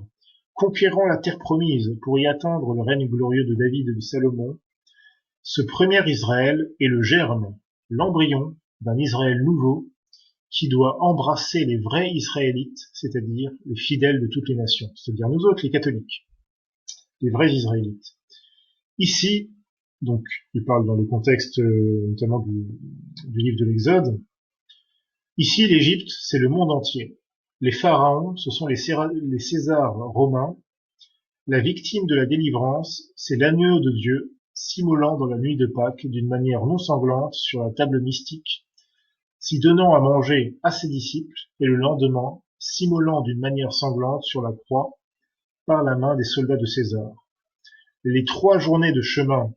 conquérant la terre promise pour y atteindre le règne glorieux de David et de Salomon, ce premier Israël est le germe, l'embryon d'un Israël nouveau qui doit embrasser les vrais Israélites, c'est-à-dire les fidèles de toutes les nations, c'est-à-dire nous autres, les catholiques, les vrais Israélites. Ici, donc, il parle dans le contexte notamment du livre de l'Exode, ici l'Égypte, c'est le monde entier. Les pharaons, ce sont les Césars romains. La victime de la délivrance, c'est l'agneau de Dieu, s'immolant dans la nuit de Pâques d'une manière non sanglante sur la table mystique, s'y donnant à manger à ses disciples, et le lendemain, s'immolant d'une manière sanglante sur la croix par la main des soldats de César. Les 3 journées de chemin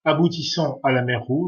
aboutissant à la mer Rouge